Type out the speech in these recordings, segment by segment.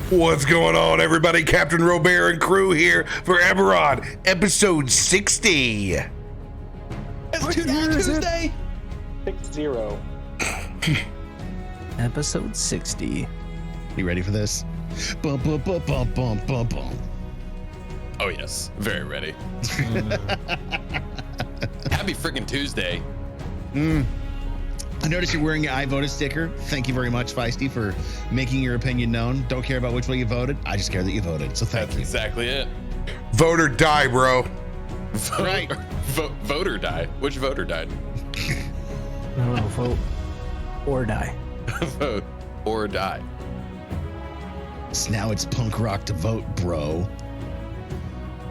What's going on, everybody? Captain RoBear and crew here for Eberron, episode 60. It's Tuesday. 60. Episode 60. You ready for this? Bum, bum, bum, bum, bum, bum, bum. Oh yes, very ready. Happy freaking Tuesday. I noticed you're wearing your I voted sticker. Thank you very much, Feisty, for making your opinion known. Don't care about which way you voted. I just care that you voted. So thank That's you. exactly it. Vote or die, bro. Right. Vote or die. Which voter died? No, vote or die. Vote or die. So now it's punk rock to vote, bro.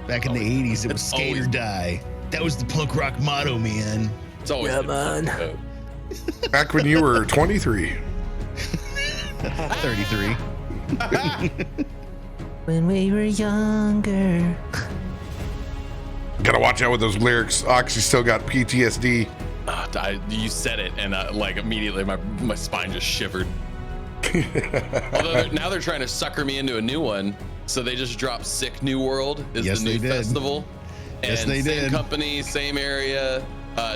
Back in the 80s, it was it's skate or always- die. That was the punk rock motto, man. It's always Yeah, been man. fun to vote. Back when you were 23. 33. When we were younger. Gotta watch out with those lyrics. Oxie still got PTSD. You said it, and like immediately my spine just shivered. Although now they're trying to sucker me into a new one, so they just dropped Sick New World is Yes, the new they did. festival. Yes, and they same did. company, same area,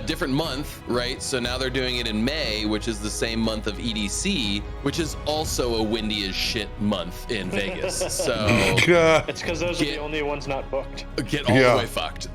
different month, right? So now they're doing it in May, which is the same month of EDC, which is also a windy as shit month in Vegas. So It's because those are the Get- only ones not booked. get all Yeah. the way fucked.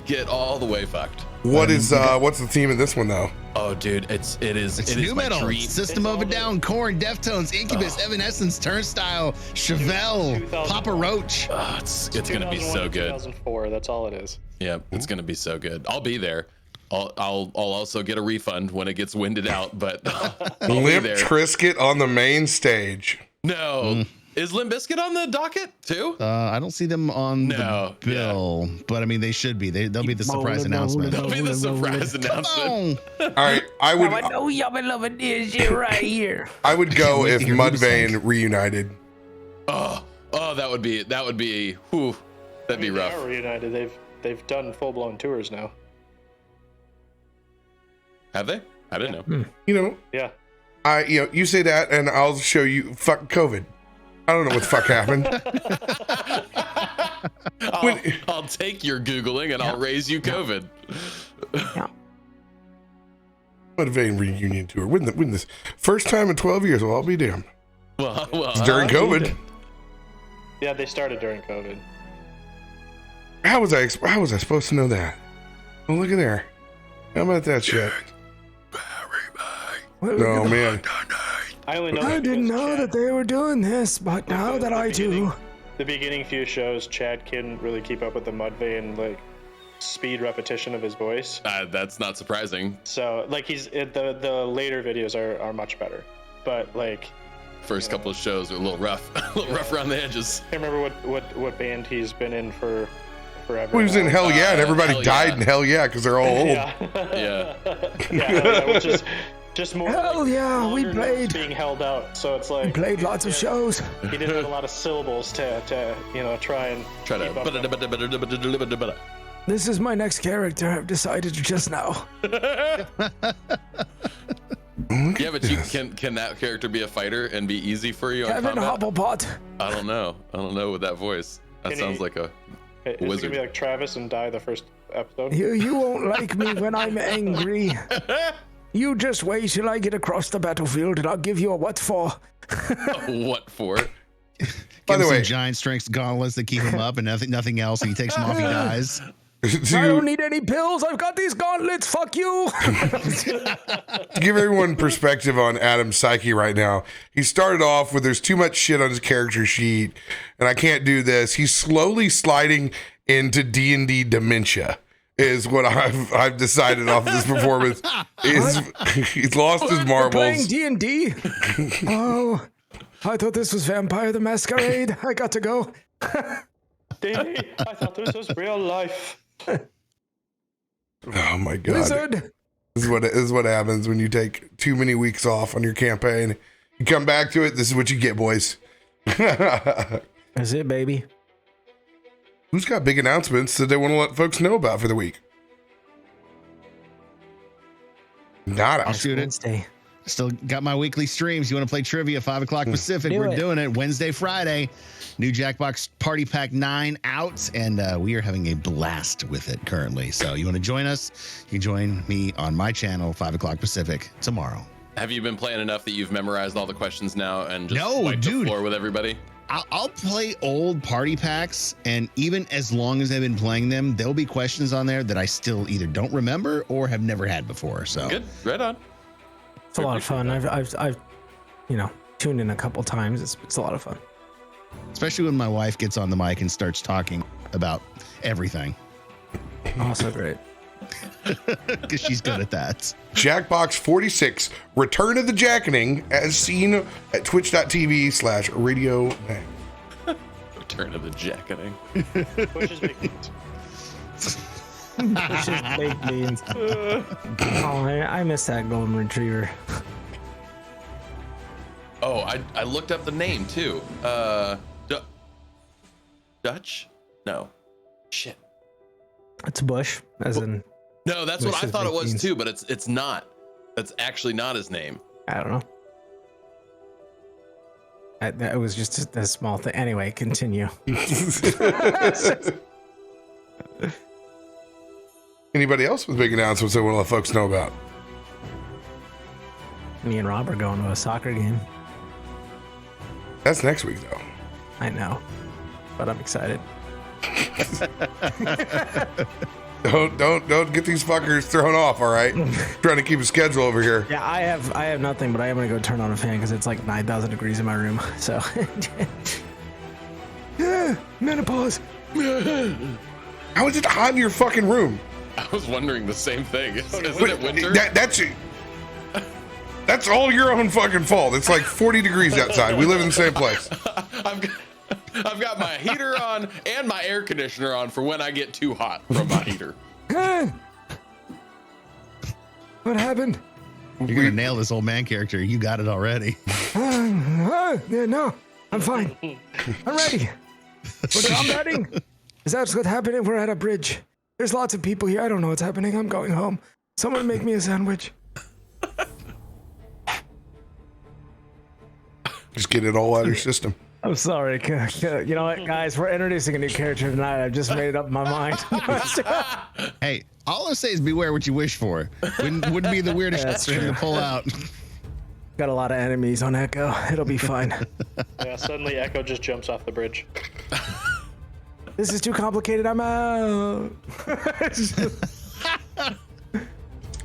Get all the way fucked. What's the theme of this one though? Oh, dude, It's it is new my metal. dream. System It's of a all the- Down, Korn, Deftones, Incubus, Evanescence, Turnstile, Chevelle, 2001. Papa Roach. Oh, it's gonna be 2001 so to good. 2004. That's all it is. Yeah, it's gonna be so good. I'll be there. I'll also get a refund when it gets winded out, but I'll be Limp there. Trisket on the main stage. No, is Limp Bizkit on the docket too? I don't see them on No, the bill, but I mean, they should be. They'll be the surprise rolling, announcement. That'll be the surprise announcement. Oh, All right, I would I know y'all been loving this shit right here. I would go wait if to hear who to Mudvayne reunited. Oh, that would be whew, that'd be They rough. are reunited. They've done full blown tours now. Have they? I didn't know. You know, Yeah. you say that, and I'll show you. Fuck COVID. I don't know what the fuck happened. I'll take your Googling and I'll raise you COVID. Mudvayne reunion tour. When this first time in 12 years. Well, I'll be damned. Well, It's during COVID. Yeah, they started during COVID. How was I supposed to know that? Well, look at there. How about that shit? No, man. I only know. I that didn't because know that they were doing this, but now that I do. The beginning few shows, Chad couldn't really keep up with the Mudvayne like speed repetition of his voice. that's not surprising. So like the later videos are much better, but like First couple of shows are a little rough, a little rough around the edges. I can't remember what band he's been in for forever. Well, he was in now. Hell Yeah, and everybody Hell died Yeah. in Hell Yeah because they're all old. Yeah. Yeah. Yeah, which is just more. Hell like, yeah, we longer notes played. being held out, so it's like Played lots of shows. he didn't have a lot of syllables to try and Try keep up with. to. This is my next character. I've decided just now. Yeah, but can that character be a fighter and be easy for you on Kevin combat? Hopplepot. I don't know with that voice. That Can sounds he- like a Is it wizard. gonna be like Travis and die the first episode? You won't like me when I'm angry. You just wait till I get across the battlefield and I'll give you a what for. what for? By give the him way- some giant strength gauntlets that keep him up and nothing else. And he takes them off, he dies. I don't need any pills. I've got these gauntlets. Fuck you. To give everyone perspective on Adam's psyche right now, he started off with there's too much shit on his character sheet, and I can't do this. He's slowly sliding into D&D dementia, is what I've decided off this performance. He's lost his We're playing marbles. D&D. Oh, I thought this was Vampire the Masquerade. I got to go. Danny, I thought this was real life. Oh my god! Wizard. This is what happens when you take too many weeks off on your campaign. You come back to it. This is what you get, boys. That's it, baby. Who's got big announcements that they want to let folks know about for the week? Nada. I'll shoot it. Wednesday. Still got my weekly streams. You want to play trivia, 5 o'clock Pacific. We're doing it Wednesday, Friday. New Jackbox Party Pack 9 out, and we are having a blast with it currently. So you want to join us? You can join me on my channel, 5 o'clock Pacific, tomorrow. Have you been playing enough that you've memorized all the questions now and just wiped the floor with everybody? I'll play old party packs, and even as long as I've been playing them, there'll be questions on there that I still either don't remember or have never had before. So good, right on. It's a lot of fun. I've tuned in a couple times. It's a lot of fun. Especially when my wife gets on the mic and starts talking about everything. Also great. Because she's good at that. Jackbox 46, Return of the Jackening, as seen at twitch.tv/radio. Return of the Jackening. Pushes big beans. Pushes baked beans. Oh, I miss that golden retriever. Oh, I looked up the name too. Dutch? No. Shit. It's Bush, as in. No, that's what I Bush's thought it baked was beans. too, but it's not. That's actually not his name. I don't know. That was just a small thing. Anyway, continue. Anybody else with big announcements they want to let folks know about? Me and Rob are going to a soccer game. That's next week, though. I know, but I'm excited. Don't get these fuckers thrown off, all right? Trying to keep a schedule over here. Yeah, I have nothing, but I am gonna go turn on a fan because it's like 9,000 degrees in my room. So, yeah, menopause. How is it hot in your fucking room? I was wondering the same thing. Isn't it winter? That's all your own fucking fault. It's like 40 degrees outside. We live in the same place. I've got my heater on and my air conditioner on for when I get too hot from my heater. What happened? You're gonna nail this old man character. You got it already. Yeah, no, I'm fine. I'm ready. I'm ready. Is that what's happening? We're at a bridge. There's lots of people here. I don't know what's happening. I'm going home. Someone make me a sandwich. Just get it all out of your system. I'm sorry. You know what, guys? We're introducing a new character tonight. I've just made up my mind. Hey, all I say is beware what you wish for. Wouldn't be the weirdest That's thing true. to pull out. Got a lot of enemies on Echo. It'll be fine. Yeah, suddenly Echo just jumps off the bridge. This is too complicated. I'm out.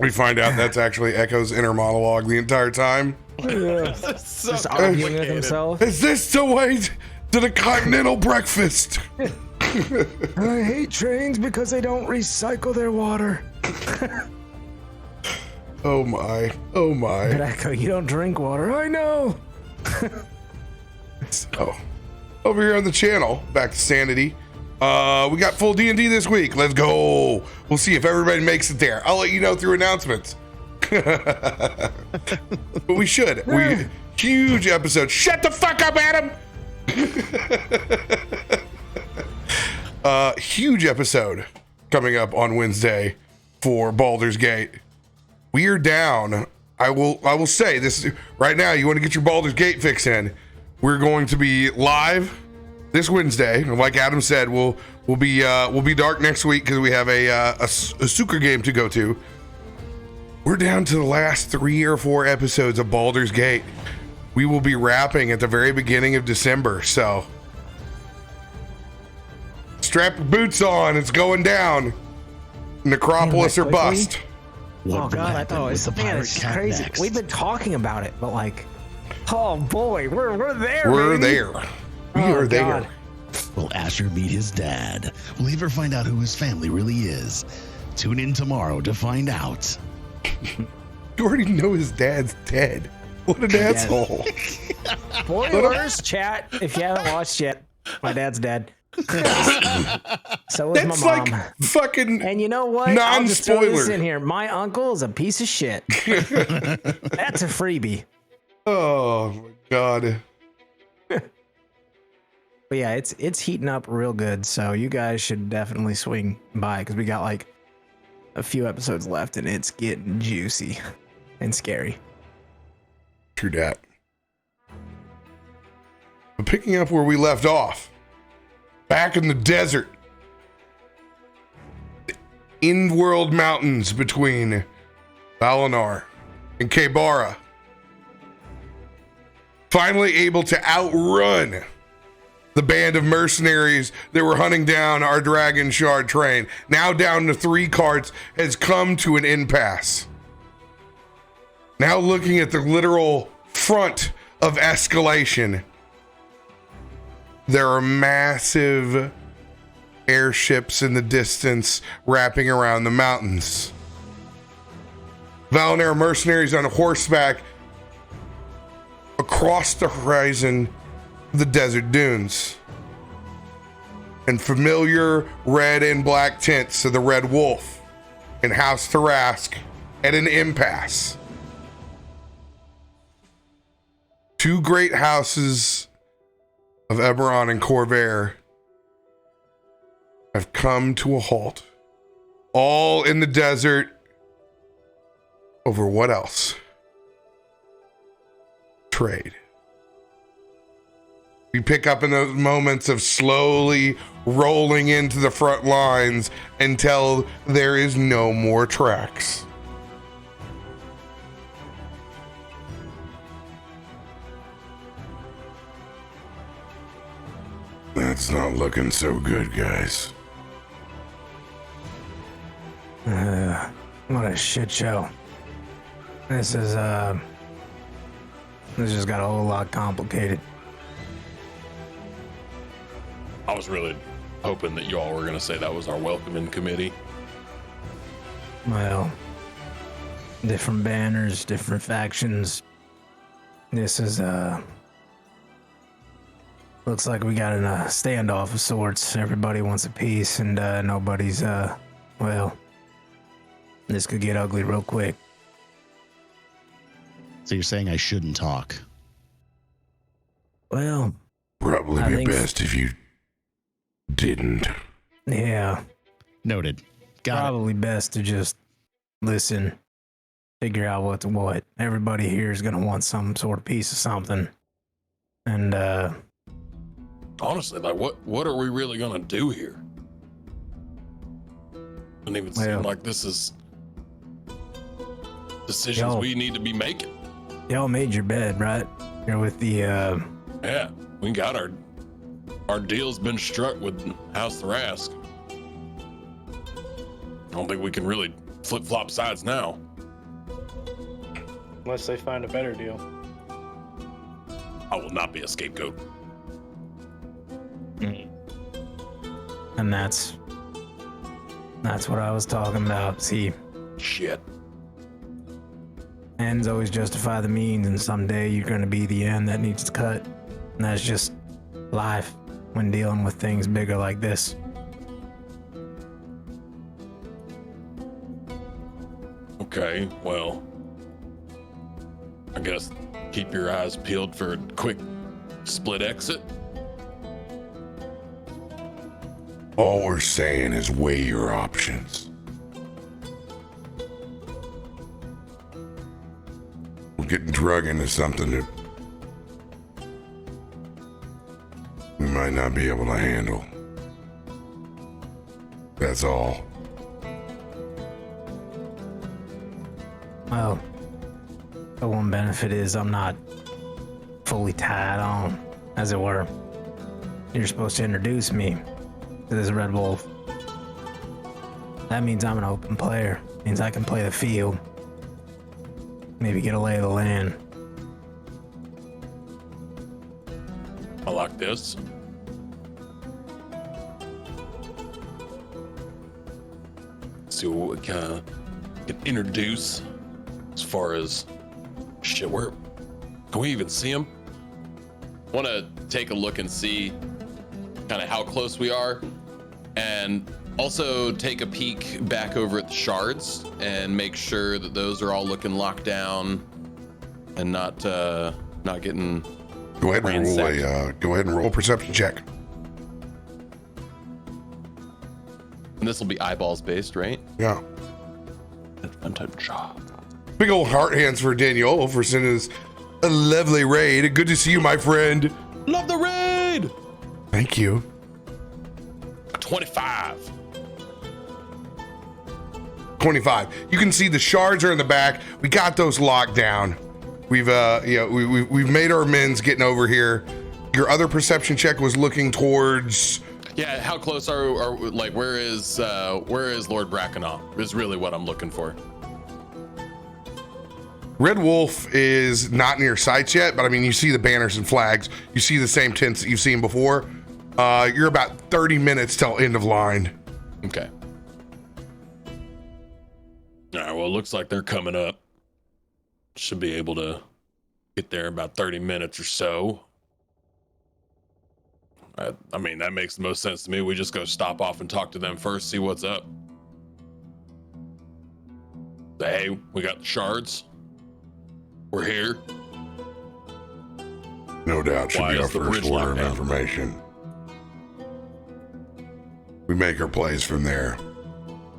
We find out that's actually Echo's inner monologue the entire time. Yeah. So Just arguing with complicated. himself. Is this the way to the continental breakfast? I hate trains because they don't recycle their water. Oh my. Oh But my. Echo, you don't drink water. I know. So, over here on the channel, back to sanity. We got full D&D this week. Let's go. We'll see if everybody makes it there. I'll let you know through announcements. But we should. Huge episode. Shut the fuck up, Adam. Huge episode coming up on Wednesday for Baldur's Gate. We are down. I will say this right now. You want to get your Baldur's Gate fix in. We're going to be live this Wednesday. And like Adam said, we'll be dark next week because we have a Sucre game to go to. We're down to the last 3 or 4 episodes of Baldur's Gate. We will be wrapping at the very beginning of December, so strap your boots on. It's going down. Necropolis or bust. Oh god, I thought it was it's crazy. We've been talking about it, but like, oh boy, we're there. We're baby. there. We Oh, are there. God. Will Asher meet his dad? Will he ever find out who his family really is? Tune in tomorrow to find out. You already know his dad's dead. What an asshole. Spoilers, chat. If you haven't watched yet, my dad's dead. So is That's my mom. like fucking And you know what? I'll just throw this non-spoiler. in here. My uncle is a piece of shit. That's a freebie. Oh my god. But yeah, it's heating up real good. So you guys should definitely swing by because we got like a few episodes left and it's getting juicy and scary. True dat. But picking up where we left off, back in the desert, the in-world mountains between Valinar and Kebara, finally able to outrun the band of mercenaries that were hunting down our Dragon Shard train, now down to 3 carts, has come to an impasse. Now looking at the literal front of escalation, there are massive airships in the distance wrapping around the mountains. Valinar mercenaries on horseback across the horizon of the desert dunes. And familiar red and black tents of the Red Wolf and House Thrask at an impasse. 2 great houses of Eberron and Corvair have come to a halt, all in the desert over what else? Trade. We pick up in those moments of slowly rolling into the front lines until there is no more tracks. That's not looking so good, guys. What a shit show. This just got a whole lot complicated. I was really hoping that y'all were gonna say that was our welcoming committee. Well, different banners, different factions. This is, looks like we got in a standoff of sorts. Everybody wants a piece, and nobody's, well, this could get ugly real quick. So you're saying I shouldn't talk? Well, Probably I be think best if you didn't. yeah, Noted. Got probably best to just listen, figure out what's what. Everybody here is gonna want some sort of piece of something, and Honestly, like what are we really gonna do here? Doesn't even seem Well, like this is decisions Yo. we need to be making. y'all made your bed, right? You're with the Yeah, we got our deal's been struck with House Thrask. I don't think we can really flip-flop sides now. Unless they find a better deal. I will not be a scapegoat. and that's what I was talking about. See, Shit. ends always justify the means, and someday you're gonna be the end that needs to cut. And that's just life when dealing with things bigger like this. Okay, well, I guess keep your eyes peeled for a quick split exit. All we're saying is weigh your options. We're getting drug into something that we might not be able to handle. That's all. Well, the one benefit is I'm not fully tied on, as it were. You're supposed to introduce me to this Red Wolf. That means I'm an open player. Means I can play the field. Maybe get a lay of the land. I like this. See what we can introduce as far as shit. Where can we even see him? Want to take a look and see kind of how close we are, and also take a peek back over at the shards and make sure that those are all looking locked down and not getting. Go ahead and roll a perception check. And this will be eyeballs based, right? Yeah. I'm type job. Big old heart hands for Daniel for sending us A lovely raid. Good to see you, my friend. Love the raid. Thank you. 25. 25. You can see the shards are in the back. We got those locked down. We've we've made our amends getting over here. Your other perception check was looking towards. Yeah, how close are like where is Lord Brackenall is really what I'm looking for. Red Wolf is not near sights yet, but I mean, you see the banners and flags. You see the same tents that you've seen before. You're about 30 minutes till end of line. Okay. All right, well, it looks like they're coming up. Should be able to get there in about 30 minutes or so. I mean, that makes the most sense to me. We just go stop off and talk to them first, see what's up. Say, hey, we got the shards. We're here. No doubt should Why be our is the first bridge order locked of down? information. We make our plays from there.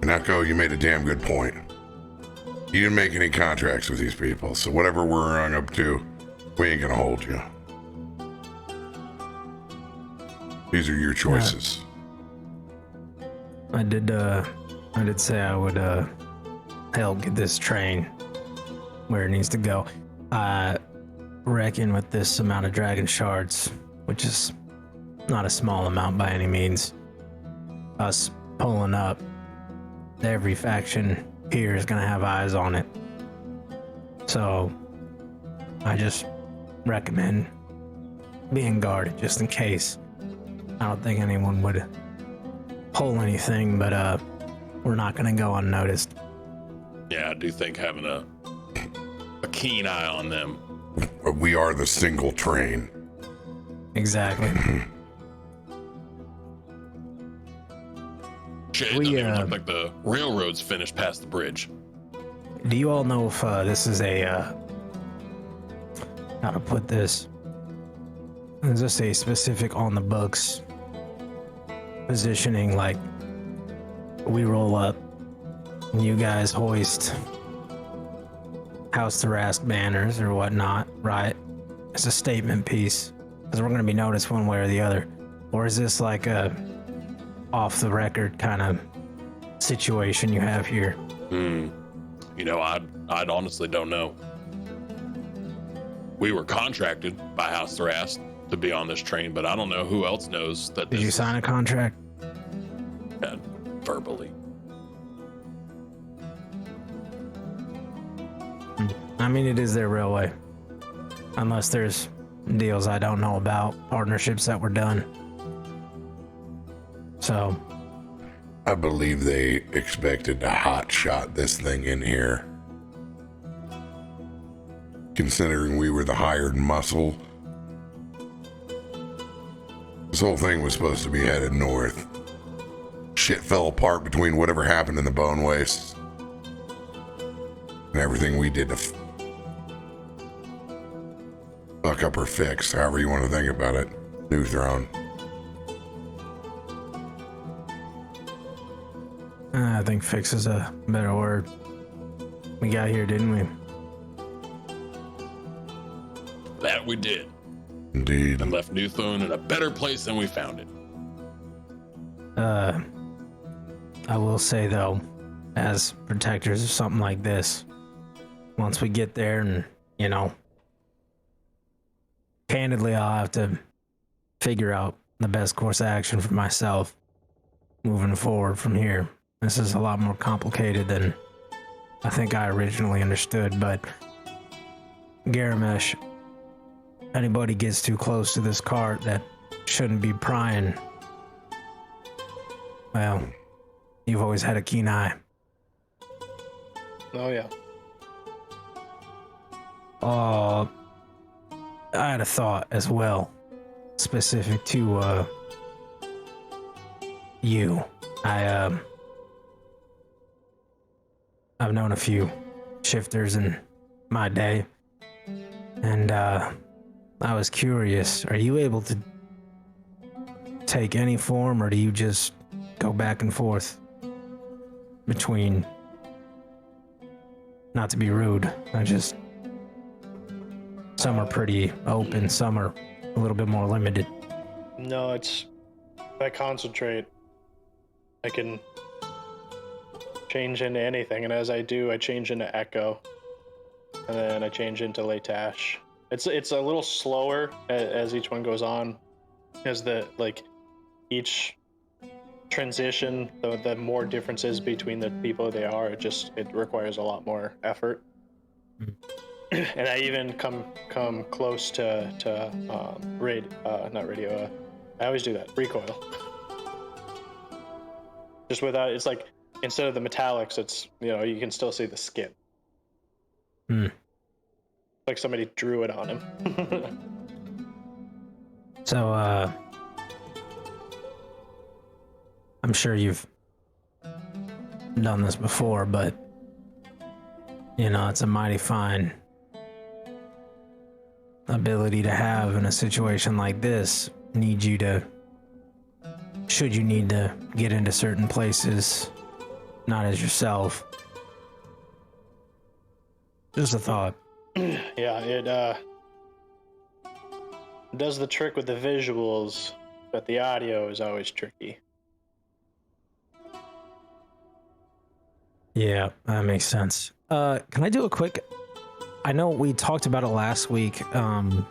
And Echo, you made a damn good point. You didn't make any contracts with these people, so whatever we're hung up to, we ain't gonna hold you. These are your choices. I did say I would help get this train where it needs to go. I reckon with this amount of dragon shards, which is not a small amount by any means, us pulling up, every faction here is gonna have eyes on it. So I just recommend being guarded just in case. I don't think anyone would pull anything, but we're not gonna go unnoticed. Yeah, I do think having a keen eye on them. We are the single train. Exactly. Shit, it doesn't even look like the railroad's finished past the bridge. Do you all know if this is a how to put this? Is this a specific on the books positioning? Like we roll up, and you guys hoist House Thrust banners or whatnot, right? It's a statement piece because we're going to be noticed one way or the other. Or is this like a off the record kind of situation you have here? You know, I'd honestly don't know. We were contracted by House Thrust to be on this train, but I don't know who else knows that. Did you sign a contract? Verbally. I mean, it is their railway. Unless there's deals I don't know about, partnerships that were done. So. I believe they expected to hot shot this thing in here. Considering we were the hired muscle, this whole thing was supposed to be headed north. Shit fell apart between whatever happened in the bone wastes and everything we did to fuck up or fix, however you want to think about it. New throne. I think fix is a better word. We got here, didn't we? That we did. Indeed. And left New Throne in a better place than we found it. I will say though, as protectors of something like this, once we get there and, you know, candidly, I'll have to figure out the best course of action for myself moving forward from here. This is a lot more complicated than I think I originally understood, but Garomesh, anybody gets too close to this cart that shouldn't be prying, well, you've always had a keen eye. Oh, yeah. I had a thought as well, specific to you. I've known a few shifters in my day, and I was curious, are you able to take any form, or do you just go back and forth between, not to be rude, I just Some are pretty open, some are a little bit more limited. No, it's if I concentrate, I can change into anything, and as I do, I change into Echo, and then I change into Latash. It's a little slower as each one goes on, as each transition, the more differences between the people they are, it requires a lot more effort. And I even come close to not radio. I always do that. Recoil. Just without, it's like instead of the metallics, it's you can still see the skin. Like somebody drew it on him. So I'm sure you've done this before, but it's a mighty fine ability to have in a situation like this. Should you need to get into certain places, not as yourself. Just a thought. Yeah, it does the trick with the visuals, but the audio is always tricky. Yeah, that makes sense. Can I do a quick... I know we talked about it last week, and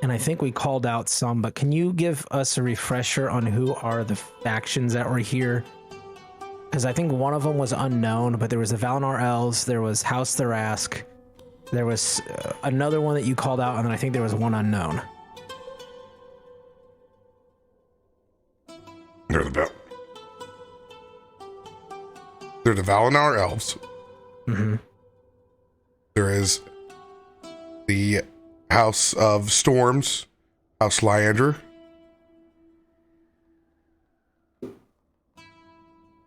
I think we called out some, but can you give us a refresher on who are the factions that were here? Because I think one of them was unknown, but there was the Valinor Elves, there was House Thrask, there was another one that you called out, and then I think there was one unknown. They're the Valinor Elves. Mm-hmm. There is the House of Storms, House Lyander.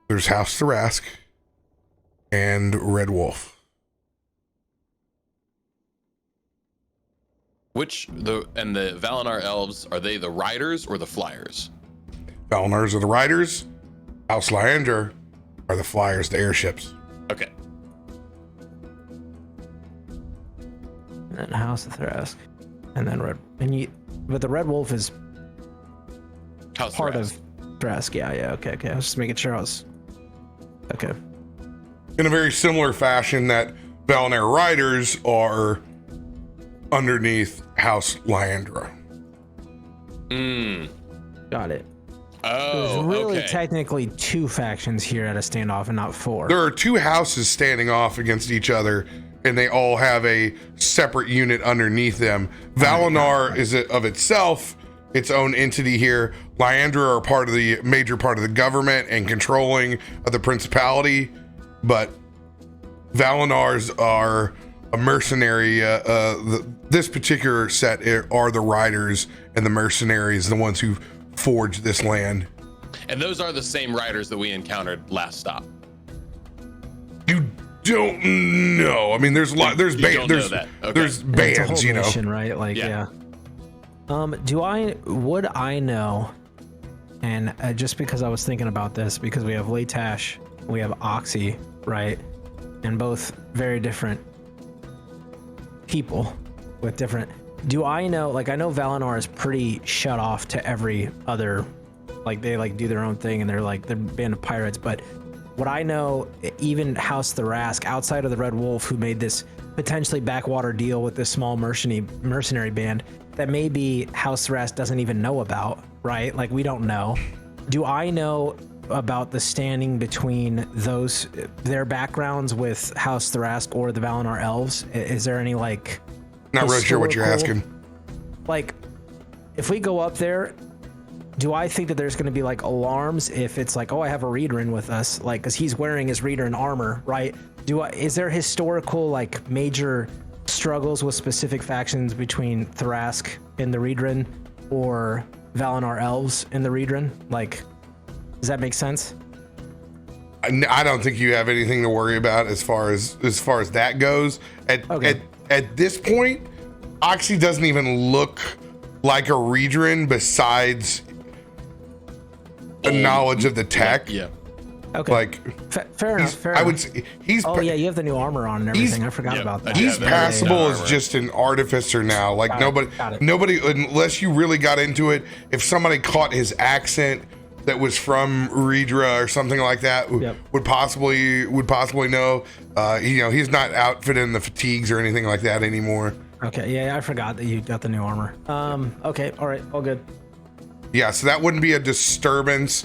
There's House Thrask and Red Wolf. The Valinor elves, are they the riders or the flyers? Valinors are the riders. House Lyander are the flyers, the airships. Okay. And then House of Thrask, and then but the Red Wolf is House part Thrask. of Thrask. Yeah. Okay. I was just making sure I was okay. In a very similar fashion that Valinor riders are underneath House Lyandra. Got it. Oh, There's really okay. technically two factions here at a standoff and not four. There are two houses standing off against each other, and they all have a separate unit underneath them. Valinor is of itself its own entity here. Lyandra are major part of the government and controlling of the principality, but Valinors are a mercenary. This particular set are the riders and the mercenaries, the ones who forged this land. And those are the same riders that we encountered last stop. You don't know. I mean, there's a lot. There's don't know that. Okay. There's It's a bands, whole mission, right? Like, Yeah. would I know? And just because I was thinking about this, because we have Latash, we have Oxie, right? And both very different people with different. Do I know? Like, I know Valinor is pretty shut off to every other. Like, they do their own thing, and they're a band of pirates. But what I know, even House Thrask, outside of the Red Wolf, who made this potentially backwater deal with this small mercenary band that maybe House Thrask doesn't even know about, right? Like, we don't know. Do I know about the standing between their backgrounds with House Thrask or the Valinor Elves? Is there any, like... Not really sure what you're asking. Like, if we go up there, do I think that there's going to be like alarms if it's like, oh, I have a Riedran with us, like, because he's wearing his Riedran armor, right? Is there historical, like, major struggles with specific factions between Thrask and the Riedran or Valinor Elves and the Riedran? Like, does that make sense? I don't think you have anything to worry about as far as that goes. At this point, Oxie doesn't even look like a Riedran besides a knowledge of the tech. Yeah. Okay. Like, Fair enough. Fair I enough. would say he's. Oh yeah, you have the new armor on and everything. I forgot about that. He's Yeah, passable as armor. just an artificer now. Like Got it. nobody, unless you really got into it. If somebody caught his accent that was from Riedran or something like that, would possibly know. He's not outfitted in the fatigues or anything like that anymore. Okay, yeah, I forgot that you got the new armor. Okay, all right, all good. Yeah, so that wouldn't be a disturbance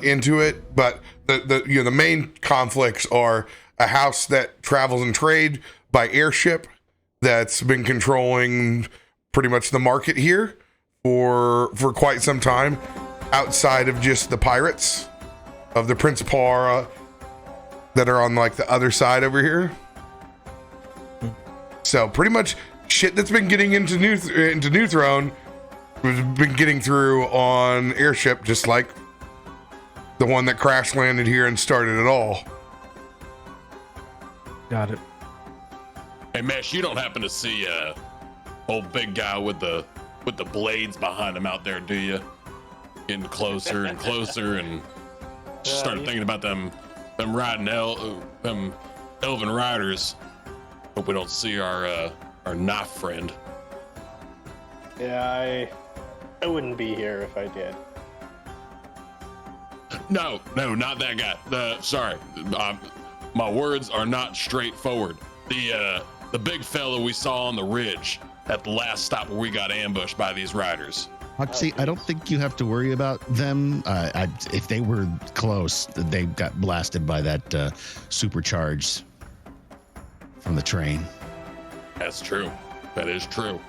into it, but the main conflicts are a house that travels and trade by airship that's been controlling pretty much the market here for quite some time, outside of just the pirates of the Principara that are on like the other side over here. So pretty much shit that's been getting into New Throne has been getting through on airship, just like the one that crash landed here and started it all. Got it. Hey, Mesh, you don't happen to see old big guy with the blades behind him out there, do you? Getting closer and closer, and just started thinking about them riding them elven riders. Hope we don't see our knife friend. Yeah, I wouldn't be here if I did. No, not that guy. Sorry, my words are not straightforward. The big fella we saw on the ridge at the last stop where we got ambushed by these riders. Oxie, I don't think you have to worry about them. If they were close, they got blasted by that supercharge from the train. That's true. That is true.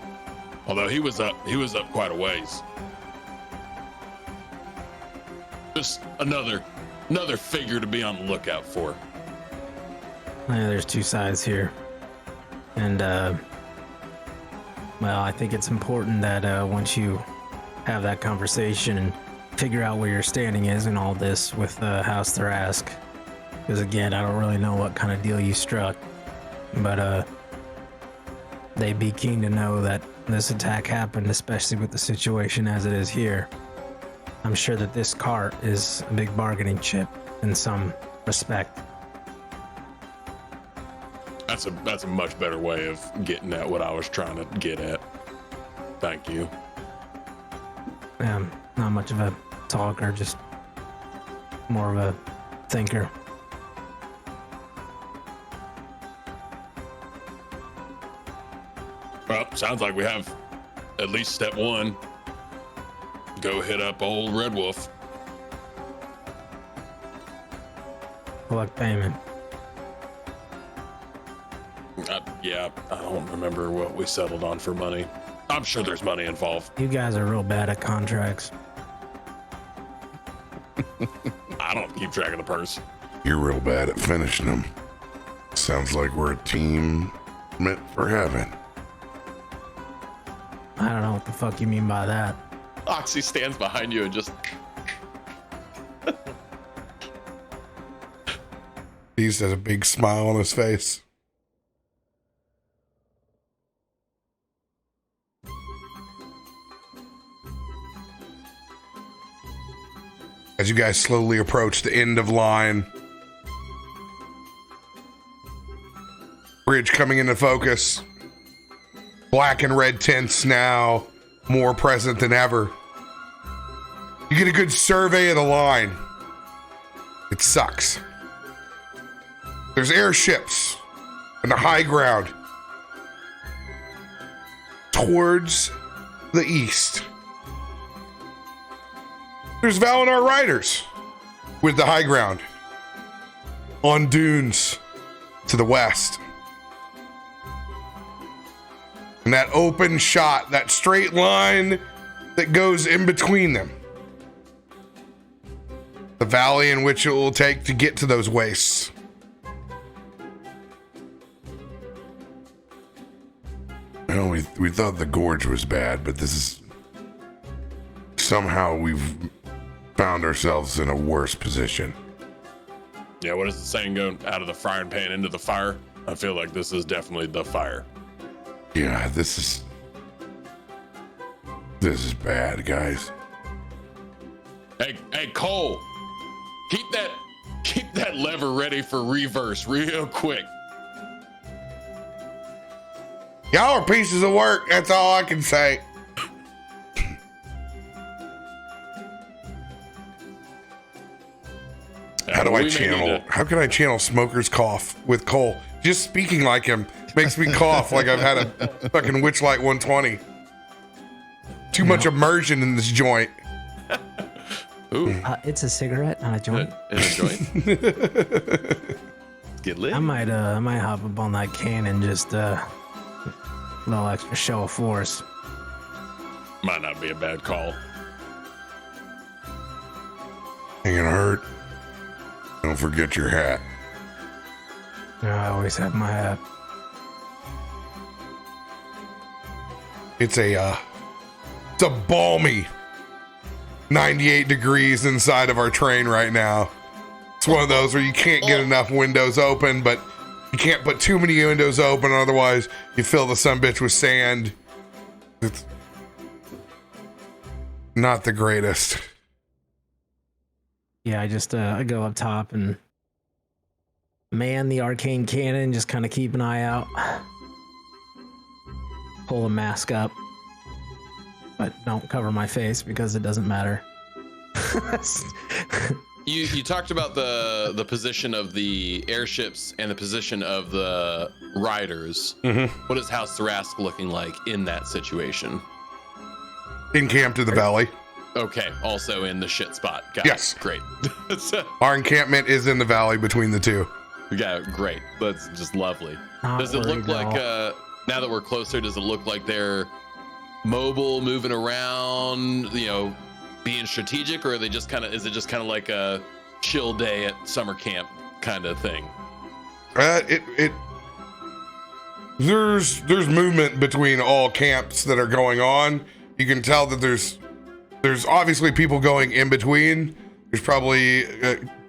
Although he was up quite a ways. Just another figure to be on the lookout for. Yeah, there's two sides here, and well, I think it's important that once you have that conversation and figure out where your standing is in all this with House Thrask, because again, I don't really know what kind of deal you struck, but they'd be keen to know that this attack happened, especially with the situation as it is here. I'm sure that this cart is a big bargaining chip in some respect. That's a much better way of getting at what I was trying to get at. Thank you. Not much of a talker, just more of a thinker. Well, sounds like we have at least step one. Go hit up old Red Wolf. Collect payment. Yeah, I don't remember what we settled on for money. I'm sure there's money involved. You guys are real bad at contracts. I don't keep track of the purse. You're real bad at finishing them. Sounds like we're a team meant for heaven. I don't know what the fuck you mean by that. Oxie stands behind you and just... He just has a big smile on his face. As you guys slowly approach the end of line, bridge coming into focus. Black and red tents now more present than ever. You get a good survey of the line. It sucks. There's airships on the high ground towards the east. There's Valinor riders with the high ground on dunes to the west. And that open shot, that straight line that goes in between them. The valley in which it will take to get to those wastes. Well, we thought the gorge was bad, but this is... Somehow we've found ourselves in a worse position. Yeah, what is the saying, go out of the frying pan into the fire? I feel like this is definitely the fire. Yeah, this is bad, guys. Hey, Cole, keep Keep that lever ready for reverse real quick. Y'all are pieces of work. That's all I can say. How do I channel? How can I channel Smoker's cough with Cole? Just speaking like him makes me cough like I've had a fucking Witchlight 120. Too much immersion in this joint. Ooh, It's a cigarette, not a joint. in a joint. Get lit. I might hop up on that can and just a little extra show of force. Might not be a bad call. Ain't gonna hurt. Don't forget your hat. I always have my hat. It's a balmy 98 degrees inside of our train right now. It's one of those where you can't get enough windows open, but you can't put too many windows open, otherwise you fill the sumbitch with sand. It's not the greatest. Yeah, I just I go up top and man the arcane cannon, just kind of keep an eye out. Pull the mask up, but don't cover my face because it doesn't matter. You talked about the position of the airships and the position of the riders. Mm-hmm. What is House Thrask looking like in that situation? Encamped to the valley. Okay, also in the shit spot. Got Yes. it. Great. Our encampment is in the valley between the two. Yeah, great. That's just lovely. Not Does it look worried like, at all. now that we're closer, does it look like they're mobile, moving around, being strategic, or are they just is it just kind of like a chill day at summer camp kind of thing? There's movement between all camps that are going on. You can tell that there's obviously people going in between. There's probably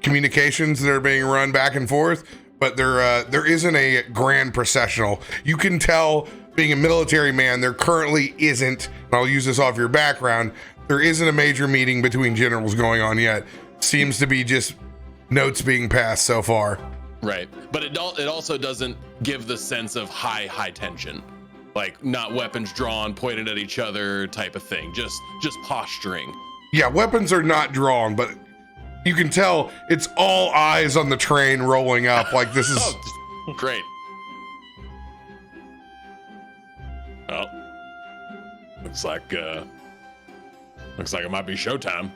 communications that are being run back and forth, but there isn't a grand processional. You can tell, being a military man, there currently isn't, and I'll use this off your background, there isn't a major meeting between generals going on yet. Seems to be just notes being passed so far. Right, but it also doesn't give the sense of high tension, like not weapons drawn, pointed at each other type of thing. Just posturing. Yeah, weapons are not drawn, but you can tell it's all eyes on the train rolling up. Like this is Oh, great. Well, looks like it might be showtime.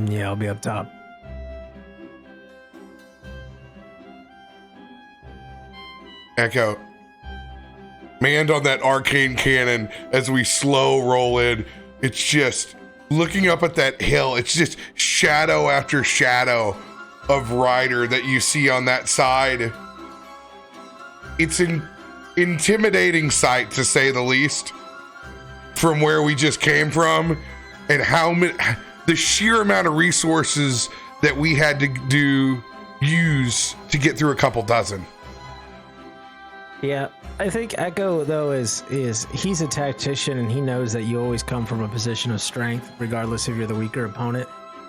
Yeah, I'll be up top. Echo. Manned on that arcane cannon as we slow roll in. It's just looking up at that hill. It's just shadow after shadow of rider that you see on that side. It's an intimidating sight, to say the least, from where we just came from, and the sheer amount of resources that we had to use to get through a couple dozen. Yeah, I think Echo though is he's a tactician and he knows that you always come from a position of strength, regardless if you're the weaker opponent.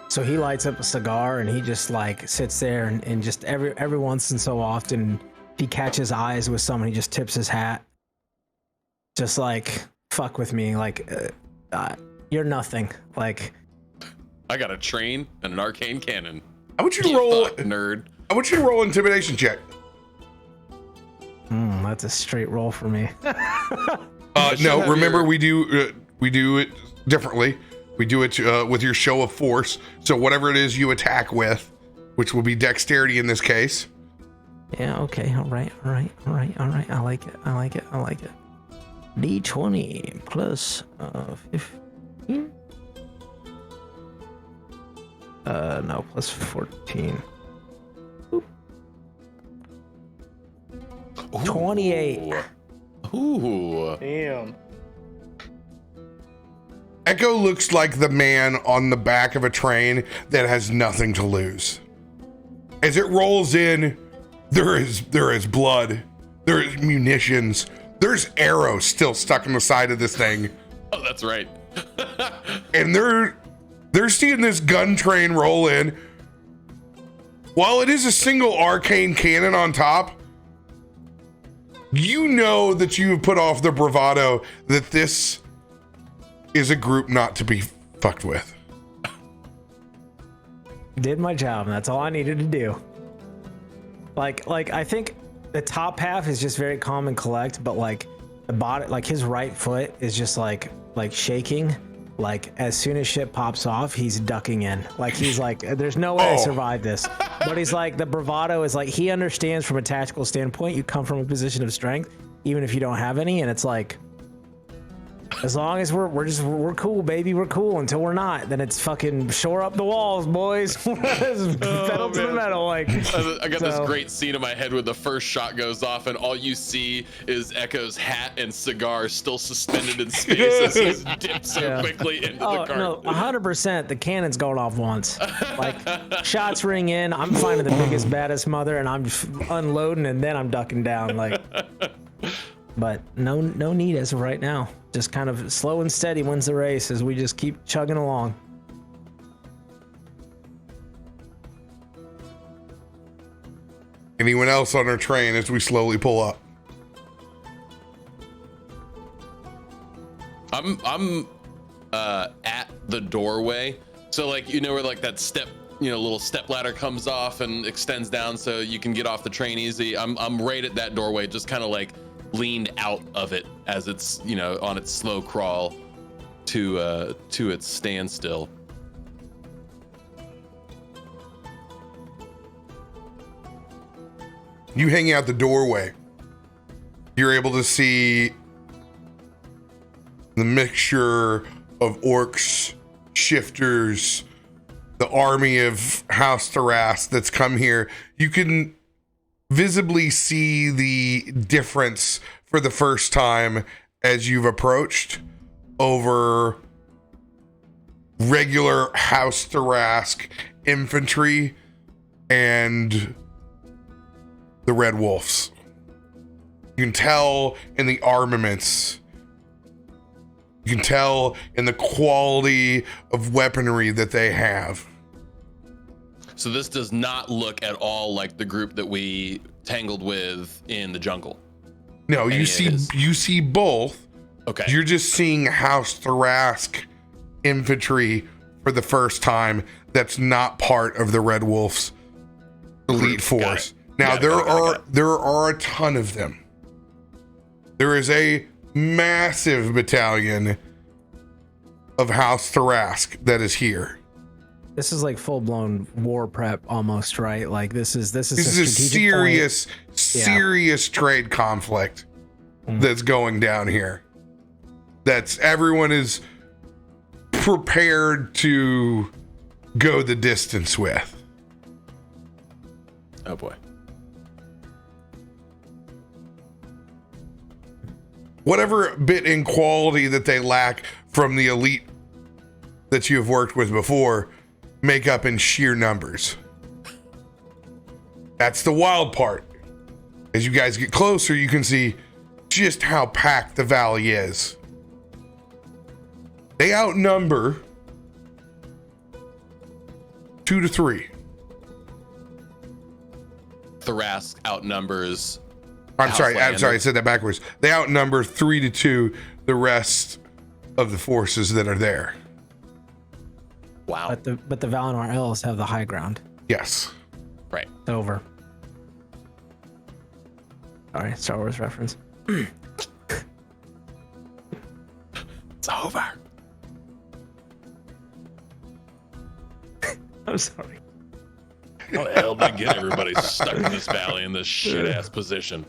So he lights up a cigar and he just like sits there and just every once and so often he catches eyes with someone, he just tips his hat, just like fuck with me, like you're nothing. Like I got a train and an arcane cannon. I want you to roll, nerd. I want you to roll intimidation check. That's a straight roll for me. No, remember we do it differently. We do it with your show of force. So whatever it is you attack with, which will be dexterity in this case. Yeah, okay, all right. I like it. D20 plus 15. No, plus 14. Oop. 28. Ooh. Damn. Echo looks like the man on the back of a train that has nothing to lose. As it rolls in, there is blood, there is munitions, there's arrows still stuck in the side of this thing. Oh, that's right. And They're seeing this gun train roll in. While it is a single arcane cannon on top, you know that you have put off the bravado that this is a group not to be fucked with. Did my job, and that's all I needed to do. Like I think the top half is just very calm and collect, but like the bottom, like his right foot is just like shaking. Like as soon as shit pops off, he's ducking in. Like he's like, there's no way I survive this. But he's like, the bravado is like, he understands from a tactical standpoint, you come from a position of strength, even if you don't have any, and it's like, as long as we're cool, baby, we're cool. Until we're not, then it's fucking shore up the walls, boys. Pedal to the metal. Like I got this great scene in my head where the first shot goes off, and all you see is Echo's hat and cigar still suspended in space as he's dipped so quickly into the cart. No, 100%. The cannon's going off once. Like shots ring in. I'm finding the biggest, baddest mother, and I'm unloading, and then I'm ducking down. Like, but no need as of right now. Just kind of slow and steady wins the race as we just keep chugging along. Anyone else on our train as we slowly pull up? I'm at the doorway, so like where like that step, little step ladder comes off and extends down so you can get off the train easy. I'm right at that doorway, just kind of like leaned out of it as it's on its slow crawl to its standstill. You hang out the doorway. You're able to see the mixture of orcs, shifters, the army of House Tharas that's come here. You can visibly see the difference for the first time as you've approached over regular House Tharask infantry and the Red Wolves. You can tell in the armaments. You can tell in the quality of weaponry that they have. So this does not look at all like the group that we tangled with in the jungle. No, you see both. Okay. You're just seeing House Tharask infantry for the first time. That's not part of the Red Wolves elite force. Now there are a ton of them. There is a massive battalion of House Tharask that is here. This is like full-blown war prep almost, right? Like this is a serious trade conflict that's going down here. That's everyone is prepared to go the distance with. Oh boy. Whatever bit in quality that they lack from the elite that you have worked with before, make up in sheer numbers. That's the wild part. As you guys get closer, you can see just how packed the valley is. They outnumber 2 to 3. Tharask outnumbers. I'm sorry, I said that backwards. They outnumber 3 to 2 the rest of the forces that are there. Wow. But the Valinor elves have the high ground. Yes. Right. It's over. Sorry, Star Wars reference. It's over. I'm sorry. How the hell did they get everybody stuck in this valley in this shit-ass position?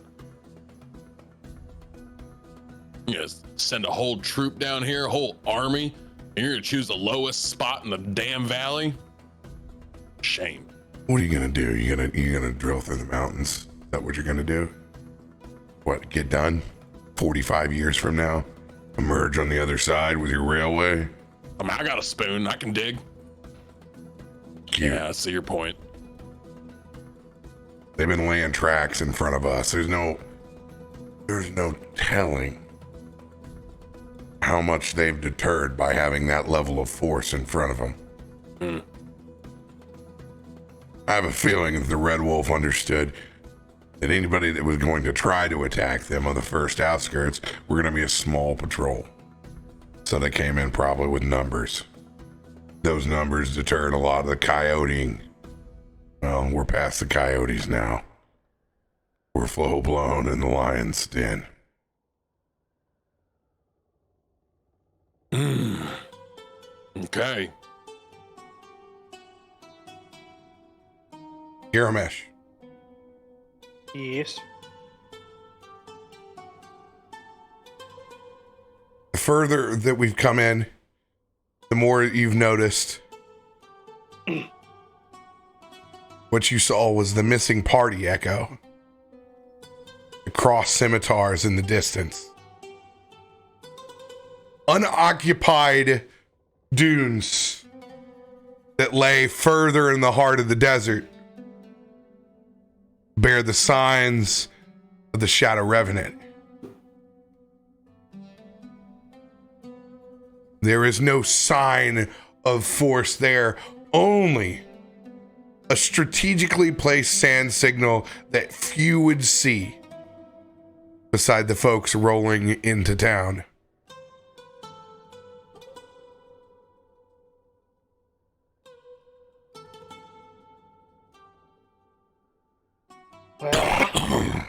You guys send a whole troop down here, a whole army, and you're gonna choose the lowest spot in the damn valley? Shame. What are you gonna do? You gonna drill through the mountains? Is that what you're gonna do? What, get done 45 years from now? Emerge on the other side with your railway? I mean, I got a spoon. I can dig. Yeah, I see your point. They've been laying tracks in front of us. There's no telling how much they've deterred by having that level of force in front of them. Hmm. I have a feeling that the Red Wolf understood that anybody that was going to try to attack them on the first outskirts were going to be a small patrol. So they came in probably with numbers. Those numbers deterred a lot of the coyoting. Well, we're past the coyotes now. We're full blown in the lion's den. Okay. Garomesh, Yes. the further that we've come in, the more you've noticed what you saw was the missing party echo. The cross scimitars in the distance. Unoccupied dunes that lay further in the heart of the desert bear the signs of the Shadow Revenant. There is no sign of force there, only a strategically placed sand signal that few would see beside the folks rolling into town. Well,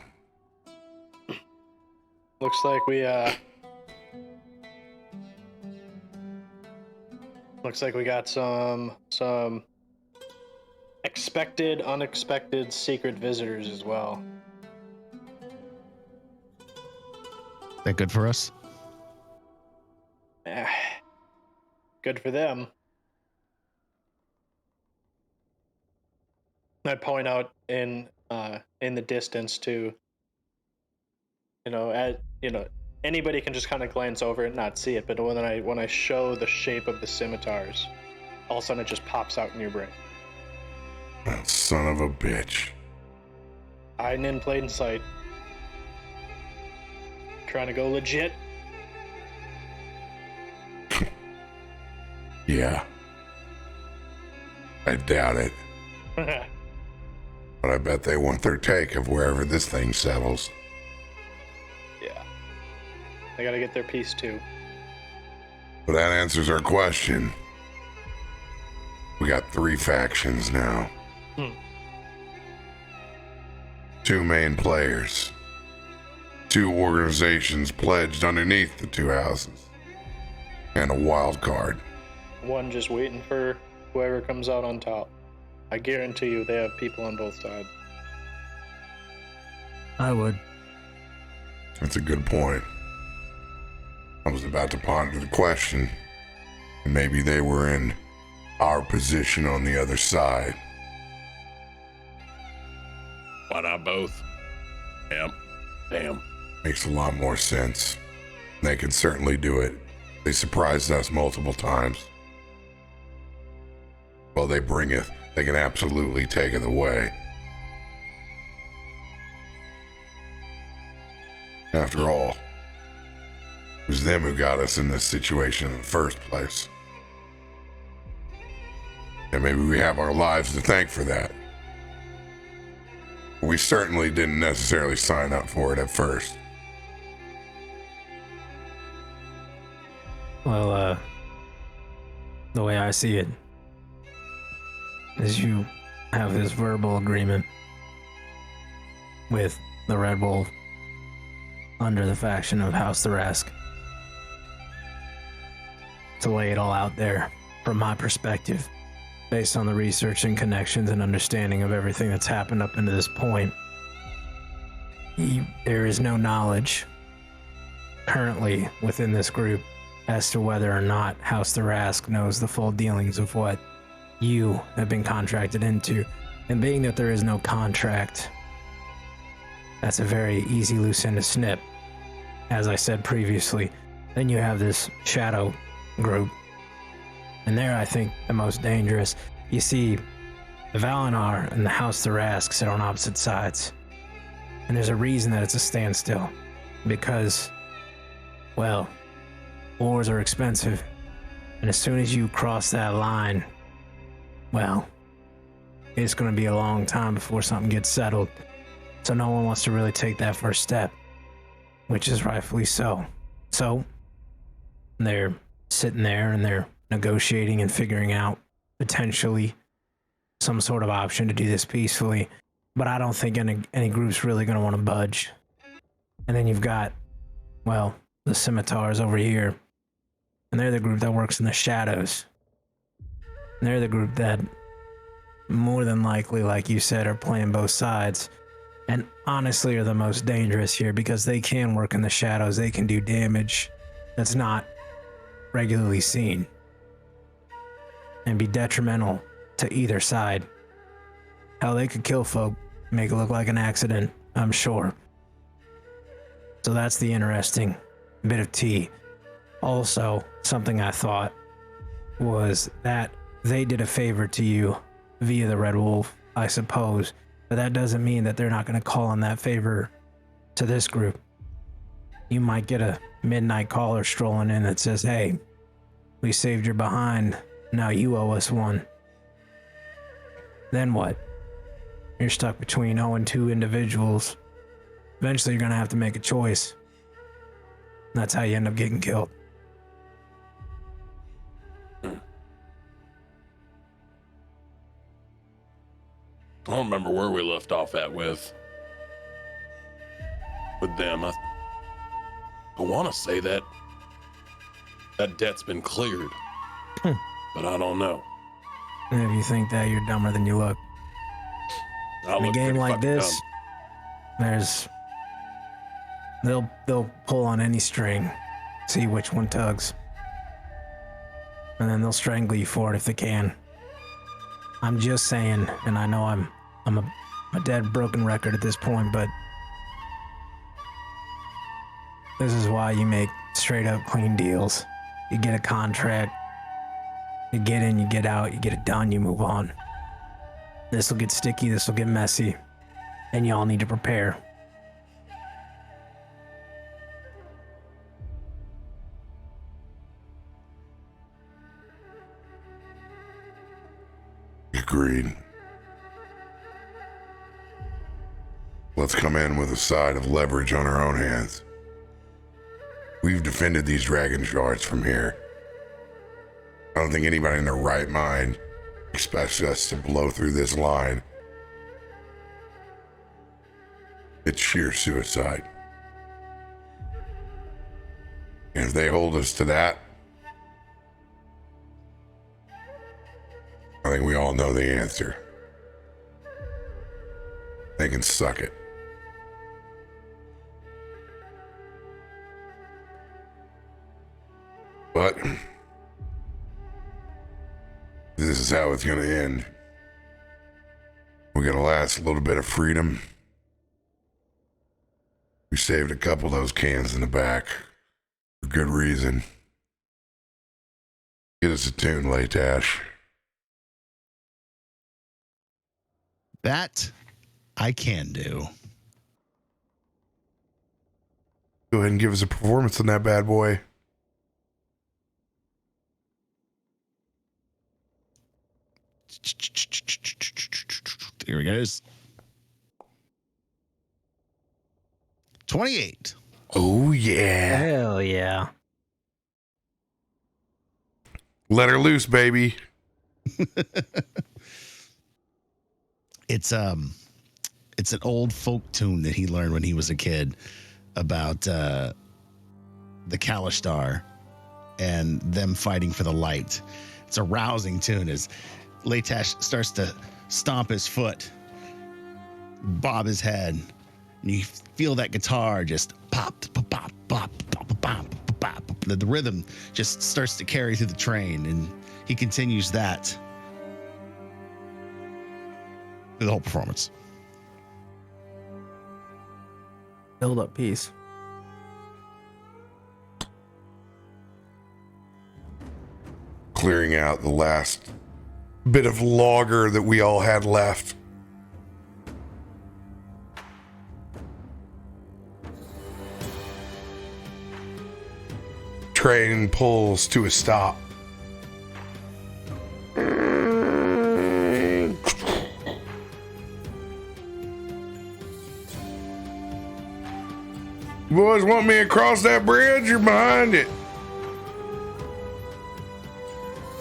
looks like we got some expected, unexpected secret visitors as well. Is that good for us? Good for them. I'd point out in the distance to, anybody can just kind of glance over it and not see it, but when I show the shape of the scimitars, all of a sudden it just pops out in your brain. That son of a bitch. Hiding in plain sight. Trying to go legit. Yeah. I doubt it. But I bet they want their take of wherever this thing settles. Yeah. They gotta get their piece too. But that answers our question. We got 3 factions now. 2 main players. 2 organizations pledged underneath the 2 houses. And a wild card. One just waiting for whoever comes out on top. I guarantee you they have people on both sides. I would. That's a good point. I was about to ponder the question. Maybe they were in our position on the other side. Why not both? Damn. Makes a lot more sense. They can certainly do it. They surprised us multiple times. Well, they bringeth. They can absolutely take it away. After all, it was them who got us in this situation in the first place. And maybe we have our lives to thank for that. We certainly didn't necessarily sign up for it at first. Well, the way I see it is you have this verbal agreement with the Red Wolf under the faction of House Thrask to lay it all out there from my perspective, based on the research and connections and understanding of everything that's happened up into this point. There is no knowledge currently within this group as to whether or not House Thrask knows the full dealings of what you have been contracted into. And being that there is no contract, that's a very easy loose end to snip. As I said previously, then you have this shadow group. And they're, I think, the most dangerous. You see, the Valinar and the House Thrask sit on opposite sides. And there's a reason that it's a standstill. Because, well, wars are expensive. And as soon as you cross that line, well, it's going to be a long time before something gets settled. So no one wants to really take that first step, which is rightfully so. So they're sitting there and they're negotiating and figuring out potentially some sort of option to do this peacefully. But I don't think any group's really going to want to budge. And then you've got, well, the scimitars over here. And they're the group that works in the shadows. And they're the group that more than likely, like you said, are playing both sides. And honestly are the most dangerous here because they can work in the shadows. They can do damage that's not regularly seen. And be detrimental to either side. Hell, they could kill folk, make it look like an accident, I'm sure. So that's the interesting bit of tea. Also, something I thought was that they did a favor to you via the Red Wolf, I suppose. But that doesn't mean that they're not going to call on that favor to this group. You might get a midnight caller strolling in that says, hey, we saved your behind. Now you owe us one. Then what? You're stuck between 0 and 2 individuals. Eventually you're going to have to make a choice. That's how you end up getting killed. I don't remember where we left off at with them. I want to say that debt's been cleared, but I don't know. And if you think that, you're dumber than you look. In a game like this, they'll pull on any string, see which one tugs, and then they'll strangle you for it if they can. I'm just saying, and I know I'm a dead broken record at this point, but this is why you make straight up clean deals. You get a contract, you get in, you get out, you get it done, you move on. This will get sticky, this will get messy, and y'all need to prepare. Agreed. Let's come in with a side of leverage on our own hands. We've defended these dragon shards from here. I don't think anybody in their right mind expects us to blow through this line. It's sheer suicide. And if they hold us to that, I think we all know the answer. They can suck it. But this is how it's going to end. We're going to last a little bit of freedom. We saved a couple of those cans in the back for good reason. Get us a tune, Laytash. That I can do. Go ahead and give us a performance on that bad boy. Here he goes. 28. Oh, yeah. Hell yeah. Let her loose, baby. It's an old folk tune that he learned when he was a kid about the Kalishtar and them fighting for the light. It's a rousing tune as Laytash starts to stomp his foot, bob his head, and you feel that guitar just pop, pop, pop, pop, pop, pop, pop. The rhythm just starts to carry through the train, and he continues that through the whole performance. Build up peace. Clearing out the last bit of lager that we all had left. Train pulls to a stop. boys want me across that bridge or behind it?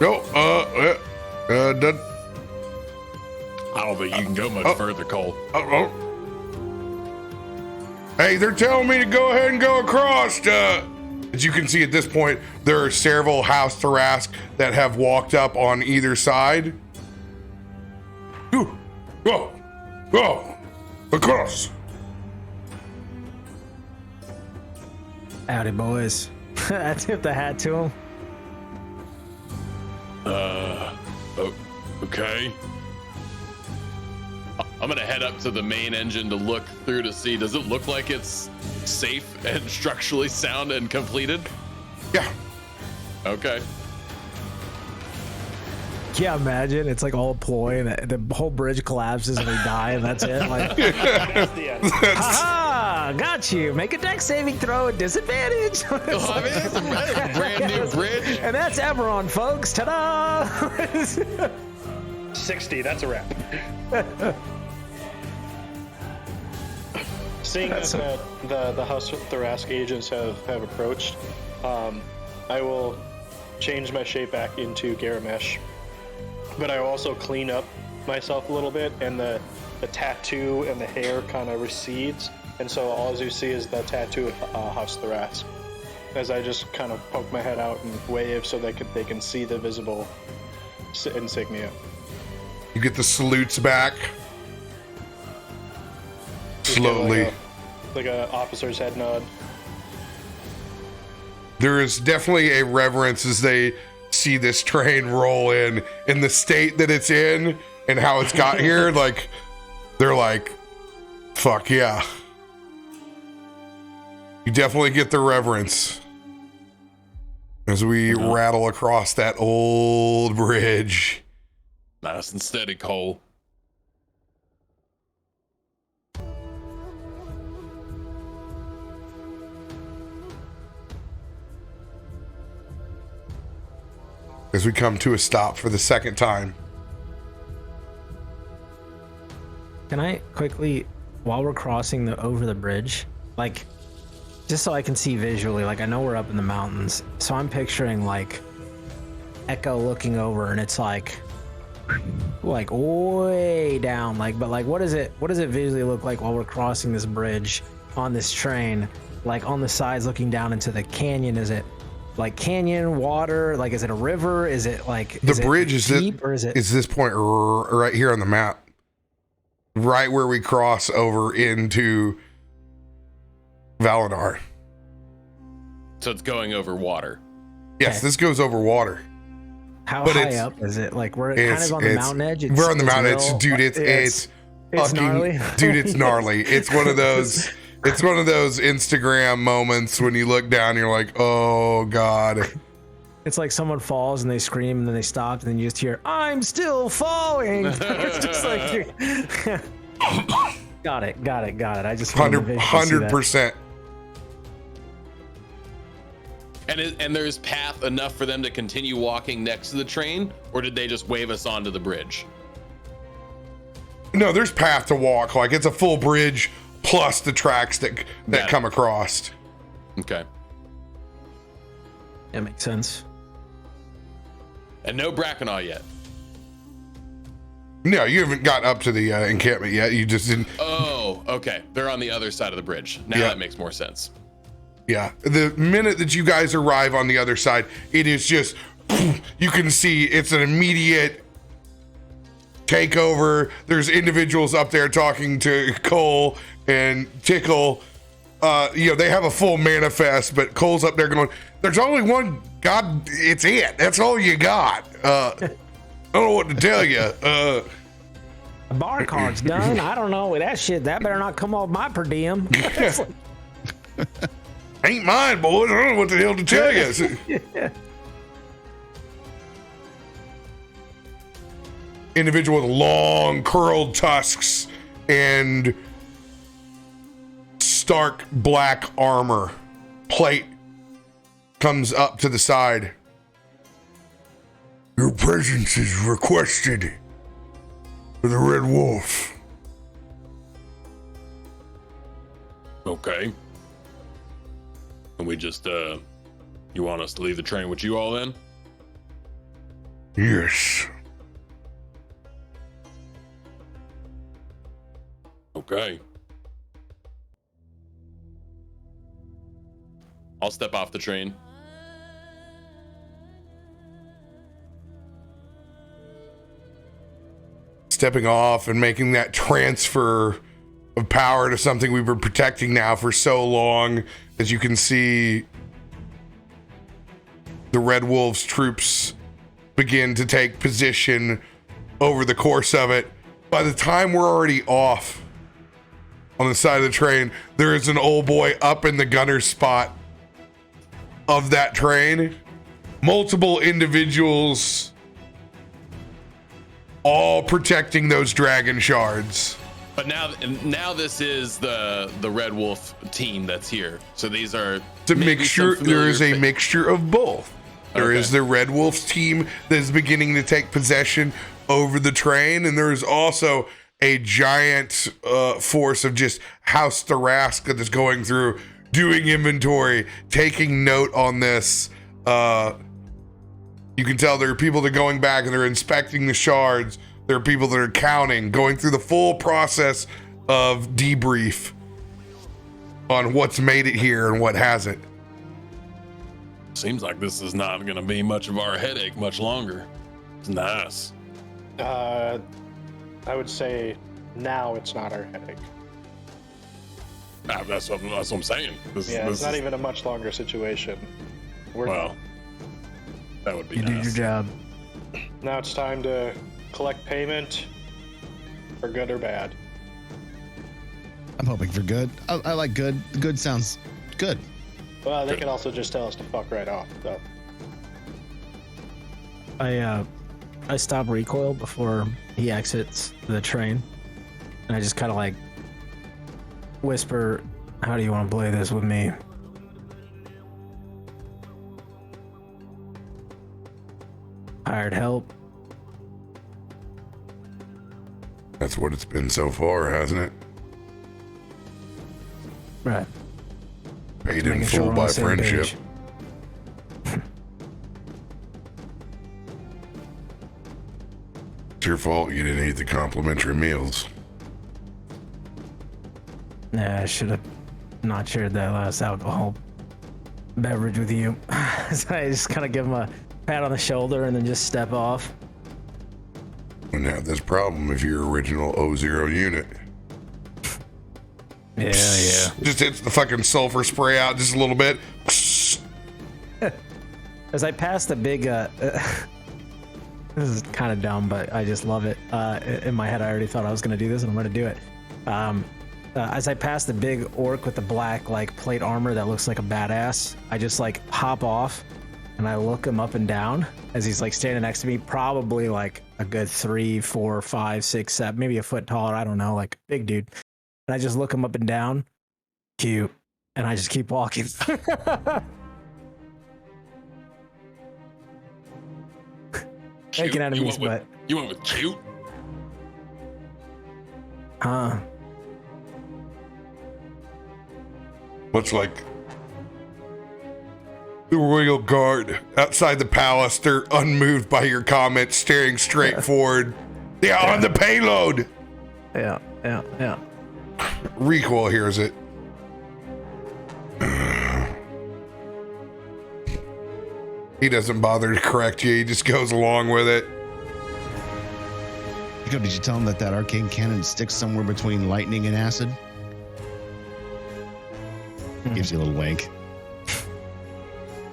No, done. I don't think you can go much further, Cole. Hey, they're telling me to go ahead and go across. As you can see at this point, there are several House Thrask that have walked up on either side. Go across. Howdy, boys. I tip the hat to him. Okay. I'm gonna head up to the main engine to look through to see, does it look like it's safe and structurally sound and completed? Yeah. Okay. Yeah, imagine it's like all a ploy and the whole bridge collapses and we die and that's it. Like, That's the end. haha, got you. Make a deck saving throw at disadvantage. I mean, it's a brand new bridge. And that's Eberron, folks. Ta-da! 60, that's a wrap. Seeing that the House Thrask agents have approached, I will change my shape back into Garomesh. But I will also clean up myself a little bit, and the tattoo and the hair kind of recedes, and so all you see is the tattoo of House Thrask. As I just kind of poke my head out and wave so they can see the visible insignia. You get the salutes back. Slowly. Like a officer's head nod. There is definitely a reverence as they see this train roll in the state that it's in and how it's got here. Like, they're like, fuck yeah. You definitely get the reverence as we rattle across that old bridge. Nice and steady, Cole. As we come to a stop for the second time. Can I quickly, while we're crossing over the bridge, like, just so I can see visually, like I know we're up in the mountains, so I'm picturing like Echo looking over, and it's like way down, like, but like, what does it visually look like while we're crossing this bridge on this train, like on the sides looking down into the canyon? Is it like canyon water? Like, is it a river? Is it like the bridge is deep, or is it? It's this point right here on the map, right where we cross over into Valinor. So it's going over water. Yes, Okay. this goes over water. How but high up is it? Like, we're kind of on the mountain edge. We're on the mountain edge, real- dude. It's fucking gnarly. dude. It's gnarly. It's one of those. It's one of those Instagram moments when you look down, and you're like, oh god. It's like someone falls and they scream and then they stop and then you just hear, "I'm still falling." It's just like, got it. I just wanted to visually see that. 100%. And there's path enough for them to continue walking next to the train, or did they just wave us onto the bridge? No, there's path to walk. Like, it's a full bridge plus the tracks that come across. Okay. That makes sense. And no Brackenaw yet. No, you haven't got up to the encampment yet. You just didn't. Oh, okay. They're on the other side of the bridge. Now Yeah. that makes more sense. Yeah. The minute that you guys arrive on the other side, it is just, you can see it's an immediate takeover. There's individuals up there talking to Cole and Tickle. They have a full manifest, but Cole's up there going, there's only one God, it's it. That's all you got. I don't know what to tell you. A bar card's done. I don't know. That shit, that better not come off my per diem. It's like, Ain't mine, boys. I don't know what the hell to tell you. Individual with long curled tusks and stark black armor plate comes up to the side. Your presence is requested for the Red Wolf. Okay. And we just, you want us to leave the train with you all then? Yes. Okay. I'll step off the train. Stepping off and making that transfer of power to something we've been protecting now for so long. As you can see, the Red Wolves troops begin to take position over the course of it. By the time we're already off on the side of the train, there is an old boy up in the gunner spot of that train. Multiple individuals all protecting those dragon shards. But now this is the Red Wolf team that's here. So these are It's a mixture. There is a mixture of both. There is the Red Wolves team that is beginning to take possession over the train, and there is also a giant force of just House Thrask that is going through, doing inventory, taking note on this. You can tell there are people that are going back and they're inspecting the shards. There are people that are counting, going through the full process of debrief on what's made it here and what hasn't. Seems like this is not going to be much of our headache much longer. It's nice. I would say now it's not our headache. That's what I'm saying. It's not even a much longer situation. Well, that would be You nice. did your job. Now it's time to collect payment, for good or bad. I'm hoping for good. I like good. Good sounds good. Well, they could also just tell us to fuck right off. So. I stop recoil before he exits the train, and I just kind of like whisper, "How do you want to play this with me?" Hired help. That's what it's been so far, hasn't it? Right. Paid in Making full sure we're on by the same friendship. page. It's your fault you didn't eat the complimentary meals. Yeah, I should have not shared that last alcohol beverage with you. So I just kind of give him a pat on the shoulder and then just step off. Wouldn't have this problem if your original O0 unit. Yeah. Just hits the fucking sulfur spray out just a little bit. As I pass the big, this is kind of dumb, but I just love it. In my head, I already thought I was going to do this, and I'm going to do it. As I pass the big orc with the black like plate armor that looks like a badass, I just like hop off, and I look him up and down as he's like standing next to me, probably like a good 3, 4, 5, 6, 7, maybe a foot taller. I don't know, like big dude. And I just look him up and down, cute, and I just keep walking. Making enemies, but You went with cute? huh? Much like the royal guard outside the palace, they're unmoved by your comments, staring straight forward. They are on the payload. Yeah. Recoil hears it. He doesn't bother to correct you. He just goes along with it. Did you tell him that arcane cannon sticks somewhere between lightning and acid? Gives you a little wink.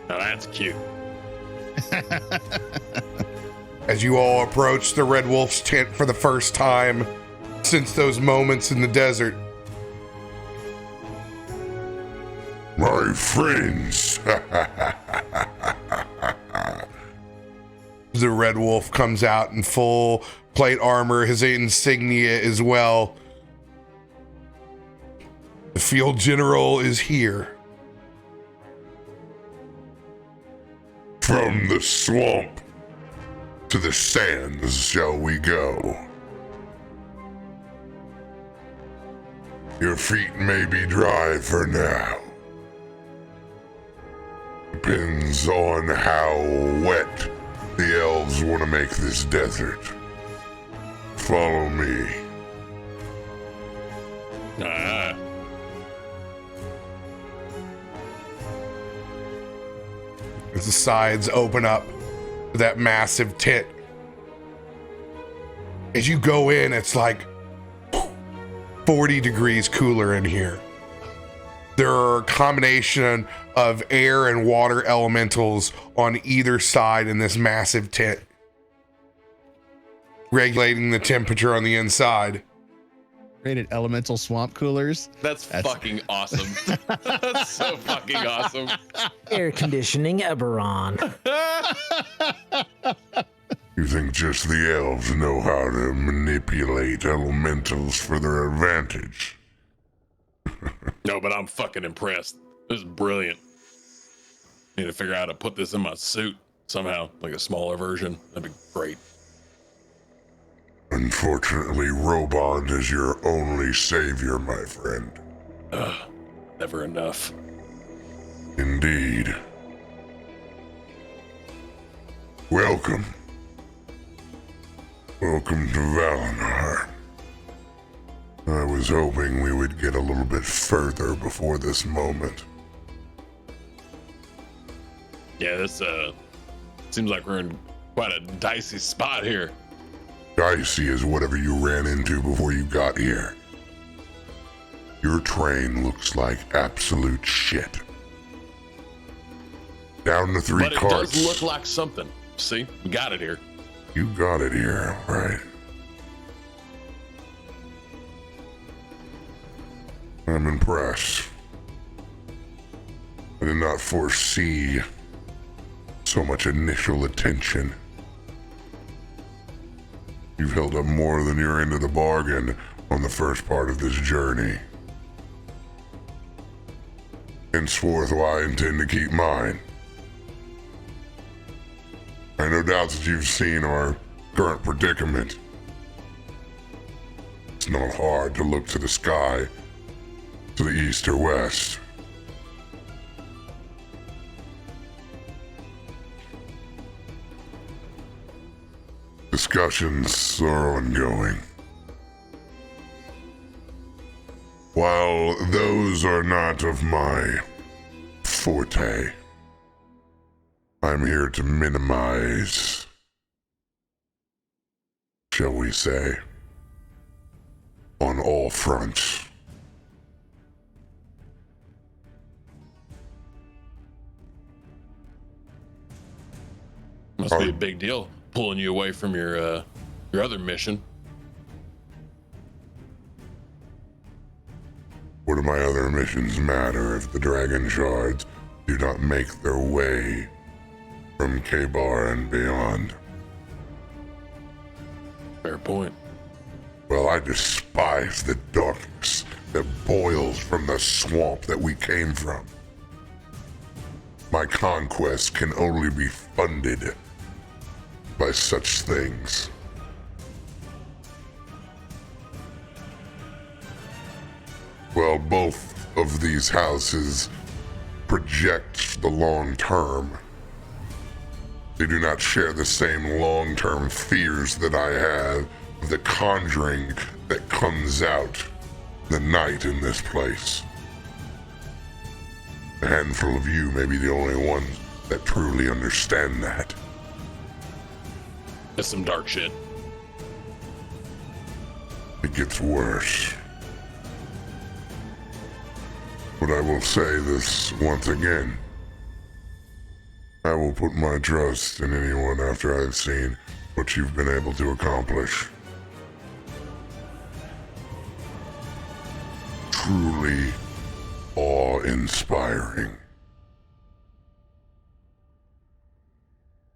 Now that's cute. As you all approach the Red Wolf's tent for the first time since those moments in the desert. My friends. The Red Wolf comes out in full plate armor, his insignia as well. The field general is here. From the swamp to the sands shall we go. Your feet may be dry for now, depends on how wet the elves want to make this desert. Follow me. As the sides open up to that massive tent. As you go in, it's like 40 degrees cooler in here. There are a combination of air and water elementals on either side in this massive tent, regulating the temperature on the inside. Created elemental swamp coolers. That's fucking awesome. That's so fucking awesome. Air conditioning Eberron. You think just the elves know how to manipulate elementals for their advantage? No, but I'm fucking impressed. This is brilliant. Need to figure out how to put this in my suit somehow, like a smaller version. That'd be great. Unfortunately, Robond is your only savior, my friend. Never enough. Indeed. Welcome. Welcome to Valinor. I was hoping we would get a little bit further before this moment. Yeah, this seems like we're in quite a dicey spot here. Dicey is whatever you ran into before you got here. Your train looks like absolute shit. Down the three But it carts. does look like something. See, we got it here. You got it here, right? I'm impressed. I did not foresee so much initial attention. You've held up more than your end of the bargain on the first part of this journey. Henceforth, I intend to keep mine. I no doubt that you've seen our current predicament. It's not hard to look to the sky, to the east or west. Discussions are ongoing. While those are not of my forte, I'm here to minimize, shall we say, on all fronts. Must be a big deal pulling you away from your other mission. What do my other missions matter if the dragon shards do not make their way from K-Bar and beyond? Fair point. Well, I despise the darkness that boils from the swamp that we came from. My conquest can only be funded by such things. Well, both of these houses project the long term. They do not share the same long-term fears that I have of the conjuring that comes out the night in this place. A handful of you may be the only ones that truly understand that. That's some dark shit. It gets worse. But I will say this once again. I will put my trust in anyone after I've seen what you've been able to accomplish. Truly awe-inspiring.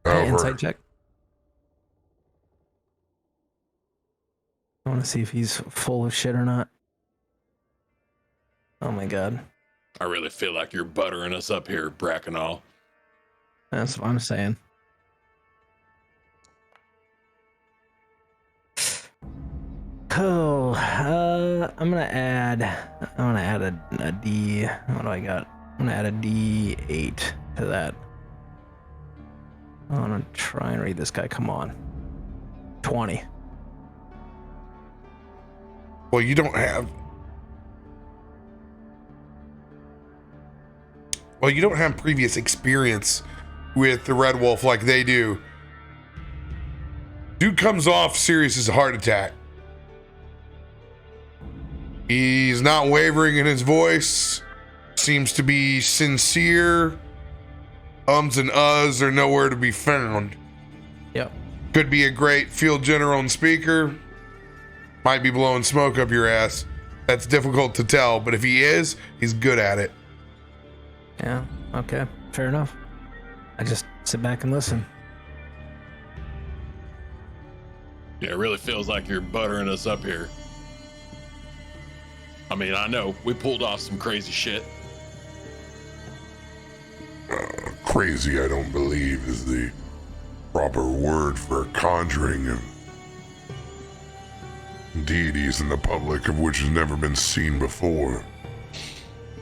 However, Insight check. I want to see if he's full of shit or not. Oh my god. I really feel like you're buttering us up here, Brackenall. That's what I'm saying. Oh, I'm gonna add a D. What do I got? I'm gonna add a D8. to that. I want to try and read this guy. Come on. 20. Well, you don't have previous experience with the Red Wolf like they do. Dude comes off serious as a heart attack. He's not wavering in his voice. Seems to be sincere. Ums and uhs are nowhere to be found. Yep. Could be a great field general and speaker. Might be blowing smoke up your ass. That's difficult to tell, but if he is, he's good at it. Yeah, okay. Fair enough. I just sit back and listen. Yeah, it really feels like you're buttering us up here. I mean, I know we pulled off some crazy shit. Crazy, I don't believe, is the proper word for conjuring of deities in the public of which has never been seen before.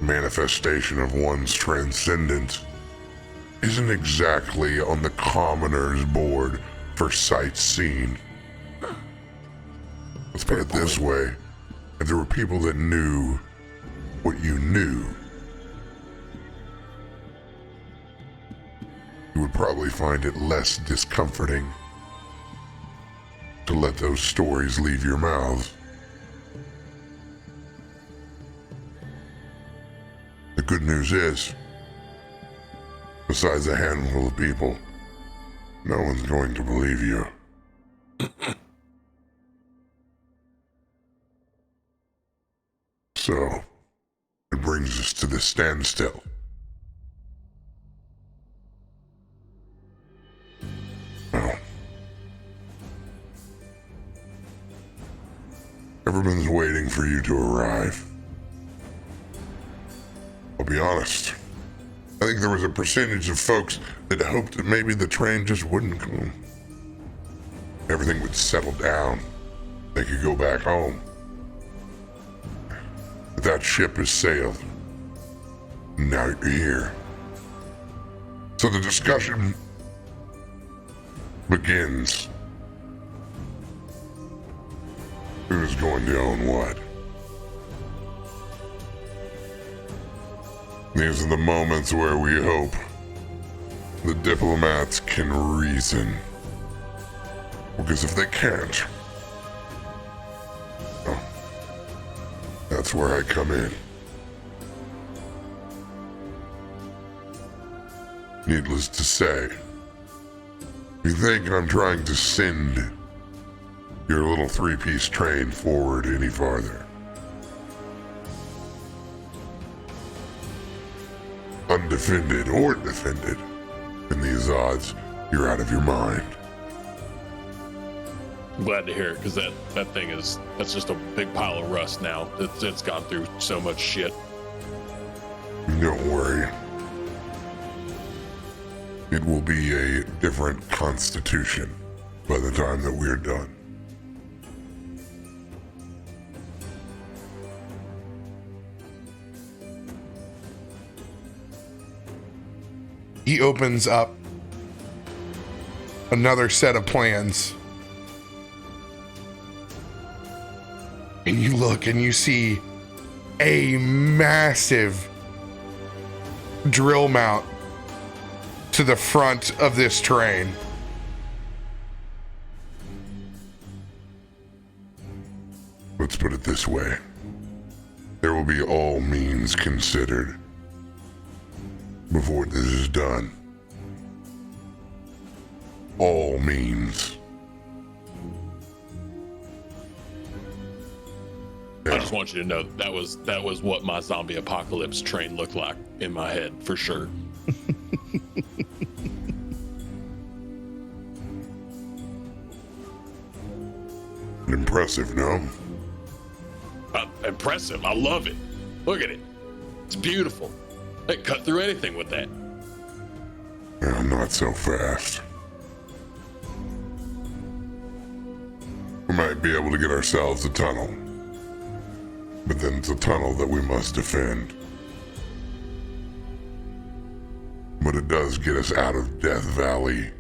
Manifestation of one's transcendence isn't exactly on the commoner's board for sights seen. Let's put it this way. If there were people that knew what you knew, you would probably find it less discomforting to let those stories leave your mouths. The good news is, besides a handful of people, no one's going to believe you. So, it brings us to the standstill. Well, everyone's waiting for you to arrive. I'll be honest. I think there was a percentage of folks that hoped that maybe the train just wouldn't come. Everything would settle down. They could go back home. But that ship has sailed. Now you're here. So the discussion begins. Who's going to own what? These are the moments where we hope the diplomats can reason. Because if they can't, well, that's where I come in. Needless to say, you think I'm trying to send your little three-piece train forward any farther? Undefended or defended, in these odds, you're out of your mind. I'm glad to hear it, because that thing that's just a big pile of rust now. It's gone through so much shit. Don't worry. It will be a different constitution by the time that we're done. He opens up another set of plans. And you look and you see a massive drill mount to the front of this train. Let's put it this way. There will be all means considered before this is done. All means. I just want you to know that was what my zombie apocalypse train looked like in my head, for sure. Impressive, no? Impressive. I love it. Look at it. It's beautiful. They cut through anything with that. Well, not so fast. We might be able to get ourselves a tunnel. But then it's a tunnel that we must defend. but it does get us out of Death Valley.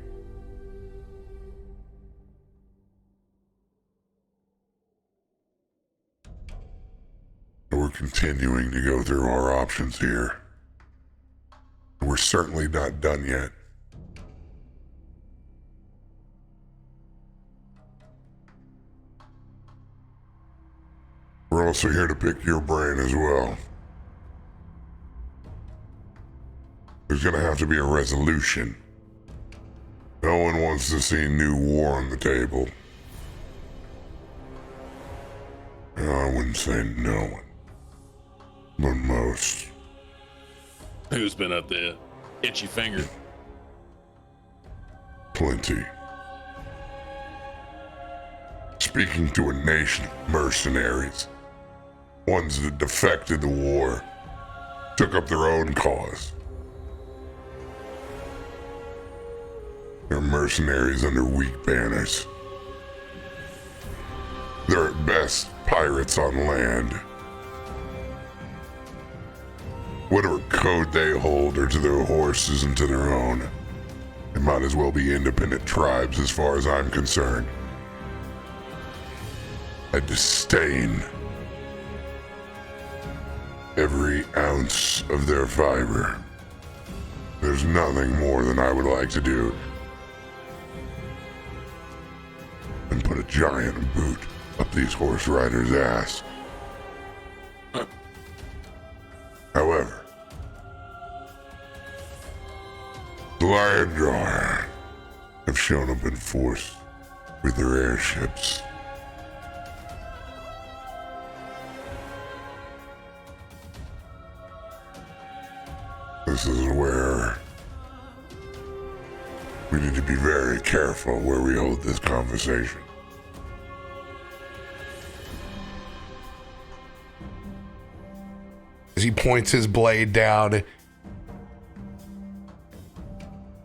We're continuing to go through our options here. We're certainly not done yet. We're also here to pick your brain as well. There's gonna have to be a resolution. No one wants to see new war on the table. I wouldn't say no one, but most. Who's been at the itchy finger? Plenty. Speaking to a nation of mercenaries, ones that defected the war, took up their own cause. They're mercenaries under weak banners. They're at best pirates on land. Whatever code they hold are to their horses and to their own. They might as well be independent tribes as far as I'm concerned. I disdain every ounce of their fiber. There's nothing more than I would like to do than put a giant boot up these horse riders' ass. However, the Liondrar have shown up in force with their airships. This is where we need to be very careful where we hold this conversation. As he points his blade down,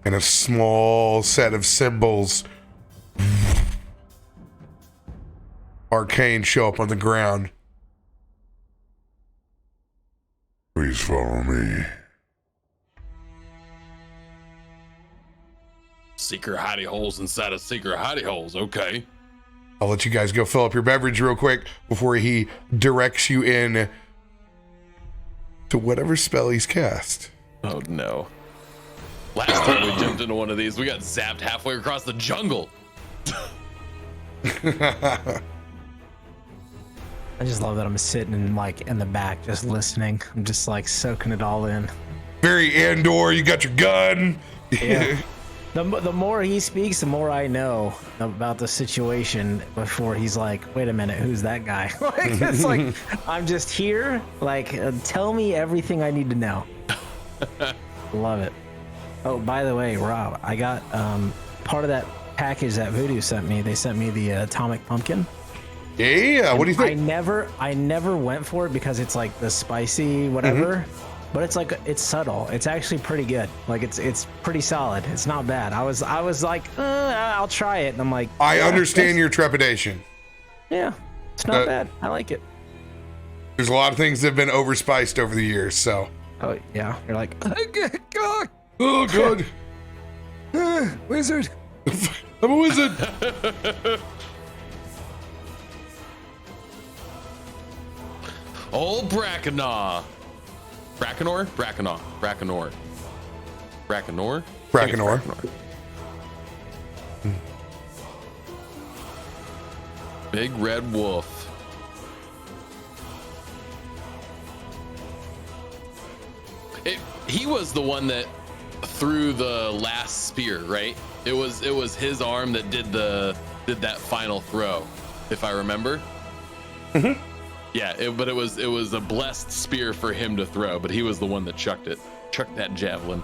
and a small set of symbols, arcane, show up on the ground. Please follow me. Secret hidey holes inside of secret hidey holes. Okay. I'll let you guys go fill up your beverage real quick before he directs you in to whatever spell he's cast. Oh no. Last time we jumped into one of these, we got zapped halfway across the jungle. I just love that I'm sitting in the back just listening. I'm just like soaking it all in. Very Andor, you got your gun. Yeah. The more he speaks, the more I know about the situation before he's like, wait a minute, who's that guy? Like, it's like, I'm just here. Like, tell me everything I need to know. Love it. Oh, by the way, Rob, I got part of that package that Voodoo sent me. They sent me the atomic pumpkin. Yeah, what do you think? I never went for it because it's like the spicy whatever. But it's like, it's subtle. It's actually pretty good. Like it's pretty solid. It's not bad. I was like, I'll try it. And I'm like, I understand your trepidation. Yeah, it's not bad. I like it. There's a lot of things that have been overspiced over the years, so. Oh yeah, you're like, Oh, good. Wizard. I'm a wizard. Old Brackenaw. Brackenor? Brackenaw. Brackenor. Brackenor? Brackenor. Big red wolf. He was the one that threw the last spear, right? It was his arm that did that final throw, if I remember. Mm-hmm. Yeah, but it was a blessed spear for him to throw, but he was the one that chucked that javelin.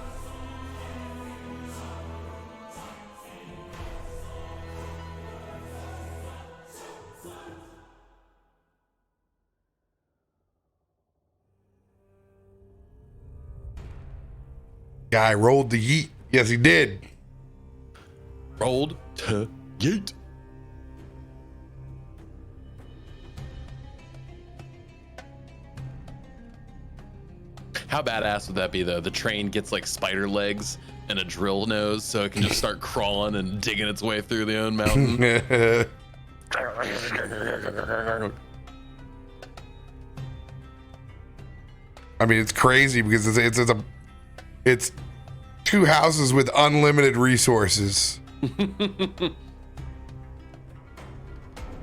Guy rolled the yeet. Yes, he did. Rolled to yeet. How badass would that be though? The train gets like spider legs and a drill nose, so it can just start crawling and digging its way through the own mountain. I mean, it's crazy because it's two houses with unlimited resources.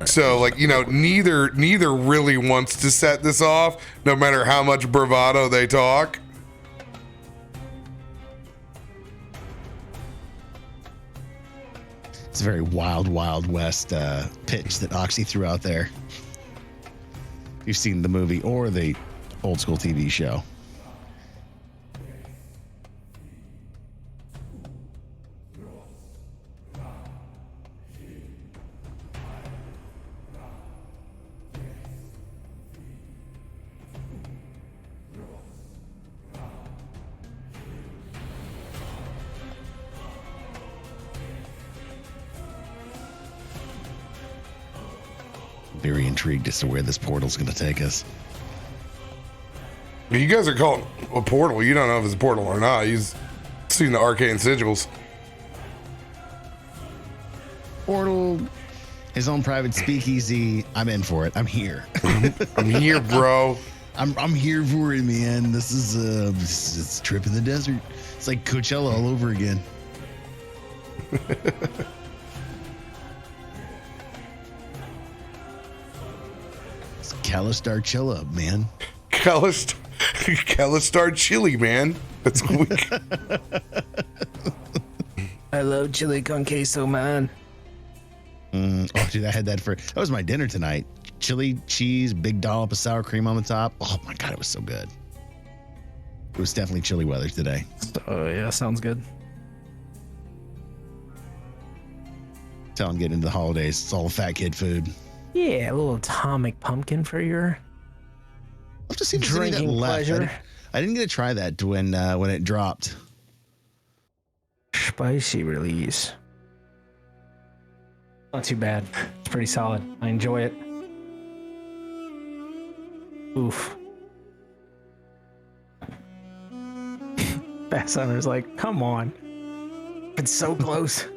So, like, you know, neither really wants to set this off, no matter how much bravado they talk. It's a very wild west pitch that Oxie threw out there. You've seen the movie or the old school TV show. Very intrigued as to where this portal's going to take us. You guys are calling a portal. You don't know if it's a portal or not. You've seen the arcane sigils. Portal, his own private speakeasy. I'm in for it. I'm here. I'm here, bro. I'm here for it, man. This is it's a trip in the desert. It's like Coachella all over again. It's Calistar chill up, man. Calistar chili, man. That's what we. I love chili con queso, man. Oh, dude, I had that was my dinner tonight. Chili cheese, big dollop of sour cream on the top. Oh my God, it was so good. It was definitely chilly weather today. Oh yeah, sounds good. Tell him getting into the holidays. It's all the fat kid food. Yeah, a little atomic pumpkin for your I'll have to see if there's any that drinking left. pleasure. I didn't get to try that when it dropped. Spicy release. Not too bad. It's pretty solid. I enjoy it. Oof. Bass Hunter's like, come on. It's so close.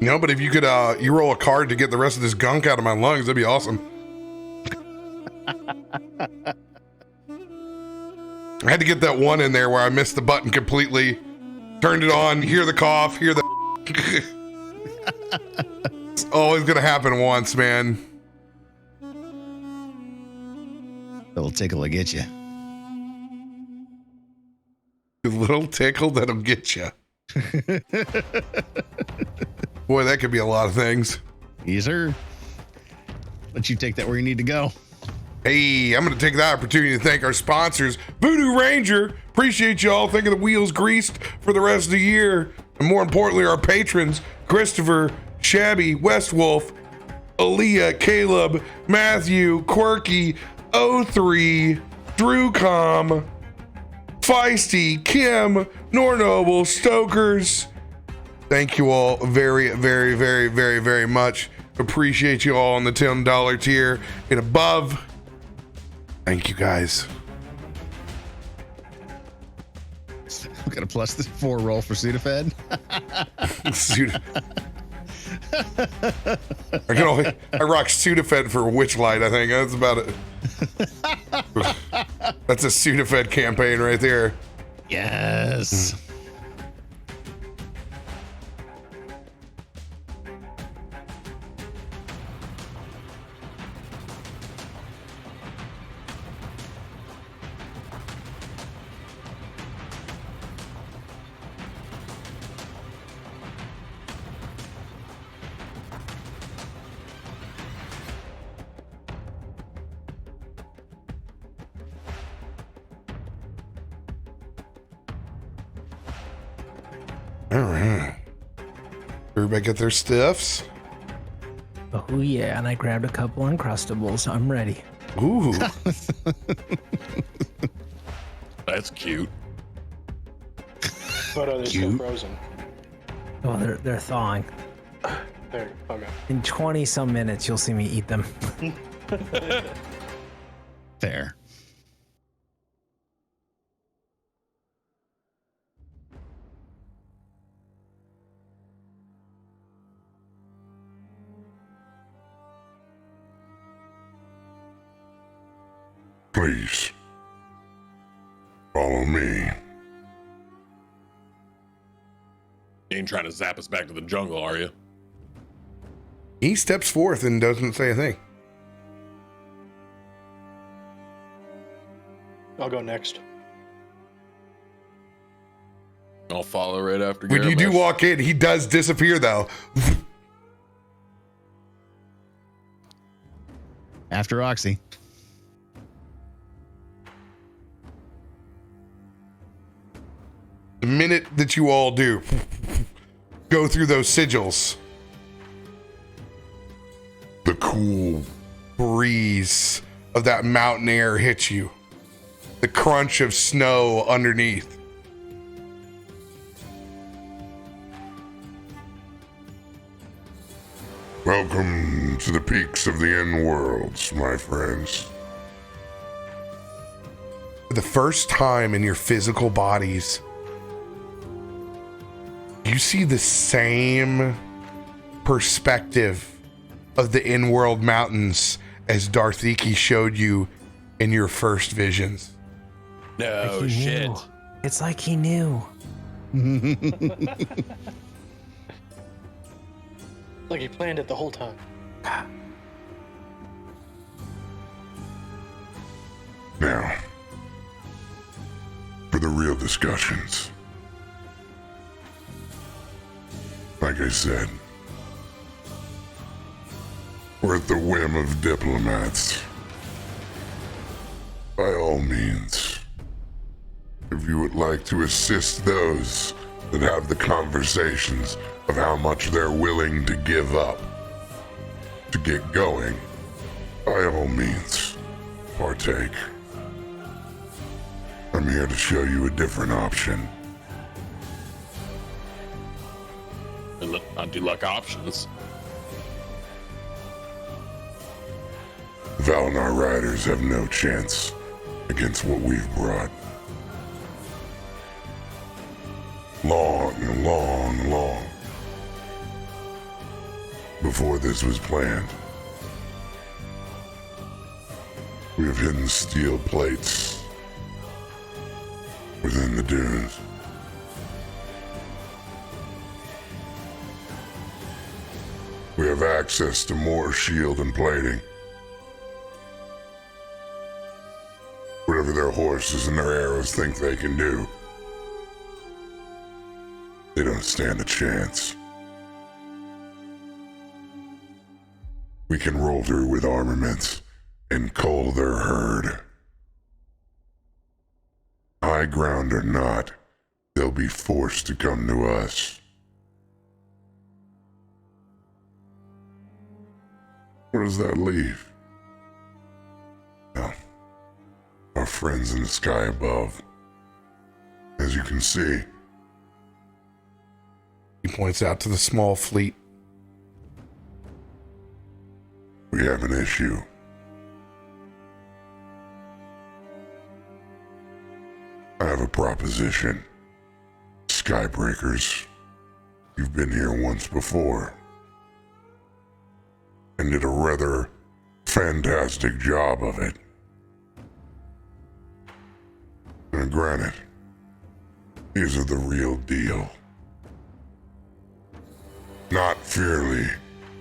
No, but if you could, you roll a card to get the rest of this gunk out of my lungs, that'd be awesome. I had to get that one in there where I missed the button completely. Turned it on, hear the cough, hear the. It's always gonna happen once, man. Little tickle will get you. A little tickle that'll get you. Boy, that could be a lot of things. Yes, sir. Let you take that where you need to go. Hey, I'm going to take the opportunity to thank our sponsors, Voodoo Ranger. Appreciate y'all thinking the wheels greased for the rest of the year. And more importantly, our patrons, Christopher, Shabby, Westwolf, Aaliyah, Caleb, Matthew, Quirky, O3, Drewcom, Feisty, Kim, Nornoble, Stokers. Thank you all very, very, very, very, very much. Appreciate you all on the $10 tier and above. Thank you guys. I'm gonna plus the 4 roll for Sudafed. I rock Sudafed for Witchlight, I think. That's about it. That's a Sudafed campaign right there. Yes. All right. Everybody get their stiffs. Oh yeah, and I grabbed a couple Uncrustables. I'm ready. Ooh. That's cute. But are they still frozen? Oh, they're thawing. There. Okay. In 20 some minutes, you'll see me eat them. Fair. Please, follow me. You ain't trying to zap us back to the jungle, are you? He steps forth and doesn't say a thing. I'll go next. I'll follow right after. When you do Garomesh. walk in, he does disappear though. After Oxie. The minute that you all do go through those sigils, the cool breeze of that mountain air hits you. The crunch of snow underneath. Welcome to the peaks of the end worlds, my friends. For the first time in your physical bodies, you see the same perspective of the in-world mountains as Darthiki showed you in your first visions. No He shit. knew. It's like he knew. Like he planned it the whole time. Now, for the real discussions. Like I said, we're at the whim of diplomats. By all means, if you would like to assist those that have the conversations of how much they're willing to give up to get going, by all means, partake. I'm here to show you a different option. I do like options. Valnar riders have no chance against what we've brought. Long before this was planned, we have hidden steel plates within the dunes. We have access to more shield and plating. Whatever their horses and their arrows think they can do, they don't stand a chance. We can roll through with armaments and cull their herd. High ground or not, they'll be forced to come to us. Where does that leave? Well, our friends in the sky above. As you can see, He points out to the small fleet. we have an issue. I have a proposition. Skybreakers, you've been here once before and did a rather fantastic job of it. And granted, these are the real deal. Not purely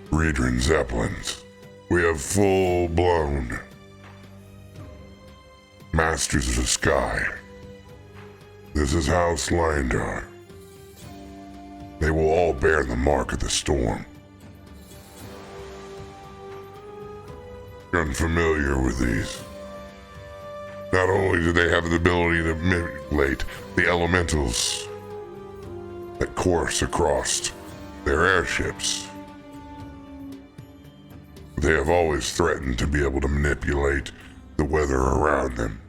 Riedran Zeppelins. We have full-blown Masters of the Sky. This is House Landar. They will all bear the mark of the storm. You're unfamiliar with these. Not only do they have the ability to manipulate the elementals that course across their airships. They have always threatened to be able to manipulate the weather around them.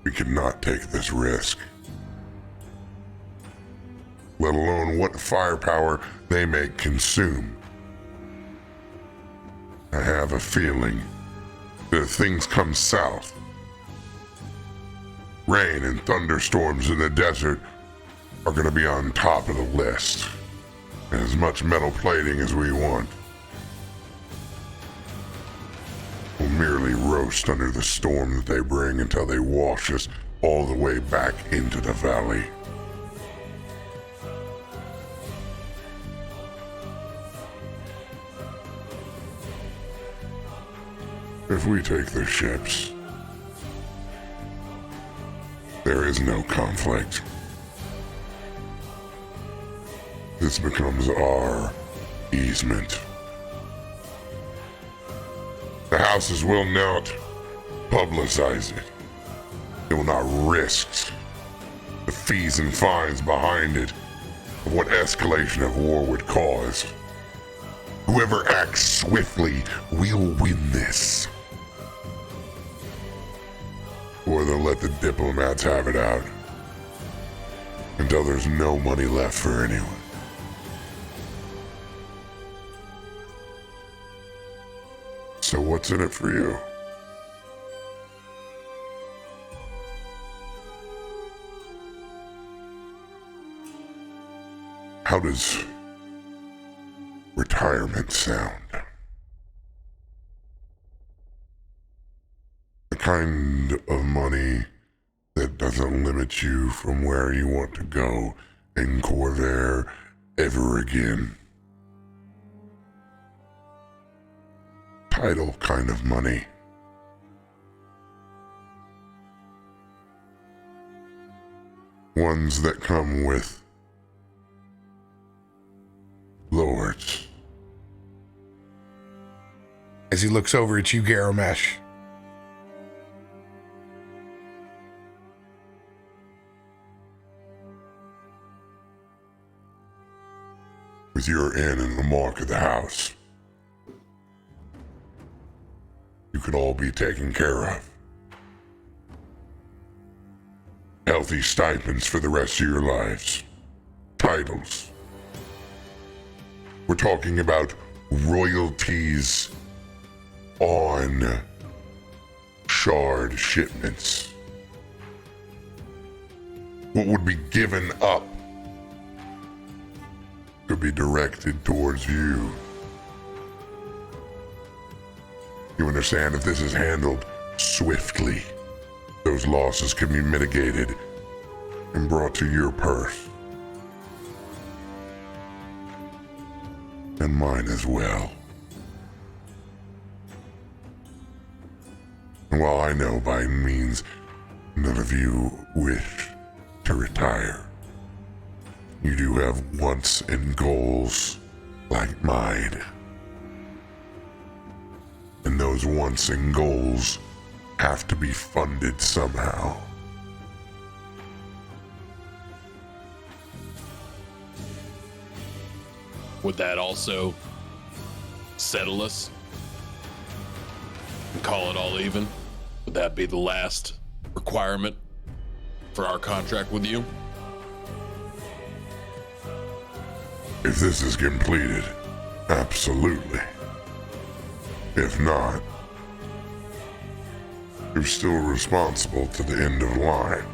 We cannot take this risk, let alone what firepower they may consume. I have a feeling that if things come south, rain and thunderstorms in the desert are going to be on top of the list. And as much metal plating as we want will merely roast under the storm that they bring until they wash us all the way back into the valley. If we take their ships, there is no conflict. This becomes our easement. The houses will not publicize it. They will not risk the fees and fines behind it of what escalation of war would cause. Whoever acts swiftly will win this. Or they'll let the diplomats have it out until there's no money left for anyone. So what's in it for you? How does retirement sound? The kind of money that doesn't limit you from where you want to go in Corvair ever again. Title kind of money. Ones that come with lords. As he looks over at you, Garomesh. With your inn and the mark of the house, you could all be taken care of. Healthy stipends for the rest of your lives. Titles. We're talking about royalties on shard shipments. What would be given up could be directed towards you. You understand, if this is handled swiftly, those losses can be mitigated and brought to your purse. And mine as well. And while I know by means none of you wish to retire, you do have wants and goals like mine. And those wants and goals have to be funded somehow. Would that also settle us and call it all even? Would that be the last requirement for our contract with you? If this is completed, absolutely. If not, you're still responsible to the end of line.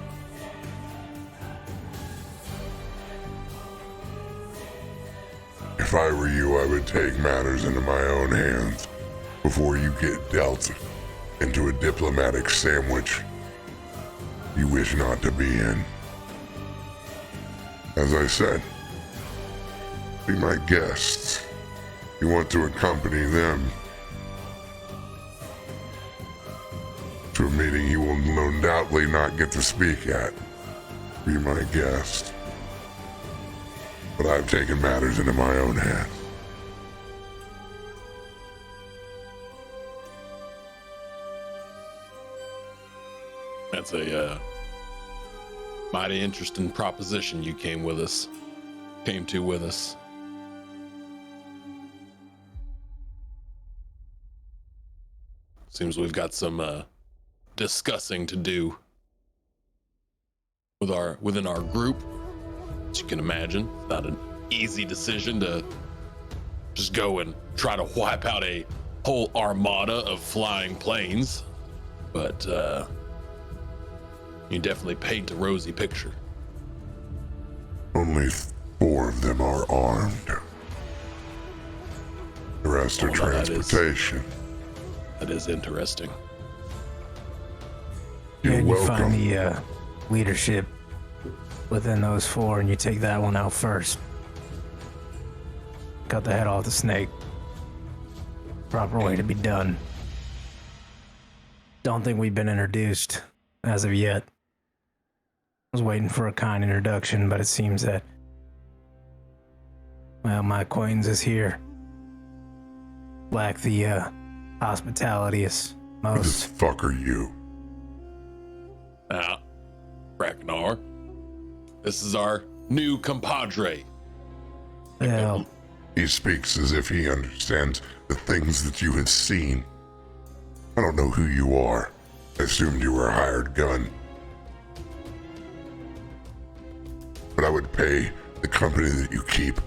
If I were you, I would take matters into my own hands before you get dealt into a diplomatic sandwich you wish not to be in. As I said, be my guests. You want to accompany them to a meeting you will undoubtedly not get to speak at. Be my guest. But I've taken matters into my own hands. That's a Mighty interesting proposition you came to with us. Seems we've got some discussing to do within our group. As you can imagine, it's not an easy decision to just go and try to wipe out a whole armada of flying planes, but you definitely paint a rosy picture. Only 4 of them are armed. The rest are Oh, transportation. That is interesting. You're and you find welcome. the leadership within those 4, and you take that one out first. Cut the head off the snake. Proper way to be done. Don't think we've been introduced as of yet. I was waiting for a kind introduction, but it seems that, well, my acquaintances here lack the hospitality as Who the most. fuck are you? Ragnar, this is our new compadre. Well, He speaks as if he understands the things that you have seen. I don't know who you are. I assumed you were a hired gun. But I would pay the company that you keep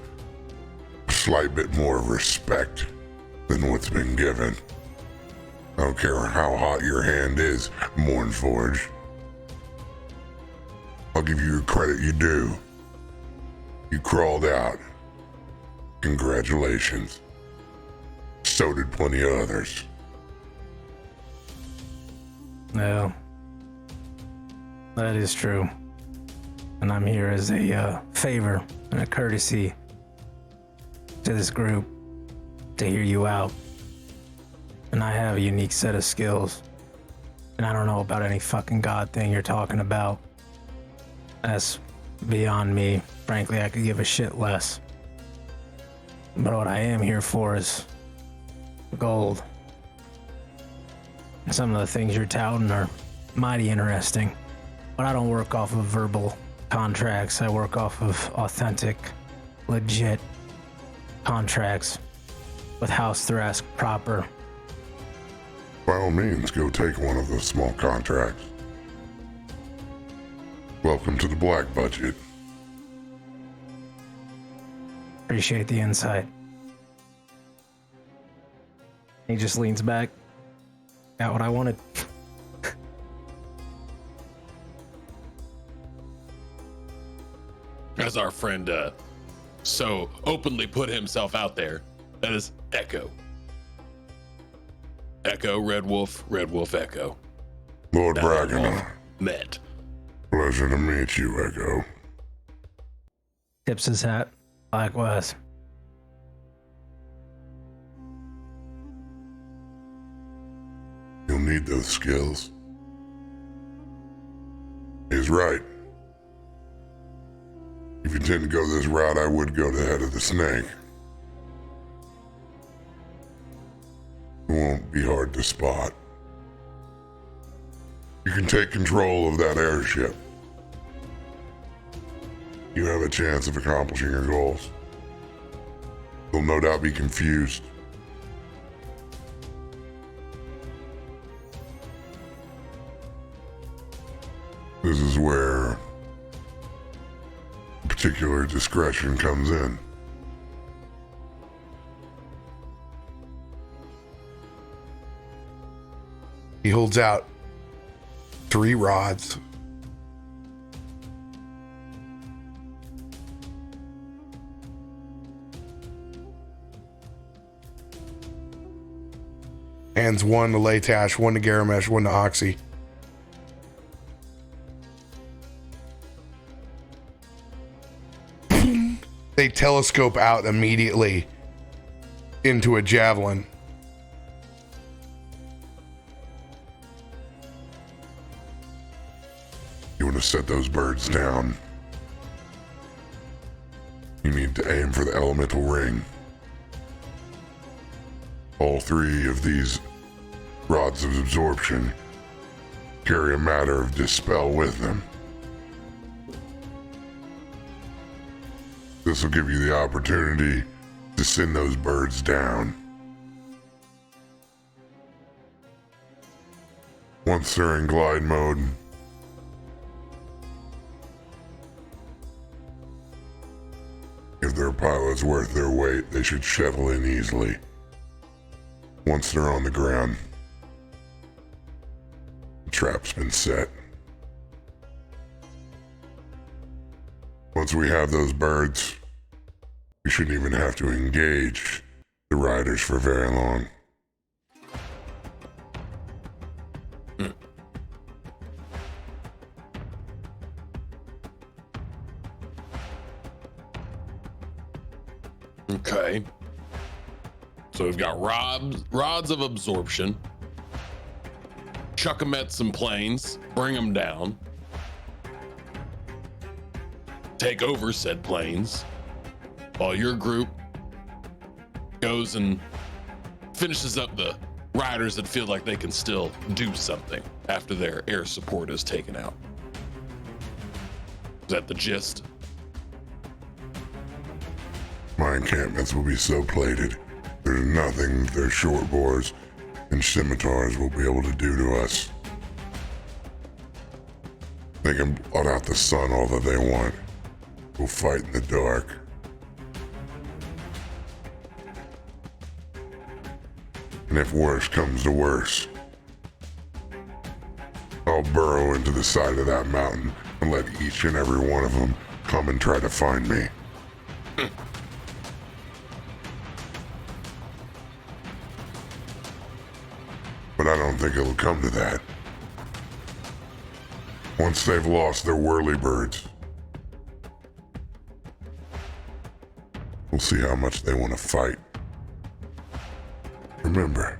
a slight bit more respect than what's been given. I don't care how hot your hand is, Mournforged. I'll give you your credit you do. You crawled out. Congratulations. So did plenty of others. no. That is true. And I'm here as a favor and a courtesy to this group to hear you out. And I have a unique set of skills. And I don't know about any fucking god thing you're talking about. That's beyond me. Frankly, I could give a shit less. But what I am here for is gold. And some of the things you're touting are mighty interesting. But I don't work off of verbal contracts. I work off of authentic, legit contracts with House Thrask proper. By all means, go take one of those small contracts. Welcome to the black budget. Appreciate the insight. He just leans back. Got what I wanted. As our friend so openly put himself out there, that is Echo. Echo, Red Wolf, Echo. Lord Now they're Bragan, all met. pleasure to meet you, Echo. Tips his hat. Likewise. You'll need those skills. He's right. If you intend to go this route, I would go to the head of the snake. It won't be hard to spot. You can take control of that airship. You have a chance of accomplishing your goals. You'll no doubt be confused. This is where particular discretion comes in. He holds out 3 rods. Hands 1 to Laytash, 1 to Garomesh, 1 to Oxie. They telescope out immediately into a javelin. You want to set those birds down. You need to aim for the elemental ring. All 3 of these rods of absorption carry a matter of dispel with them. This will give you the opportunity to send those birds down. Once they're in glide mode, if their pilot's worth their weight, they should shuttle in easily. Once they're on the ground, the trap's been set. Once we have those birds, we shouldn't even have to engage the riders for very long. Okay. So we've got rods of absorption. Chuck them at some planes, bring them down. Take over said planes while your group goes and finishes up the riders that feel like they can still do something after their air support is taken out. Is that the gist? My encampments will be so plated, there's nothing their short boars and scimitars will be able to do to us. They can blot out the sun all that they want. We'll fight in the dark. And if worse comes to worse, I'll burrow into the side of that mountain and let each and every one of them come and try to find me. But I don't think it'll come to that. Once they've lost their whirlybirds, we'll see how much they want to fight. Remember,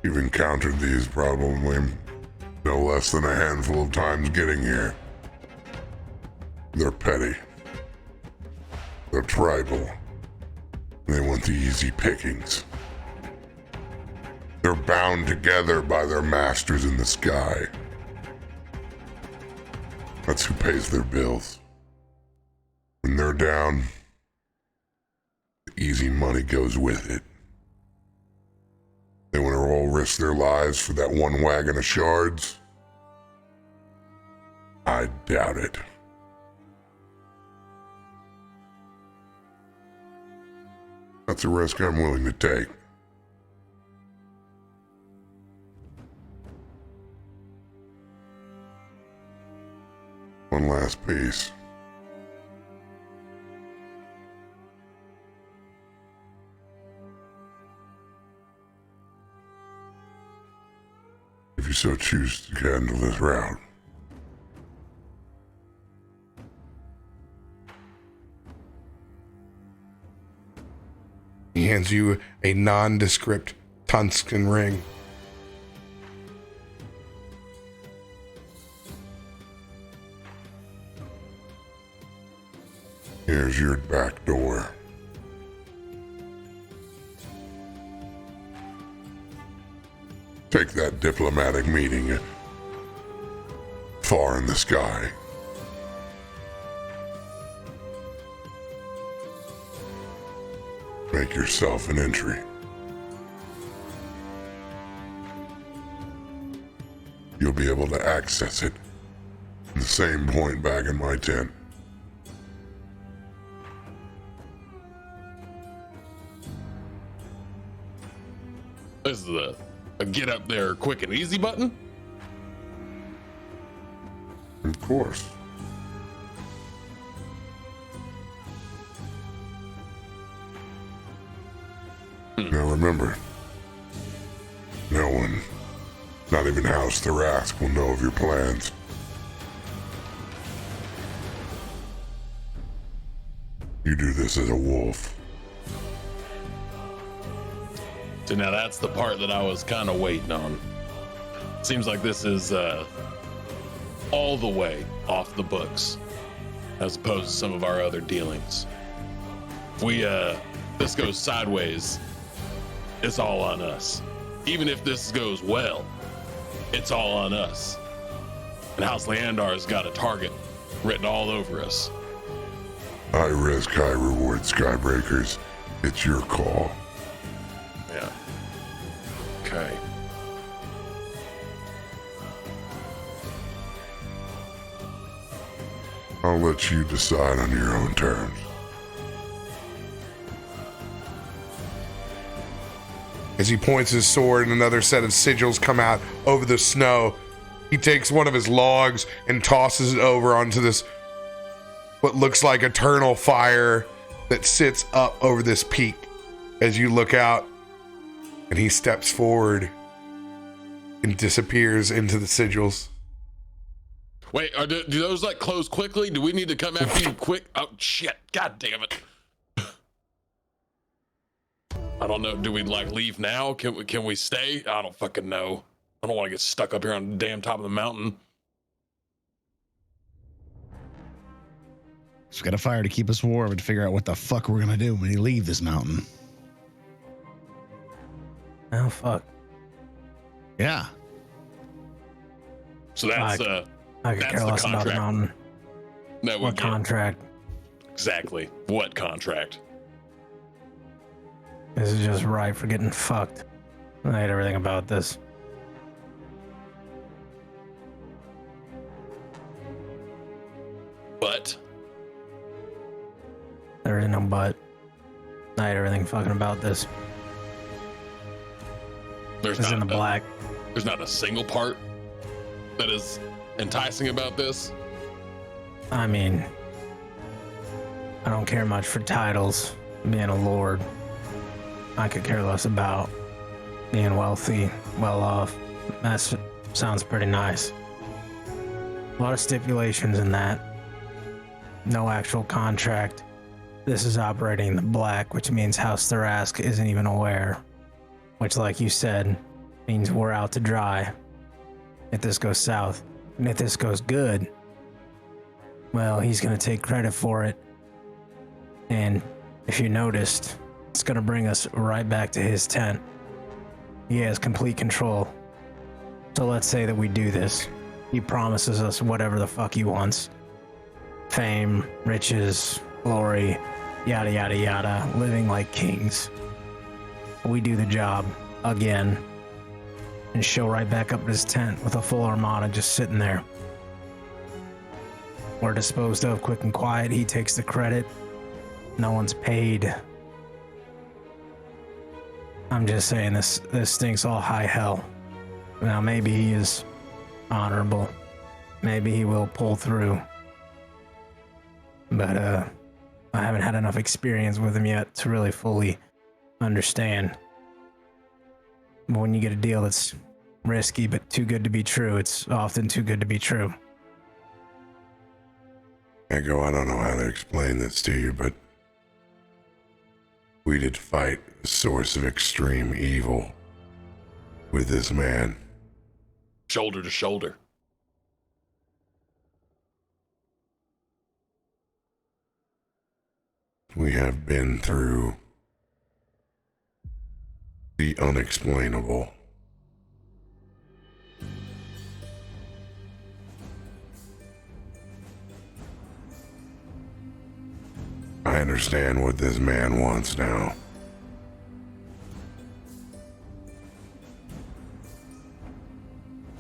you've encountered these probably no less than a handful of times getting here. They're petty. They're tribal. They want the easy pickings. They're bound together by their masters in the sky. That's who pays their bills. When they're down, the easy money goes with it. They want to all risk their lives for that one wagon of shards? I doubt it. That's a risk I'm willing to take. One last piece. If you so choose to handle this route. He hands you a nondescript tungsten ring. Here's your back door. Take that diplomatic meeting far in the sky. Make yourself an entry. You'll be able to access it from the same point back in my tent. This is a get up there quick and easy button? Of course. Now remember, no one, not even House Thrask, will know of your plans. You do this as a wolf. So now that's the part that I was kind of waiting on. Seems like this is all the way off the books, as opposed to some of our other dealings. If we this goes sideways, it's all on us. Even if this goes well, it's all on us. And House Leandar's got a target written all over us. High risk, high reward, Skybreakers. It's your call. Yeah. Okay. I'll let you decide on your own terms. As he points his sword and another set of sigils come out over the snow, he takes one of his logs and tosses it over onto this, what looks like eternal fire that sits up over this peak. As you look out, and he steps forward and disappears into the sigils. Wait, do those like close quickly? Do we need to come after you quick? Oh shit! God damn it! I don't know. Do we like leave now? Can we stay? I don't fucking know. I don't want to get stuck up here on the damn top of the mountain. Just got a fire to keep us warm and figure out what the fuck we're gonna do when we leave this mountain. Oh fuck. Yeah. So that's I could that's care the less about the contract. mountain. That What contract? Exactly. What contract? This is just right for getting fucked. I hate everything about this. But There is no but. I hate everything fucking about this. there's It's not in the black. There's not a single part that is enticing about this. I mean, I don't care much for titles, being a lord. I could care less about being wealthy, well off. That sounds pretty nice. A lot of stipulations in that. No actual contract. This is operating in the black, which means House Thrask isn't even aware. Which, like you said, means we're out to dry. If this goes south. And if this goes good, well, he's going to take credit for it. And if you noticed, it's going to bring us right back to his tent. He has complete control. So let's say that we do this. He promises us whatever the fuck he wants. Fame, riches, glory, yada yada yada, living like kings. We do the job again and show right back up at his tent with a full armada just sitting there. We're disposed of quick and quiet. He takes the credit. No one's paid. I'm just saying this stinks all high hell. Now maybe he is honorable. Maybe he will pull through. But I haven't had enough experience with him yet to really fully understand. But when you get a deal that's risky but too good to be true, it's often too good to be true. Echo, I don't know how to explain this to you, but we did fight the source of extreme evil with this man. Shoulder to shoulder. We have been through the unexplainable. I understand what this man wants now.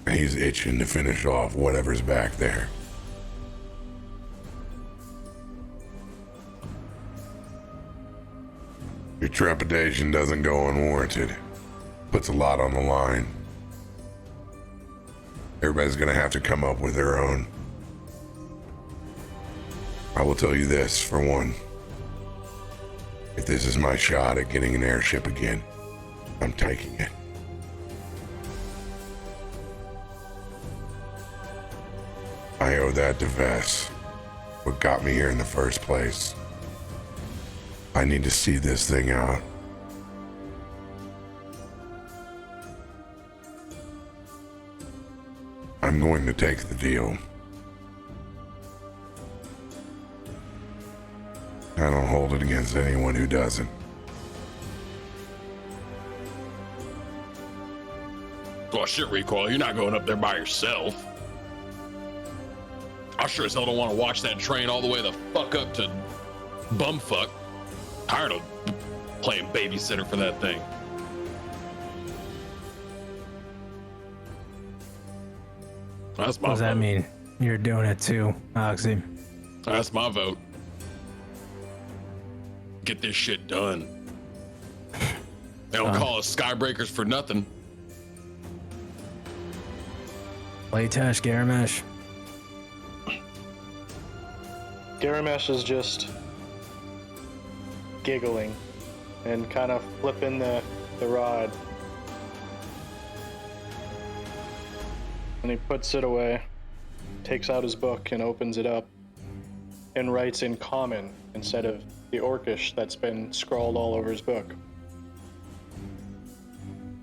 He's itching to finish off whatever's back there. Your trepidation doesn't go unwarranted. Puts a lot on the line. Everybody's gonna have to come up with their own. I will tell you this, for one. If this is my shot at getting an airship again, I'm taking it. I owe that to Vess, what got me here in the first place. I need to see this thing out. I'm going to take the deal. I don't hold it against anyone who doesn't. Well, shit, Recoil, you're not going up there by yourself. I sure as hell don't want to watch that train all the way the fuck up to bumfuck. Tired of playing babysitter for that thing. That's my What does that vote. mean? You're doing it too, Oxie. That's my vote. Get this shit done. They don't call us Skybreakers for nothing. Playtest, Garomesh. Garomesh is just giggling and kind of flipping the rod. And he puts it away, takes out his book and opens it up and writes in common instead of the Orcish that's been scrawled all over his book.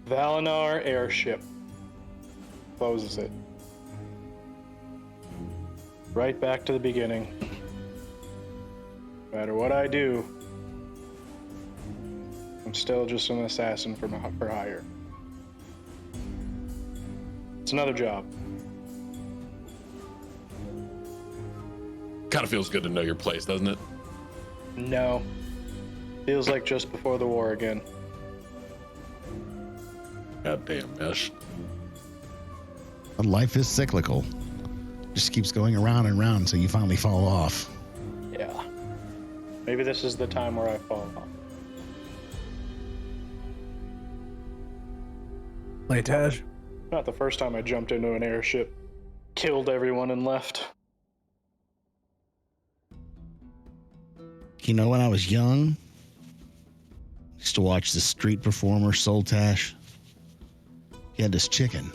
Valinar airship. Closes it. Right back to the beginning. No matter what I do, I'm still just an assassin for hire. It's another job. Kind of feels good to know your place, doesn't it? No. Feels like just before the war again. Goddamn, Mesh. But life is cyclical. Just keeps going around and around until you finally fall off. Yeah. Maybe this is the time where I fall off. Playtest. Not the first time I jumped into an airship, killed everyone and left. You know, when I was young, I used to watch this street performer, Soltash. He had this chicken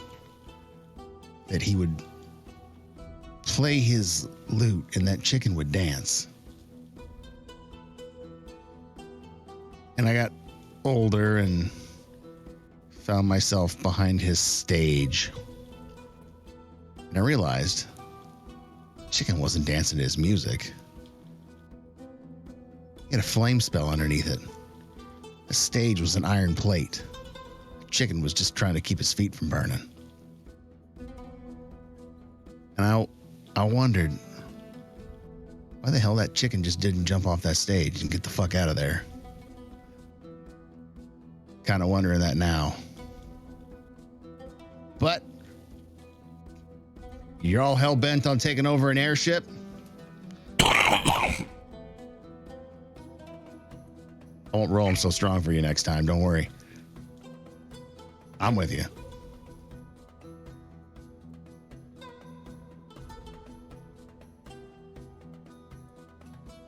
that he would play his lute and that chicken would dance. And I got older and found myself behind his stage. And I realized chicken wasn't dancing to his music. He had a flame spell underneath it. The stage was an iron plate. The chicken was just trying to keep his feet from burning. And I wondered why the hell that chicken just didn't jump off that stage and get the fuck out of there. Kind of wondering that now. But you're all hell-bent on taking over an airship? I won't roll them so strong for you next time. Don't worry. I'm with you.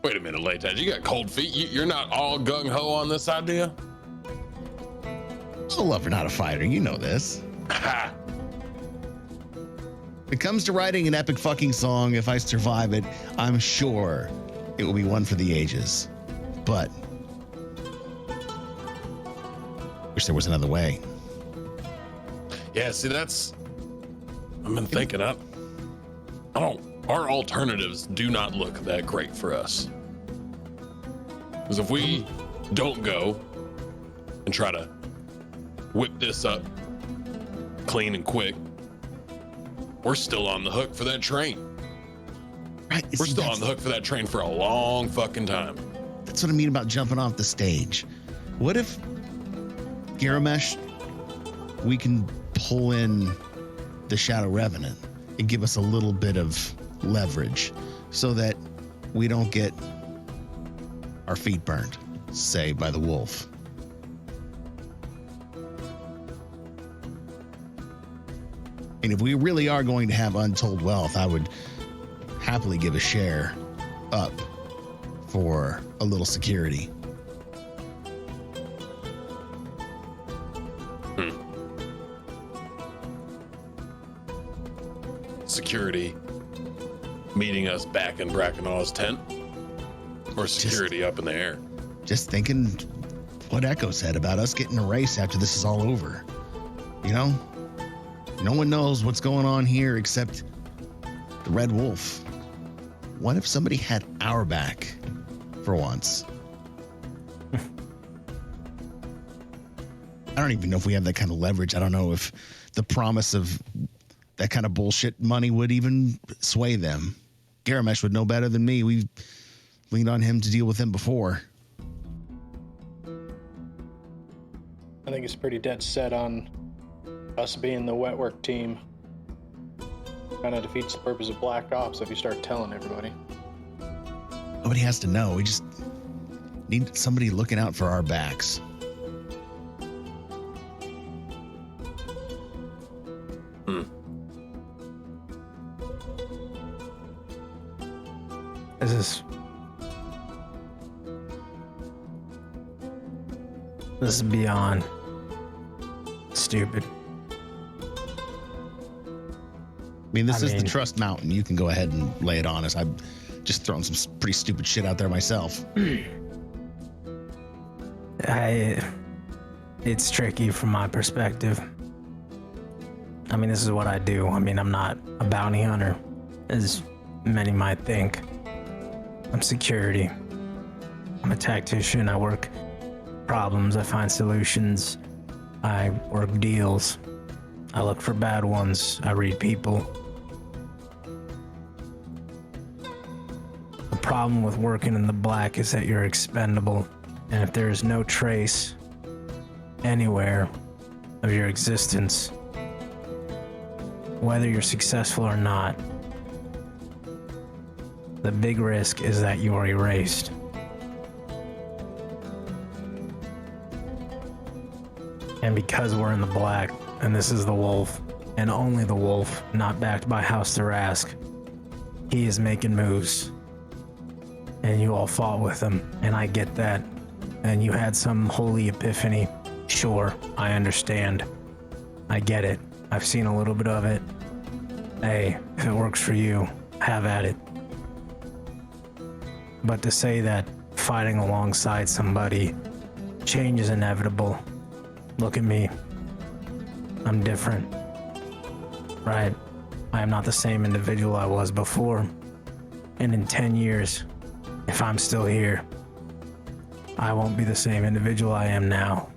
Wait a minute, Laytad. You got cold feet. You're not all gung-ho on this idea? I'm a lover, not a fighter. You know this. Ha! When it comes to writing an epic fucking song, if I survive it, I'm sure it will be one for the ages. But wish there was another way. Yeah, see, that's... I've been thinking I don't... Our alternatives do not look that great for us. Because if we don't go and try to whip this up clean and quick, we're still on the hook for that train. Right? We're still on the hook for that train for a long fucking time. That's what I mean about jumping off the stage. What if Garomesh, we can pull in the Shadow Revenant and give us a little bit of leverage so that we don't get our feet burned, say, by the wolf. And if we really are going to have untold wealth, I would happily give a share up for a little security. Security meeting us back in Brackenaw's tent, or security up in the air? Just thinking what Echo said about us getting a race after this is all over. You know? No one knows what's going on here except the Red Wolf. What if somebody had our back for once? I don't even know if we have that kind of leverage. I don't know if the promise of that kind of bullshit money would even sway them. Garomesh would know better than me. We've leaned on him to deal with him before. I think he's pretty dead set on us being the wet work team. Kind of defeats the purpose of Black Ops if you start telling everybody. Nobody has to know. We just need somebody looking out for our backs. This is beyond stupid. I mean, this is the Trust Mountain. You can go ahead and lay it on us. I'm just throwing some pretty stupid shit out there myself. It's tricky from my perspective. I mean, this is what I do. I mean, I'm not a bounty hunter, as many might think. I'm security. I'm a tactician. I work problems. I find solutions. I work deals. I look for bad ones. I read people. The problem with working in the black is that you're expendable. And if there is no trace anywhere of your existence, whether you're successful or not, the big risk is that you are erased. And because we're in the black, and this is the wolf, and only the wolf, not backed by House Thrask, he is making moves. And you all fought with him, and I get that. And you had some holy epiphany. Sure, I understand. I get it. I've seen a little bit of it. Hey, if it works for you, have at it. But to say that fighting alongside somebody, change is inevitable. Look at me. I'm different. Right? I am not the same individual I was before. And in 10 years, if I'm still here, I won't be the same individual I am now.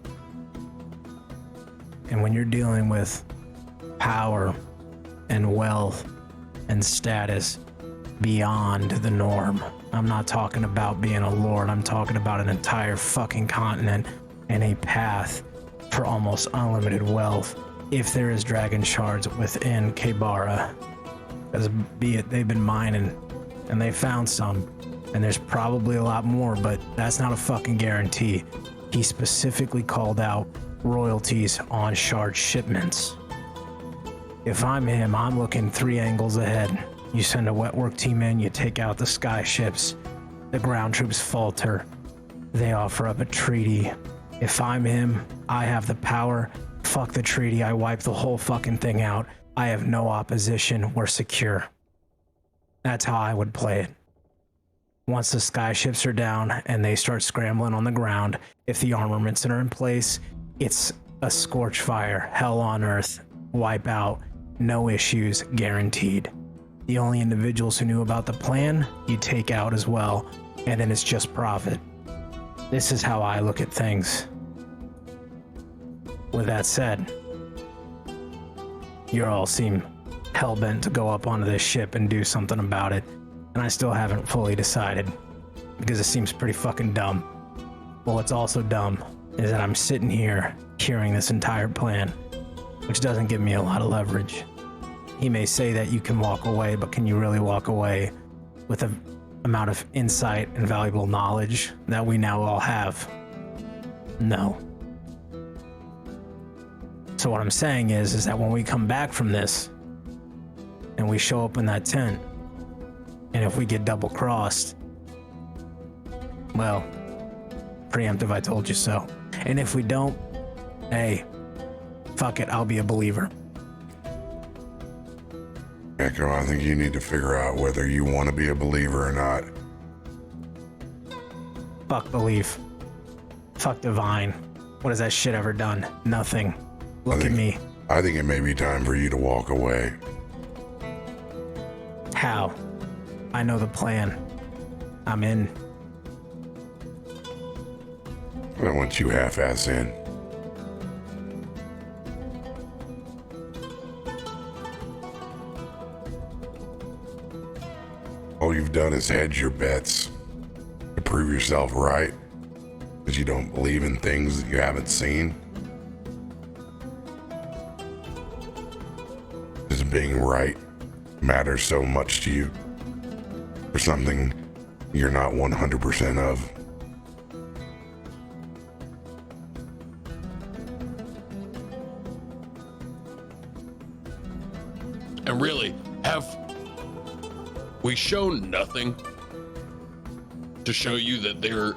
And when you're dealing with power and wealth and status beyond the norm, I'm not talking about being a lord, I'm talking about an entire fucking continent and a path for almost unlimited wealth if there is dragon shards within Kebara. Because be it they've been mining and they found some, and there's probably a lot more, but that's not a fucking guarantee. He specifically called out royalties on shard shipments. If I'm him, I'm looking 3 angles ahead. You send a wet work team in, you take out the sky ships, the ground troops falter, they offer up a treaty. If I'm him, I have the power. Fuck the treaty, I wipe the whole fucking thing out. I have no opposition, we're secure. That's how I would play it. Once the sky ships are down and they start scrambling on the ground, if the armaments are in place, it's a scorch fire, hell on earth, wipe out, no issues, guaranteed. The only individuals who knew about the plan, you take out as well, and then it's just profit. This is how I look at things. With that said, you all seem hell-bent to go up onto this ship and do something about it, and I still haven't fully decided, because it seems pretty fucking dumb. Well, what's also dumb is that I'm sitting here hearing this entire plan, which doesn't give me a lot of leverage. He may say that you can walk away, but can you really walk away with an amount of insight and valuable knowledge that we now all have? No. So what I'm saying is that when we come back from this and we show up in that tent, and if we get double-crossed, well, preemptive, I told you so. And if we don't, hey, fuck it, I'll be a believer. Echo, I think you need to figure out whether you want to be a believer or not. Fuck belief. Fuck divine. What has that shit ever done? Nothing. Look at me. I think it may be time for you to walk away. How? I know the plan. I'm in. I don't want you half-ass in. All you've done is hedge your bets. prove yourself right because you don't believe in things that you haven't seen? Does being right matter so much to you for something you're not 100% of? And really, have we shown nothing to show you that there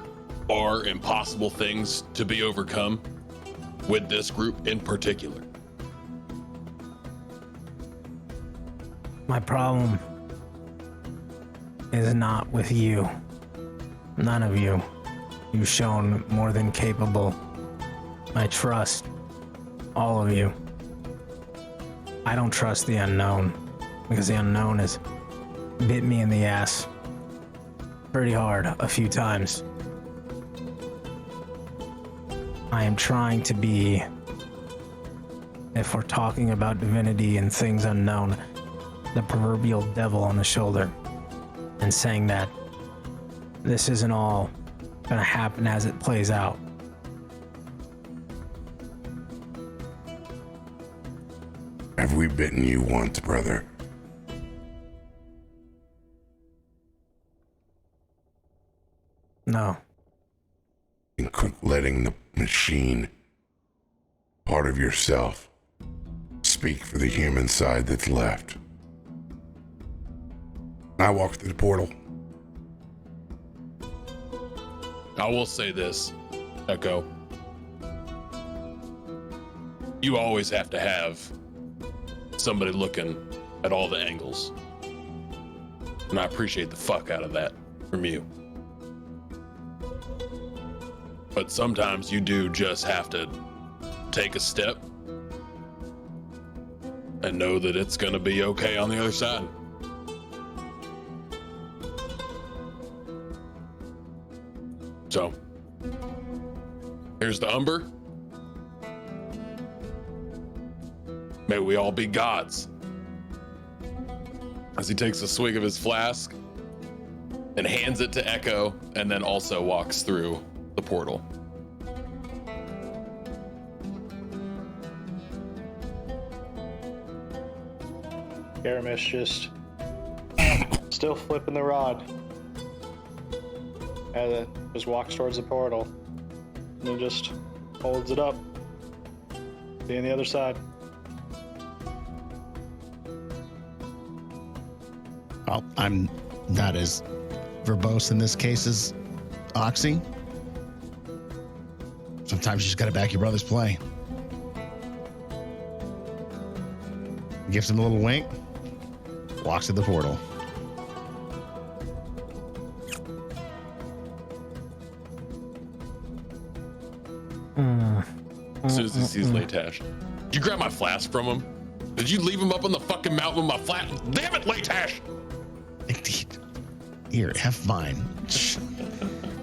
are impossible things to be overcome with this group in particular? My problem is not with you. None of you. You've shown more than capable. I trust all of you. I don't trust the unknown because the unknown has bit me in the ass pretty hard a few times. I am trying to be, if we're talking about divinity and things unknown, the proverbial devil on the shoulder, and saying that this isn't all gonna happen as it plays out. Have we bitten you once, brother? No. And quit letting the machine, part of yourself, speak for the human side that's left. I walked through the portal. I will say this, Echo. You always have to have somebody looking at all the angles. And I appreciate the fuck out of that from you. But sometimes you do just have to take a step and know that it's gonna be okay on the other side. So, here's the Umber. May we all be gods. As he takes a swig of his flask and hands it to Echo, and then also walks through the portal. Garomesh just still flipping the rod. And it just walks towards the portal. And then just holds it up. See on the other side. Well, I'm not as verbose in this case as Oxie. Sometimes you just gotta back your brother's play. Gives him a little wink. Walks to the portal. As soon as he sees Latash. Did you grab my flask from him? Did you leave him up on the fucking mountain with my flask? Damn it, Latash! Here, have mine.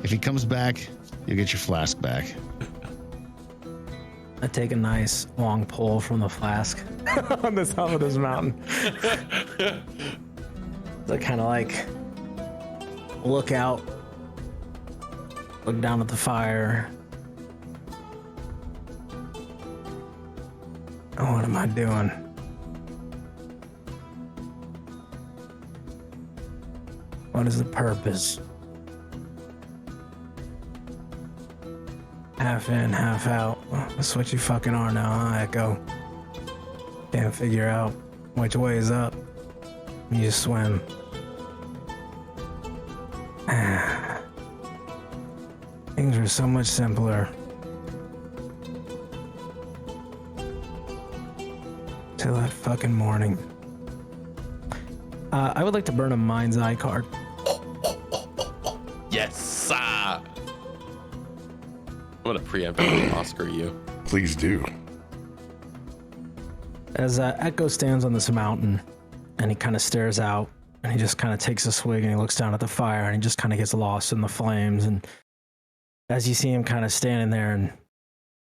If he comes back, you'll get your flask back. I take a nice long pull from the flask on the top of this mountain. So I kind of like look out, look down at the fire. Oh, what am I doing? What is the purpose? Half in, half out. That's what you fucking are now, huh, Echo? Can't figure out which way is up. You just swim. Things are so much simpler. Till that fucking morning. I would like to burn a Mind's Eye card. Yes, sir. I'm gonna preemptively Oscar you. Please do. As Echo stands on this mountain and he kind of stares out and he just kind of takes a swig and he looks down at the fire and he just kind of gets lost in the flames. And as you see him kind of standing there and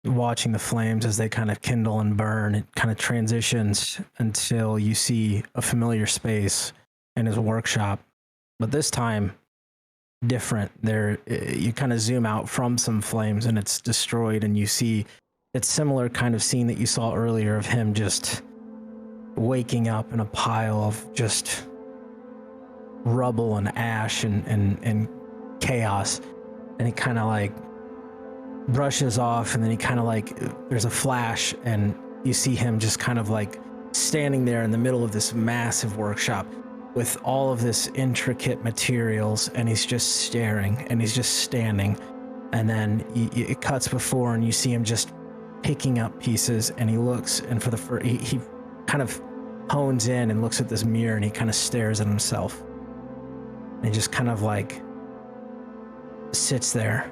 watching the flames as they kind of kindle and burn, it kind of transitions until you see a familiar space in his workshop. But this time, different. There, you kind of zoom out from some flames and it's destroyed, and you see it's similar kind of scene that you saw earlier of him just waking up in a pile of just rubble and ash and chaos. And he kind of like brushes off, and then he kind of like, there's a flash and you see him just kind of like standing there in the middle of this massive workshop with all of this intricate materials, and he's just staring and he's just standing. And then it cuts before, and you see him just picking up pieces, and he looks, and for the first, he kind of hones in and looks at this mirror, and he kind of stares at himself, and he just kind of like sits there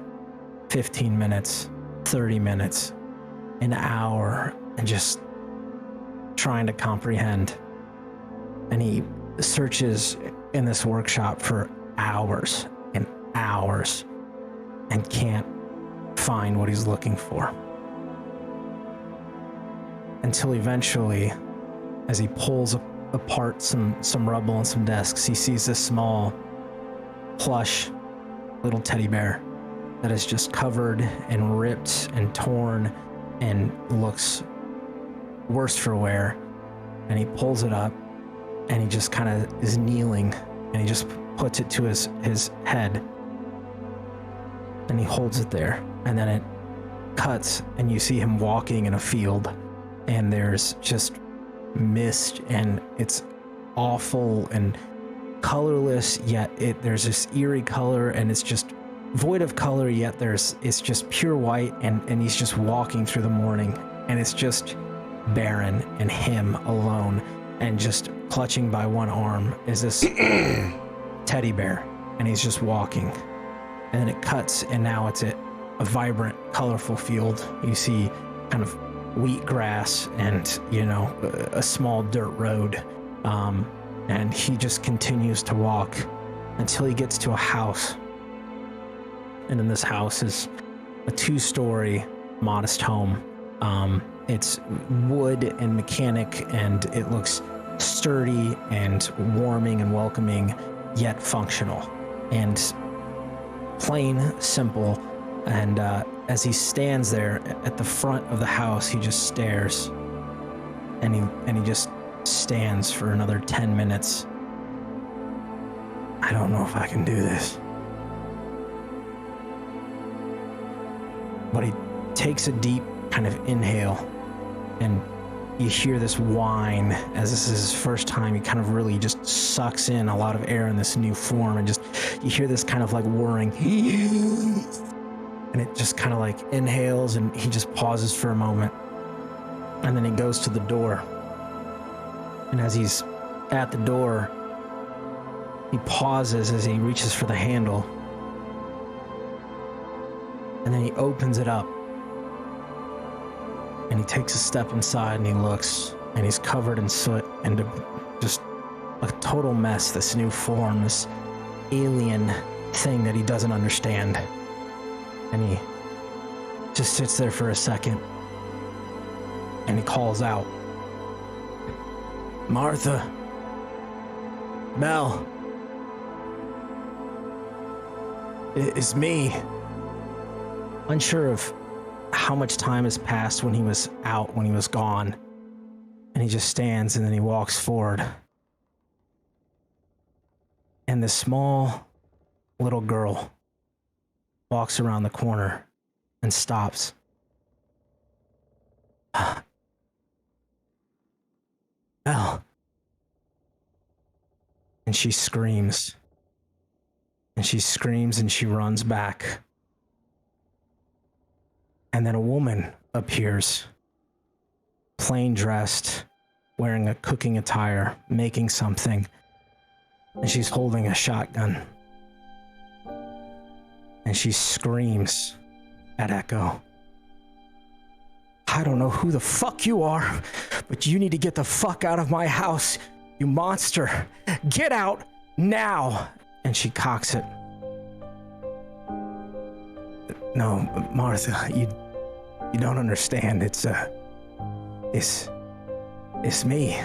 15 minutes, 30 minutes, an hour, and just trying to comprehend. And he searches in this workshop for hours and hours and can't find what he's looking for, until eventually, as he pulls apart some rubble and some desks, he sees this small plush little teddy bear that is just covered and ripped and torn and looks worse for wear. And he pulls it up, and he just kind of is kneeling, and he just puts it to his head, and he holds it there. And then it cuts, and you see him walking in a field, and there's just mist, and it's awful and colorless, yet there's this eerie color, and it's just void of color, yet it's just pure white, and he's just walking through the morning, and it's just barren and him alone, and just clutching by one arm is this teddy bear, and he's just walking. And then it cuts, and now it's a vibrant, colorful field. You see kind of wheatgrass and, you know, a small dirt road. And he just continues to walk until he gets to a house. And in this house is a 2-story modest home. It's wood and mechanic, and it looks sturdy and warming and welcoming, yet functional and plain simple. And as he stands there at the front of the house, he just stares, and he just stands for another 10 minutes. I don't know if I can do this. But he takes a deep kind of inhale, and you hear this whine as this is his first time. He kind of really just sucks in a lot of air in this new form, and just you hear this kind of like whirring, and it just kind of like inhales, and he just pauses for a moment, and then he goes to the door. And as he's at the door, he pauses as he reaches for the handle, and then he opens it up. And he takes a step inside, and he looks, and he's covered in soot and just a total mess. This new form, this alien thing that he doesn't understand. And he just sits there for a second, and he calls out, "Martha, Mel, it's me." Unsure of how much time has passed when he was out, when he was gone. And he just stands, and then he walks forward. And this small little girl walks around the corner and stops. Mel. And she screams. And she screams, and she runs back. And then a woman appears, plain dressed, wearing a cooking attire, making something, and she's holding a shotgun. And she screams at Echo, "I don't know who the fuck you are, but you need to get the fuck out of my house, you monster. Get out now." And she cocks it. "No, Martha, you don't understand. It's me.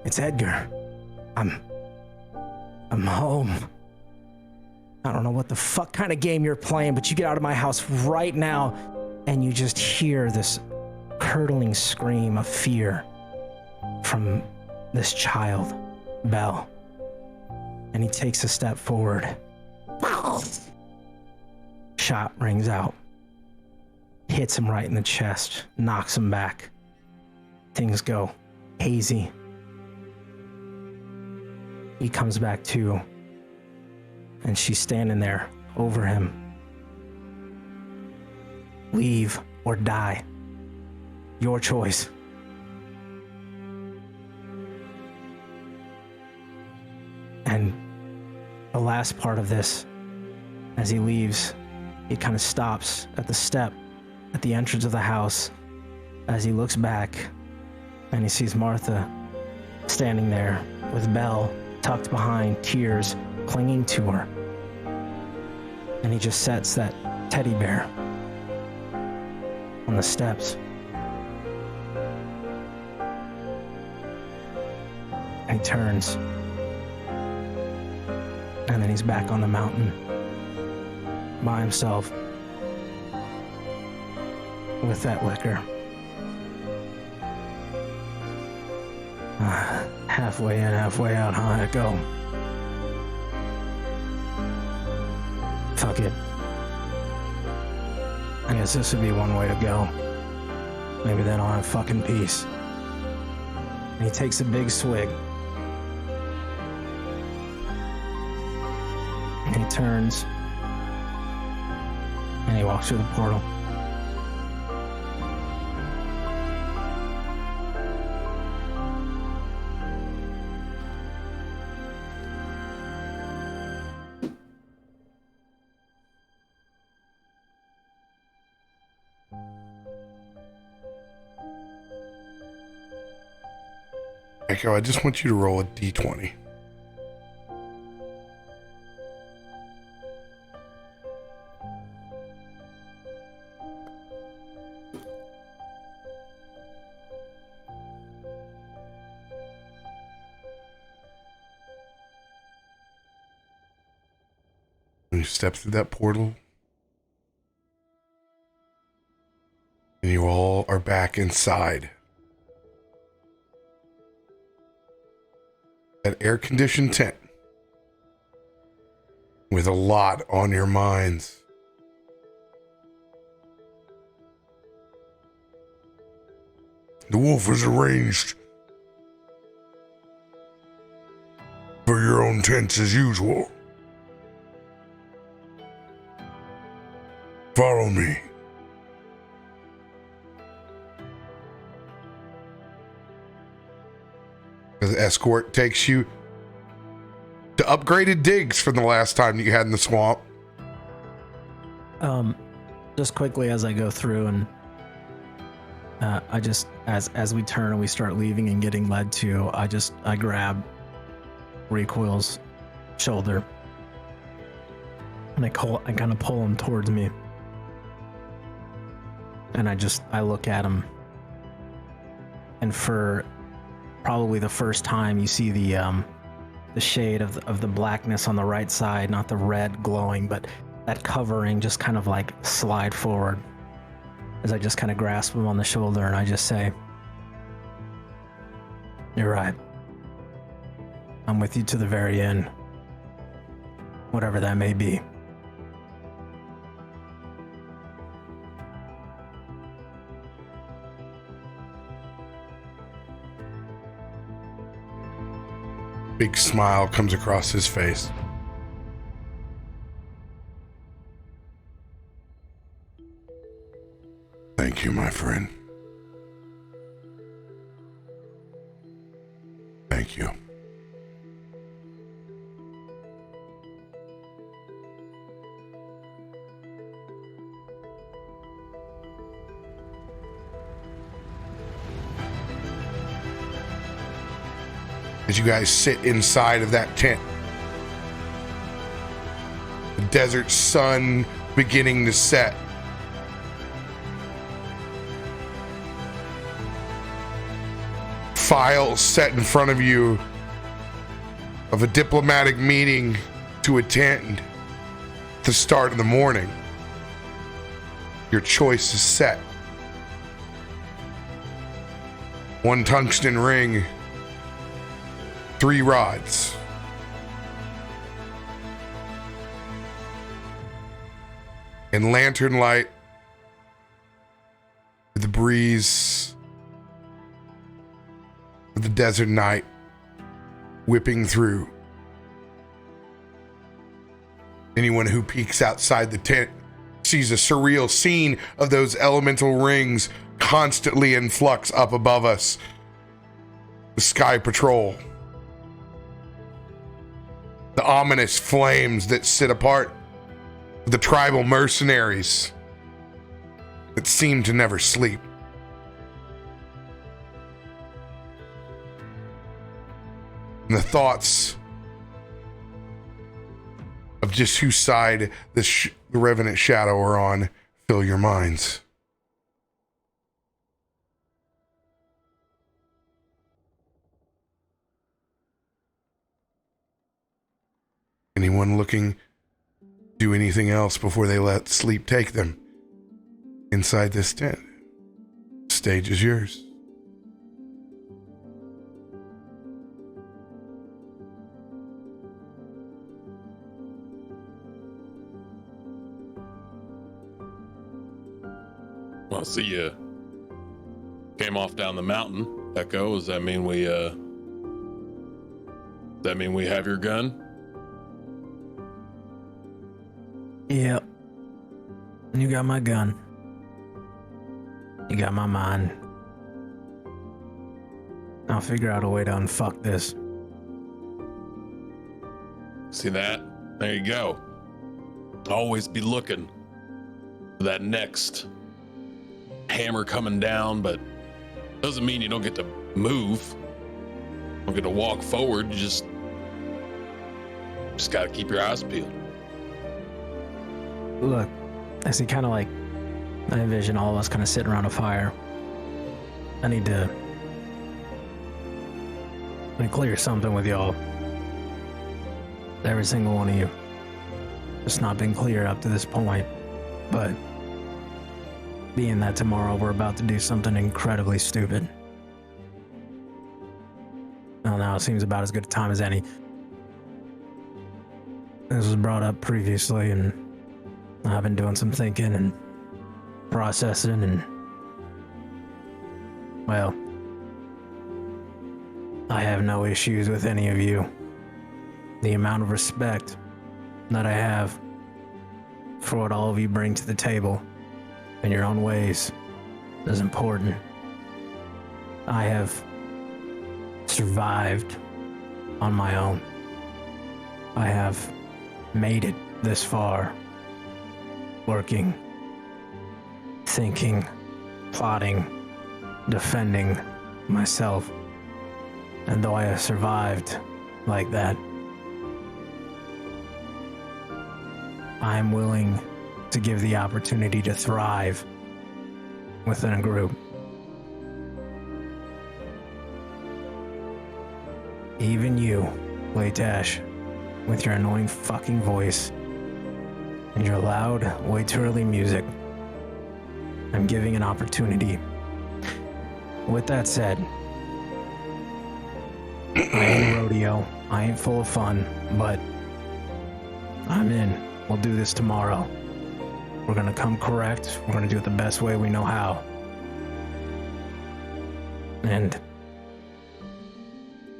It's Edgar. I'm home." I don't know what the fuck kind of game you're playing, but you get out of my house right now, and you just hear this curdling scream of fear from this child, Belle. And he takes a step forward. Shot rings out. Hits him right in the chest, knocks him back. Things go hazy. He comes back to, and she's standing there over him. Leave or die. Your choice. And the last part of this, as he leaves, he kind of stops at the step at the entrance of the house as he looks back and he sees Martha standing there with Belle tucked behind, tears clinging to her. And he just sets that teddy bear on the steps. And he turns. And then he's back on the mountain by himself with that liquor. Halfway in, halfway out, huh, Echo? Fuck it. I guess this would be one way to go. Maybe then I'll have fucking peace. And he takes a big swig. And he turns. And he walks through the portal. Echo, I just want you to roll a d20. When you step through that portal, and you all are back inside that air-conditioned tent with a lot on your minds. The wolf is arranged for your own tents as usual. Follow me. The escort takes you to upgraded digs from the last time that you had in the swamp. Just quickly as I go through and I just as we turn and we start leaving and getting led to, I grab Recoil's shoulder and I kind of pull him towards me, and I look at him, and for probably the first time you see the shade of the blackness on the right side, not the red glowing, but that covering just kind of like slide forward as I just kind of grasp him on the shoulder and I just say, "You're right. I'm with you to the very end. Whatever that may be." Big smile comes across his face. Thank you, my friend. Thank you. As you guys sit inside of that tent, the desert sun beginning to set. Files set in front of you of a diplomatic meeting to attend. At the start of the morning, your choice is set. 1 tungsten ring, 3 rods. In lantern light, with the breeze of the desert night whipping through. Anyone who peeks outside the tent sees a surreal scene of those elemental rings constantly in flux up above us. The Sky Patrol. The ominous flames that sit apart. The tribal mercenaries that seem to never sleep. And the thoughts of just whose side the Revenant Shadow are on fill your minds. Anyone looking to do anything else before they let sleep take them inside this tent? Stage is yours. Well, see you came off down the mountain. Echo, does that mean we have your gun? Yep. You got my gun. You got my mind. I'll figure out a way to unfuck this. See that? There you go. Always be looking for that next hammer coming down, but doesn't mean you don't get to move. You don't get to walk forward. You just got to keep your eyes peeled. Look, I see kind of like, I envision all of us kind of sitting around a fire. I need to clear something with y'all. Every single one of you. It's not been clear up to this point, but being that tomorrow we're about to do something incredibly stupid. Well, now it seems about as good a time as any. This was brought up previously, and I've been doing some thinking and processing, and well, I have no issues with any of you. The amount of respect that I have for what all of you bring to the table in your own ways is important. I have survived on my own. I have made it this far. Working, thinking, plotting, defending myself. And though I have survived like that, I am willing to give the opportunity to thrive within a group. Even you, Laytash, with your annoying fucking voice and your loud, way too early music, I'm giving an opportunity. With that said, I ain't rodeo, I ain't full of fun, but I'm in. We'll do this tomorrow. We're gonna come correct. We're gonna do it the best way we know how. And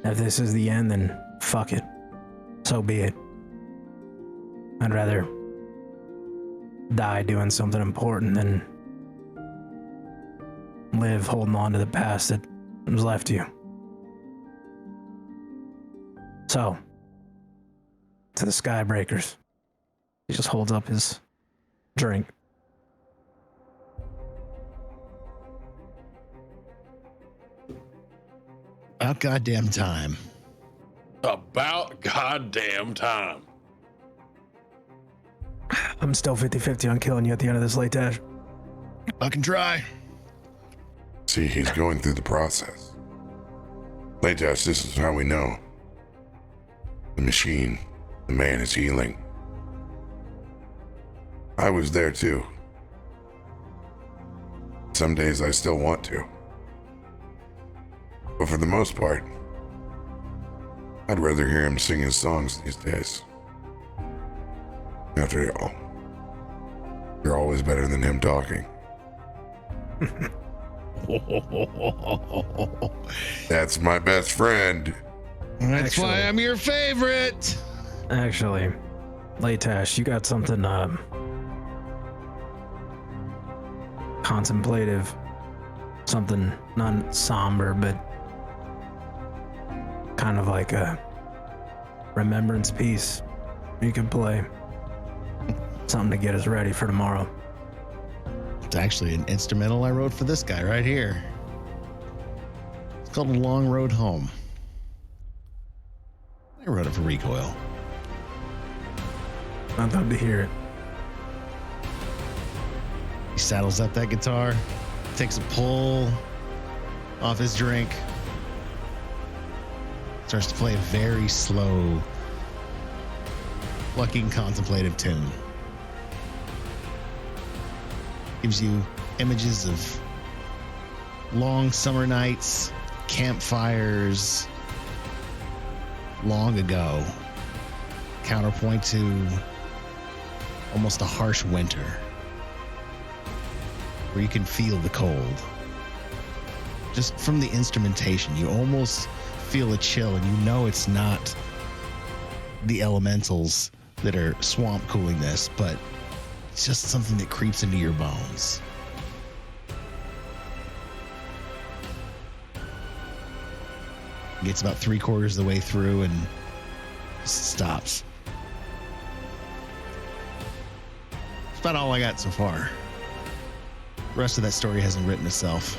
if this is the end, then fuck it. So be it. I'd rather die doing something important than live holding on to the past that was left to you. So, to the Skybreakers. He just holds up his drink. About goddamn time. About goddamn time. I'm still 50-50 on killing you at the end of this late dash. Fucking try. See, he's going through the process. Laytash, this is how we know. The machine, the man is healing. I was there too. Some days I still want to. But for the most part, I'd rather hear him sing his songs these days. After all, you're always better than him talking. That's my best friend. That's why I'm your favorite. Actually, Latash, you got something contemplative, something not somber, but kind of like a remembrance piece you can play. Something to get us ready for tomorrow. It's actually an instrumental I wrote for this guy right here. It's called A Long Road Home. I wrote it for Recoil. I'd love to hear it. He saddles up that guitar, takes a pull off his drink, starts to play a very slow, plucking, contemplative tune. Gives you images of long summer nights, campfires, long ago. Counterpoint to almost a harsh winter, where you can feel the cold. Just from the instrumentation, you almost feel a chill, and you know it's not the elementals that are swamp cooling this, but it's just something that creeps into your bones. Gets about 3/4 of the way through and stops. That's about all I got so far. The rest of that story hasn't written itself.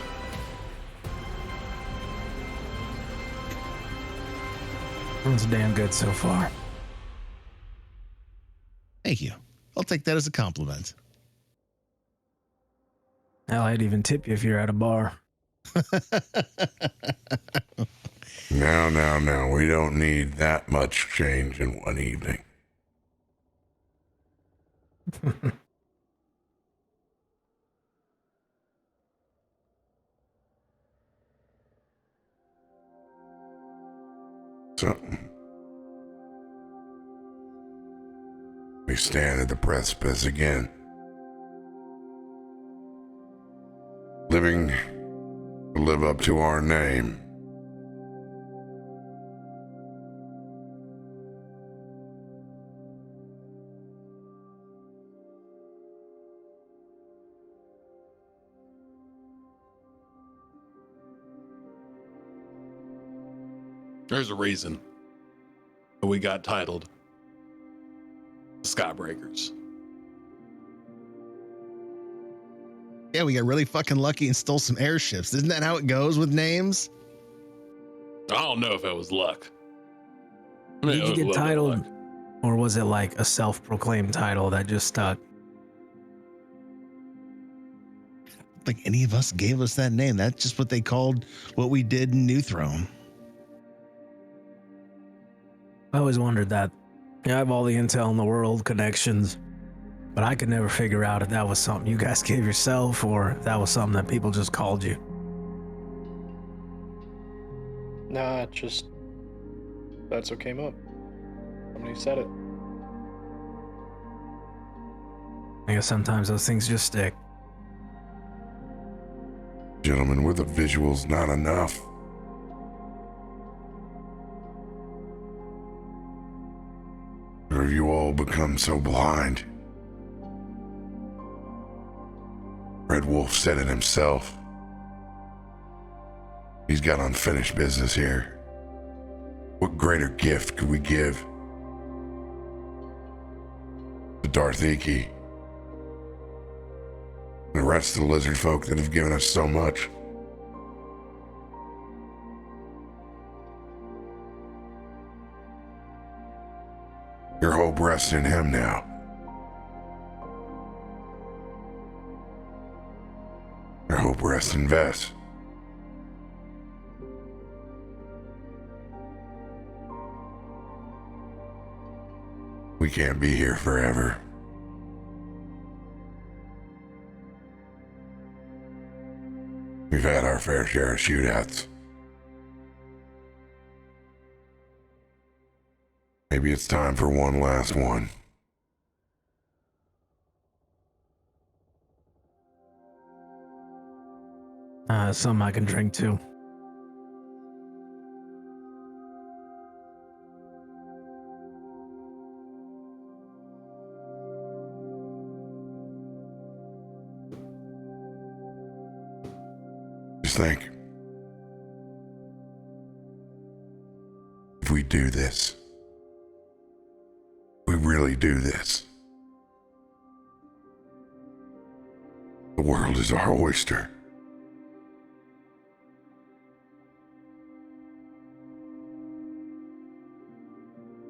It's damn good so far. Thank you. I'll take that as a compliment. Hell, I'd even tip you if you're at a bar. Now, we don't need that much change in one evening. So, we stand at the precipice again. Living to live up to our name. There's a reason we got titled Skybreakers. Yeah, we got really fucking lucky and stole some airships. Isn't that how it goes with names? I don't know if it was luck. I mean, Did it you was a get little bit titled, luck. or was it like a self-proclaimed title that just stuck? Like any of us gave us that name. That's just what they called what we did in New Throne. I always wondered that. I have all the intel in the world, connections, but I could never figure out if that was something you guys gave yourself or if that was something that people just called you. Nah, just that's what came up. Somebody said it. I guess sometimes those things just stick. Gentlemen, with the visuals not enough. Or have you all become so blind? Red Wolf said it himself. He's got unfinished business here. What greater gift could we give to Darth Iki? The rest of the lizard folk that have given us so much. Your hope rests in him now. Your hope rests in Vess. We can't be here forever. We've had our fair share of shootouts. Maybe it's time for one last one. Something I can drink too. Just think. If we do this, we really do this, the world is our oyster.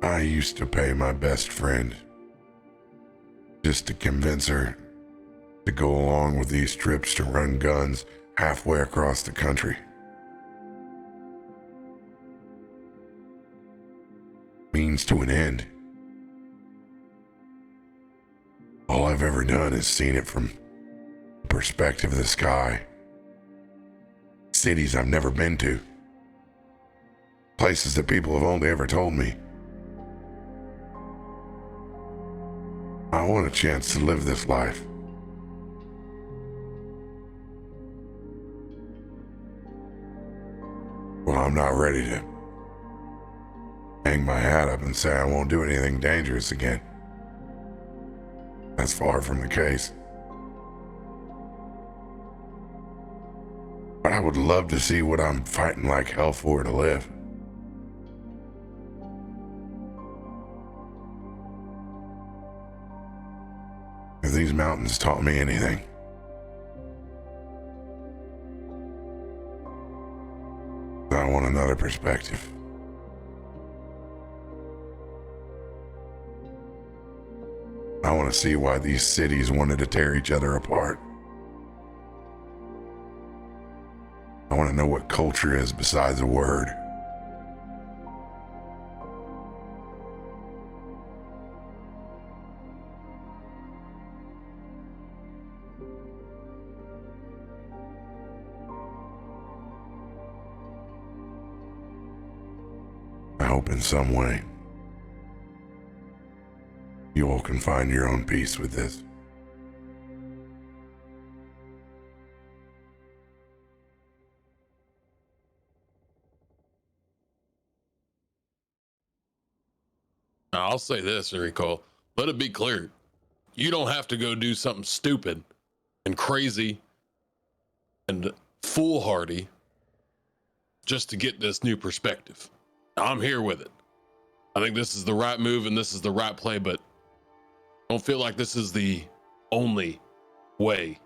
I used to pay my best friend just to convince her to go along with these trips to run guns halfway across the country. Means to an end. All I've ever done is seen it from the perspective of the sky. Cities I've never been to. Places that people have only ever told me. I want a chance to live this life. Well, I'm not ready to hang my hat up and say I won't do anything dangerous again. That's far from the case. But I would love to see what I'm fighting like hell for to live. If these mountains taught me anything, I want another perspective. I want to see why these cities wanted to tear each other apart. I want to know what culture is besides a word. I hope in some way you all can find your own peace with this. I'll say this, Enrico. Let it be clear. You don't have to go do something stupid and crazy and foolhardy just to get this new perspective. I'm here with it. I think this is the right move and this is the right play, but don't feel like this is the only way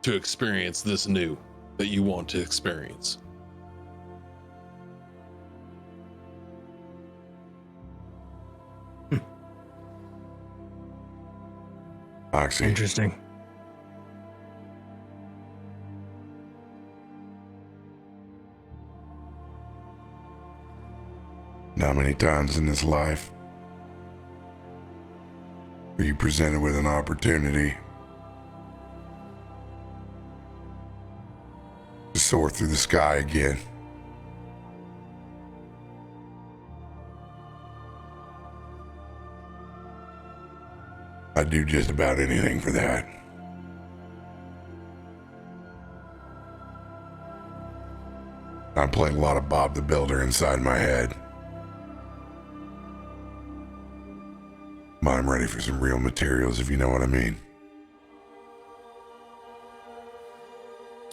to experience this new that you want to experience. Oxie, Interesting. not many times in this life are you presented with an opportunity to soar through the sky again. I'd do just about anything for that. I'm playing a lot of Bob the Builder inside my head. But I'm ready for some real materials, if you know what I mean.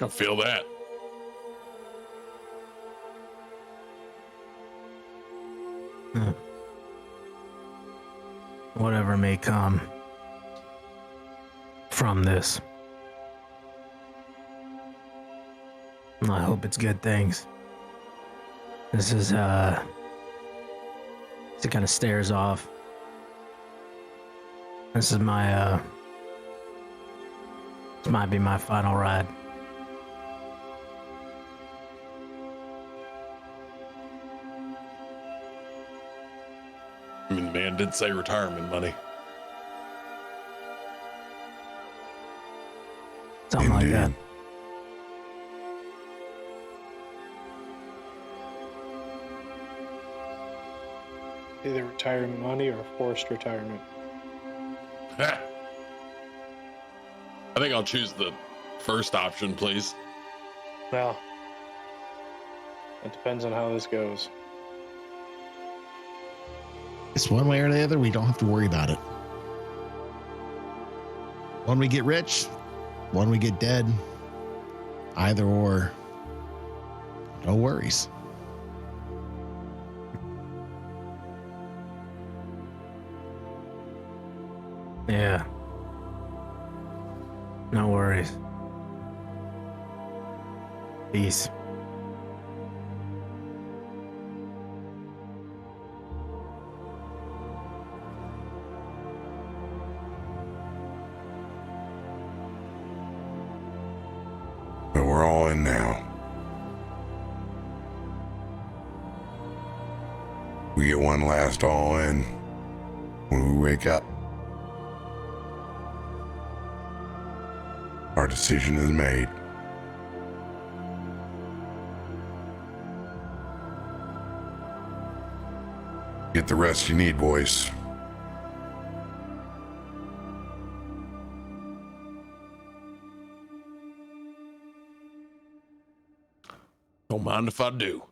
I feel that. Whatever may come from this, I hope it's good things. This is it kind of stares off. This is my this might be my final ride. I mean, the man did say retirement money. Something like that. Either retirement money or forced retirement. I think I'll choose the first option, please. Well, it depends on how this goes. It's one way or the other. We don't have to worry about it. One we get rich, one we get dead. Either or. No worries. Yeah. No worries. Peace. But we're all in now. We get one last all in when we wake up. Our decision is made. Get the rest you need, boys. Don't mind if I do.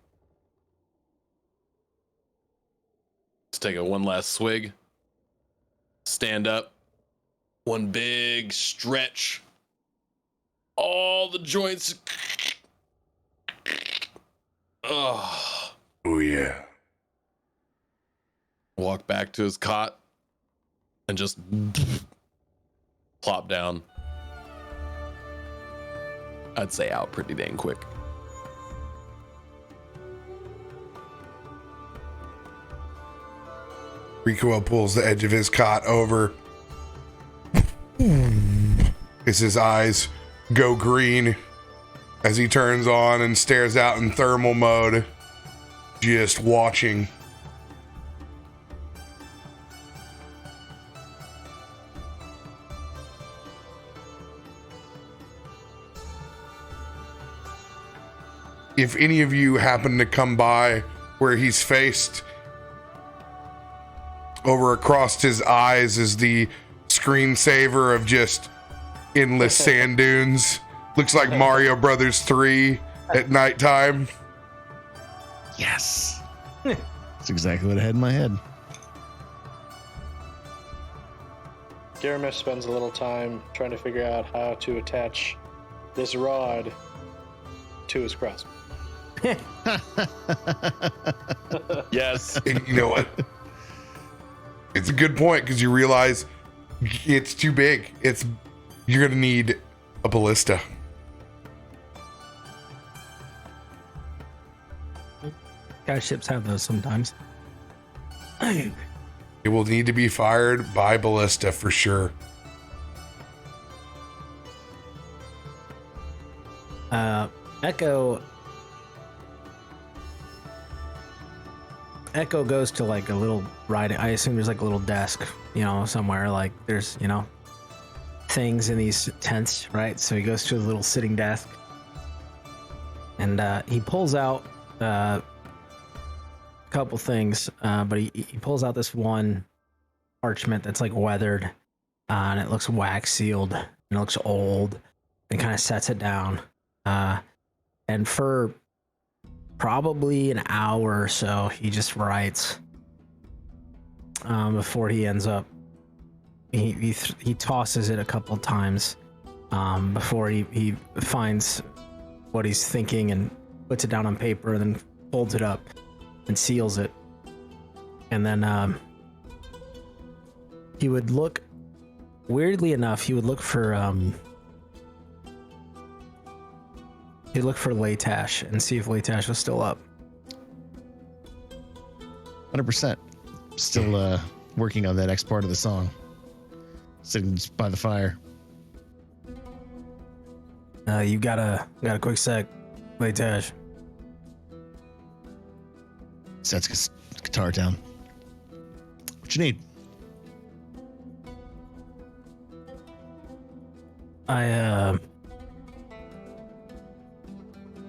Let's take a one last swig. Stand up. One big stretch. All the joints. Oh. Oh, yeah. Walk back to his cot and just plop down. I'd say out pretty dang quick. Rico pulls the edge of his cot over as his eyes go green as he turns on and stares out in thermal mode, just watching. If any of you happen to come by where he's faced, over across his eyes is the screensaver of just endless sand dunes. Looks like Mario Brothers 3 at nighttime. Yes. That's exactly what I had in my head. Garomesh spends a little time trying to figure out how to attach this rod to his crossbow. Yes. And you know what? It's a good point because you realize it's too big. You're gonna need a ballista. Ships have those sometimes. It will need to be fired by ballista for sure. Echo goes to like a little writing. I assume there's like a little desk, somewhere. Like there's, things in these tents, right? So he goes to a little sitting desk, and he pulls out a couple things. But he pulls out this one parchment that's like weathered, and it looks wax sealed, and it looks old, and kind of sets it down. And for probably an hour or so, he just writes before he ends up. He tosses it a couple of times before he finds what he's thinking and puts it down on paper, and then folds it up and seals it. And then he would look, weirdly enough, he would look for Latash and see if Latash was still up. 100%. Still working on that next part of the song. Sitting just by the fire. You got a quick sec, Latash. Sets his guitar down. What you need?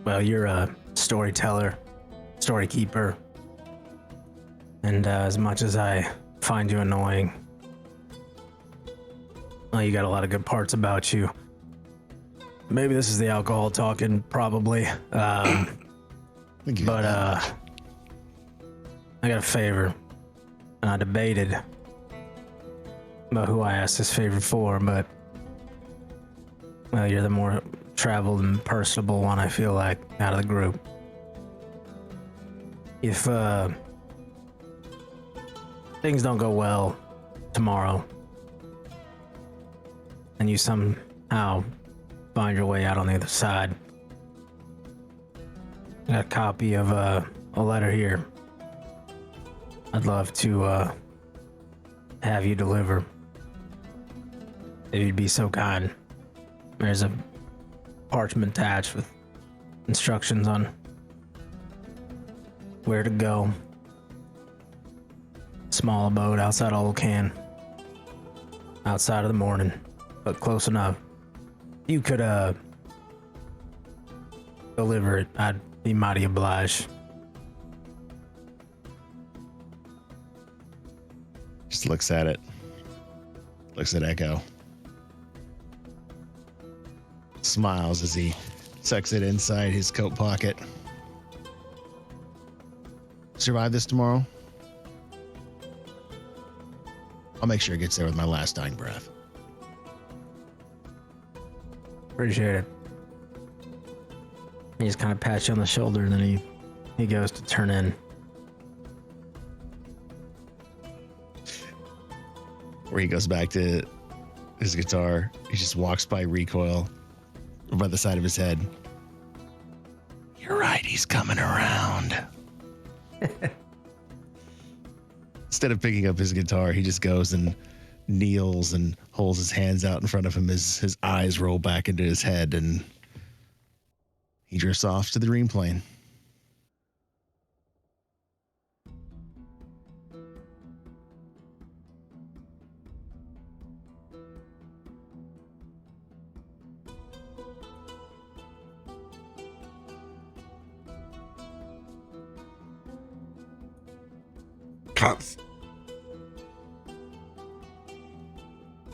Well, you're a storyteller, story keeper. And as much as I find you annoying, well, you got a lot of good parts about you. Maybe this is the alcohol talking, probably. But I got a favor, and I debated about who I asked this favor for, but well, you're the more traveled and personable one, I feel like, out of the group. If things don't go well tomorrow, and you somehow find your way out on the other side, I got a copy of a letter here. I'd love to have you deliver. If you'd be so kind. There's a parchment attached with instructions on where to go. Small abode outside Olocan. Outside of the morning, but close enough. You could deliver it. I'd be mighty obliged. Just looks at it. Looks at Echo. Smiles as he tucks it inside his coat pocket. Survive this tomorrow? I'll make sure it gets there with my last dying breath. Appreciate it. He just kind of pats you on the shoulder, and then he goes to turn in. Where he goes back to his guitar, he just walks by Recoil by the side of his head. You're right, he's coming around. Instead of picking up his guitar, he just goes and kneels and holds his hands out in front of him as his eyes roll back into his head, and he drifts off to the dream plane.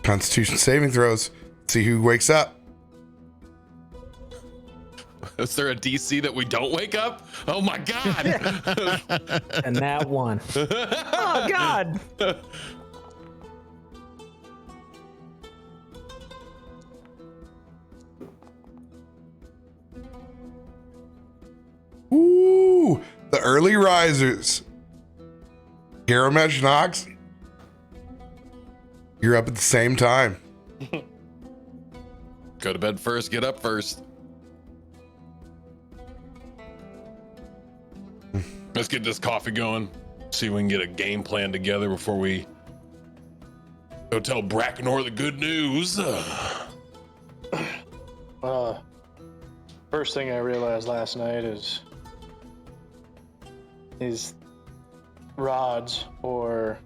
Constitution saving throws. See who wakes up. Is there a DC that we don't wake up? Oh my god! And that one. Oh god! Ooh, the early risers. Garomesh and Oxie. You're up at the same time. Go to bed first, get up first. Let's get this coffee going. See if we can get a game plan together before we go tell Brackenor the good news. First thing I realized last night is these rods, or,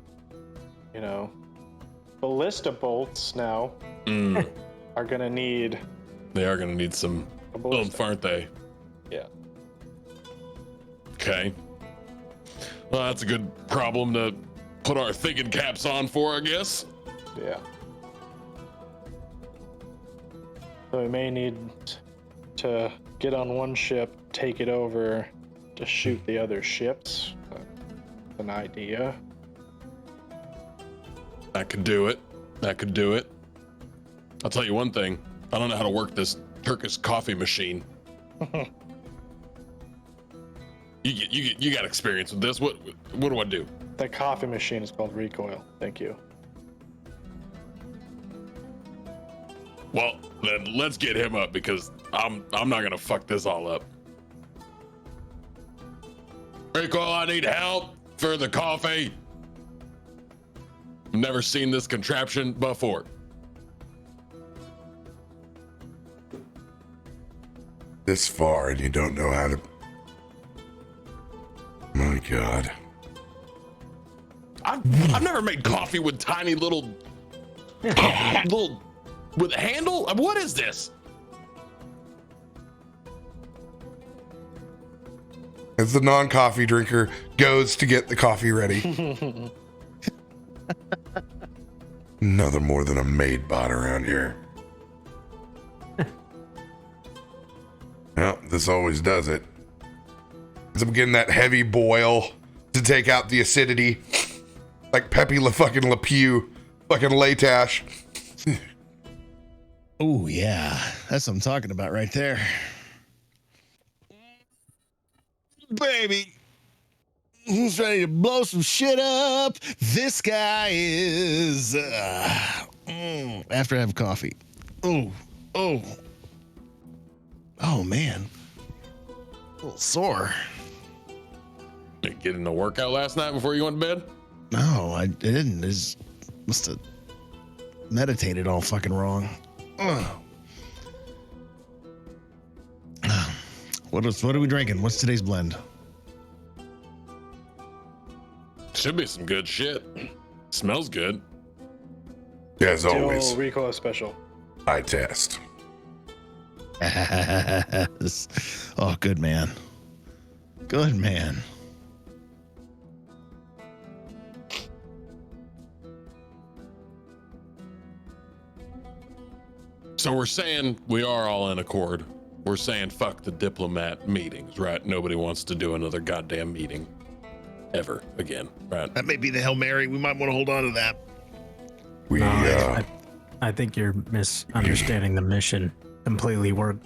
you know, ballista bolts now are gonna need. They are gonna need some oomph, aren't they? Yeah. Okay. Well, that's a good problem to put our thinking caps on for, I guess. Yeah. So we may need to get on one ship, take it over to shoot the other ships. An idea. That could do it. That could do it. I'll tell you one thing. I don't know how to work this Turkish coffee machine. You got experience with this. What do I do? The coffee machine is called Recoil. Thank you. Well, then let's get him up, because I'm not gonna fuck this all up. Recoil, I need help for the coffee. I've never seen this contraption before. This far and you don't know how to. My God. I've never made coffee with tiny little with a handle. What is this? as the non-coffee drinker goes to get the coffee ready. Nothing more than a maid bot around here. Well, this always does it. As I'm getting that heavy boil to take out the acidity, like Pepe Le fucking Le Pew, fucking Latash. Oh yeah, that's what I'm talking about right there, baby. Who's ready to blow some shit up? This guy is. After I have coffee. Oh, man, a little sore. Did you get in a workout last night before you went to bed? No, I didn't. I just must have meditated all fucking wrong. What are we drinking? What's today's blend? Should be some good shit. Smells good. As always, Still recoil special. I test. Oh, good man. Good man. So we're saying we are all in accord. We're saying fuck the diplomat meetings, right? Nobody wants to do another goddamn meeting ever again, right? That may be the Hail Mary. We might want to hold on to that. We I think you're misunderstanding the mission completely. are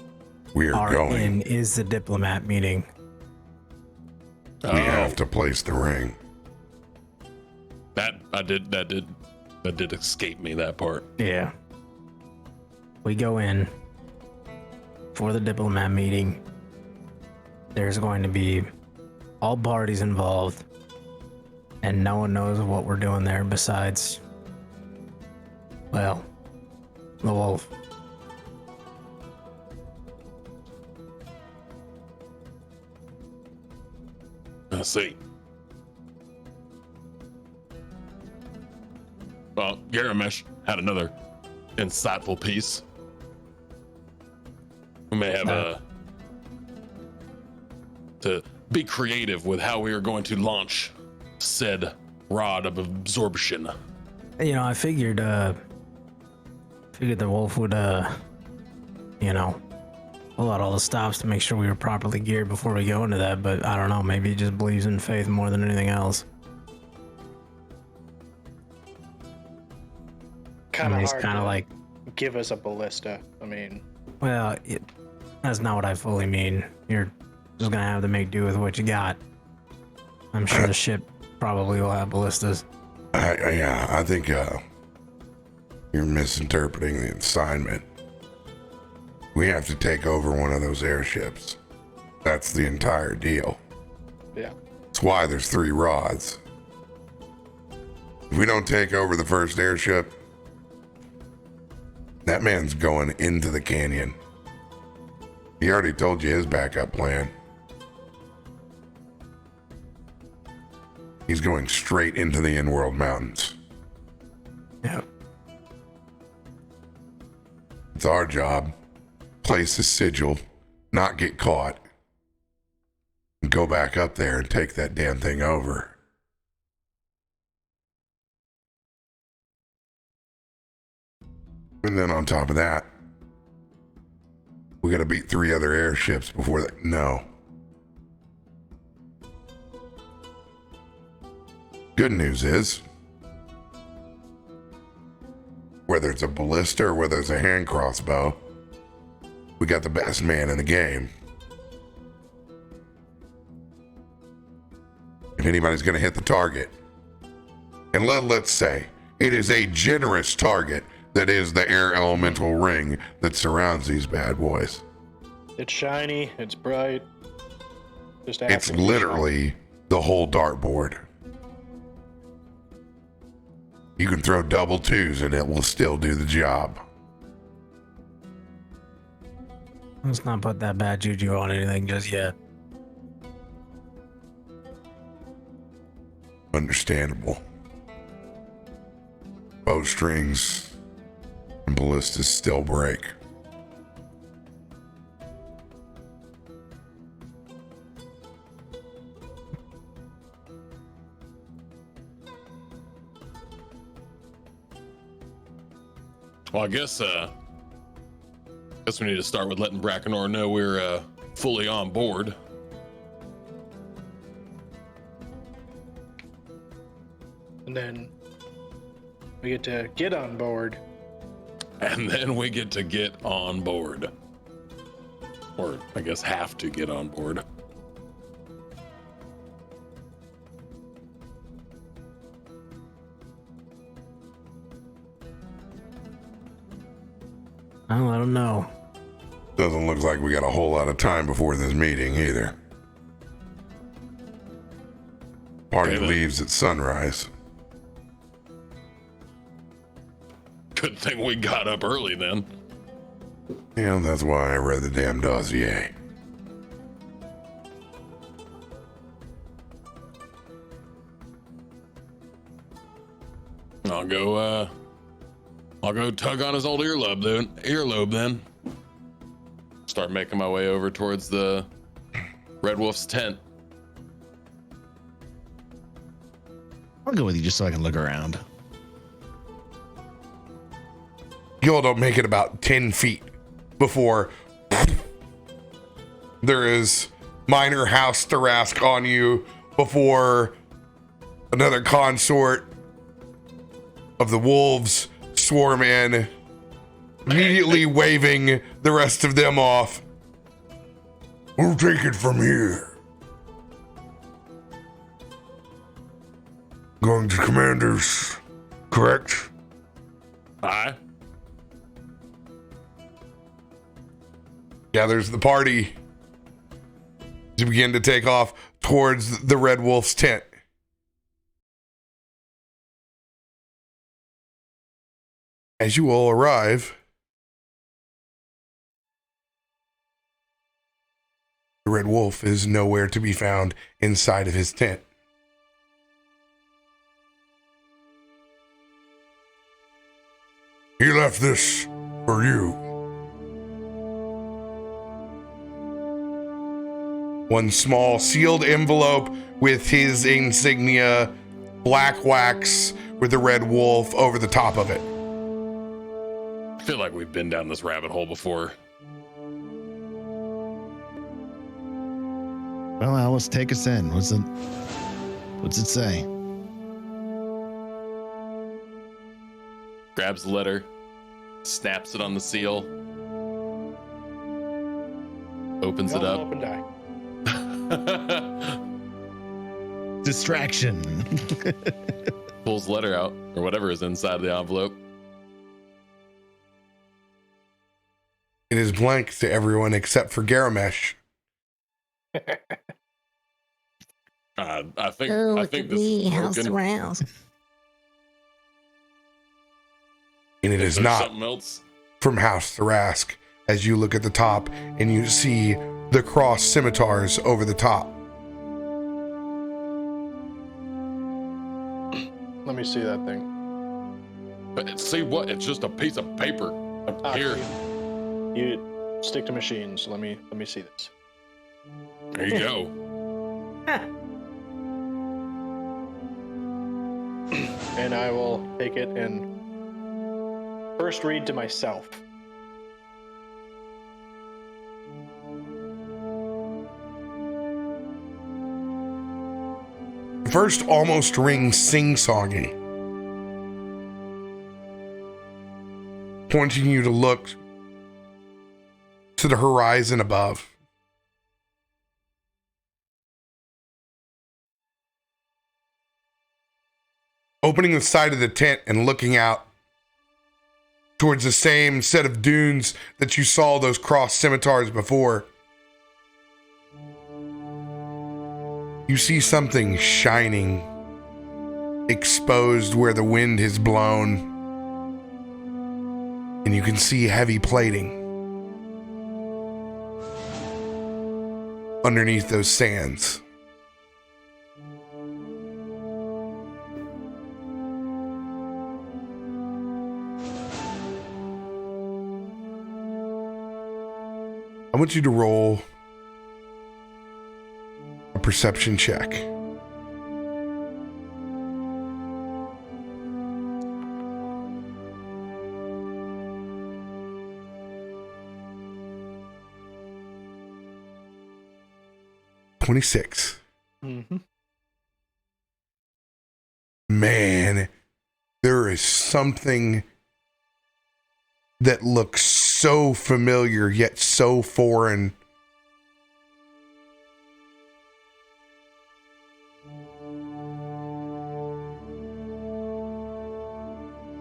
Our going. in is the diplomat meeting. We have to place the ring. That did escape me, that part. Yeah. We go in for the diplomat meeting. There's going to be all parties involved, and no one knows what we're doing there besides, well, the wolf. I see. Well, Garomesh had another insightful piece. We may have to be creative with how we are going to launch said rod of absorption. You know, I figured the wolf would, pull out all the stops to make sure we were properly geared before we go into that, but I don't know, maybe he just believes in faith more than anything else. Kind of He's hard. kind of like, Give us a ballista. I mean, well, that's not what I fully mean. You're just gonna have to make do with what you got. I'm sure the ship probably will have ballistas. I think you're misinterpreting the assignment. We have to take over one of those airships. That's the entire deal. yeah. That's why there's 3 rods. If we don't take over the first airship, that man's going into the canyon. He already told you his backup plan. He's going straight into the in-world mountains. Yeah. It's our job. Place the sigil, not get caught, and go back up there and take that damn thing over. And then on top of that, we gotta beat 3 other airships before that. No. Good news is, whether it's a ballista or whether it's a hand crossbow, we got the best man in the game. If anybody's gonna hit the target, and let's say it is a generous target that is the air elemental ring that surrounds these bad boys. It's shiny. It's bright. Just It's absolutely literally the whole dartboard. You can throw double 2s and it will still do the job. Let's not put that bad juju on anything just yet. Understandable. Bowstrings and ballistas still break. Well, I guess we need to start with letting Brackenor know we're fully on board. And then we get to get on board. And then we get to get on board. Or I guess have to get on board. Oh, I don't know. Doesn't look like we got a whole lot of time before this meeting either. Party Okay, then. leaves at sunrise. Good thing we got up early then. Yeah, that's why I read the damn dossier. I'll go tug on his old earlobe then. Start making my way over towards the Red Wolf's tent. I'll go with you just so I can look around. Y'all don't make it about 10 feet before there is minor house Tarask on you, before another consort of the wolves swarm in, immediately waving the rest of them off. We'll take it from here. Going to commanders, correct? Aye. Gathers the party to begin to take off towards the Red Wolf's tent. As you all arrive, the Red Wolf is nowhere to be found inside of his tent. He left this for you. One small sealed envelope with his insignia, black wax with the Red Wolf over the top of it. I feel like we've been down this rabbit hole before. Well, Alice, take us in. What's it say? Grabs the letter, snaps it on the seal, opens it Don't up. open die. Distraction. Pulls the letter out, or whatever is inside the envelope. It is blank to everyone except for Garomesh. I think this is broken. And it is There's not something else. from House Thrask, as you look at the top and you see the crossed scimitars over the top. Let me see that thing. But see what? It's just a piece of paper. Here, You stick to machines. Let me see this. there you go. And I will take it and first read to myself. First almost rings sing-songy, pointing you to look to the horizon above. Opening the side of the tent and looking out towards the same set of dunes that you saw those crossed scimitars before, you see something shining, exposed where the wind has blown, and you can see heavy plating underneath those sands. I want you to roll a perception check. 26. Mm-hmm. Man, there is something that looks so familiar yet so foreign.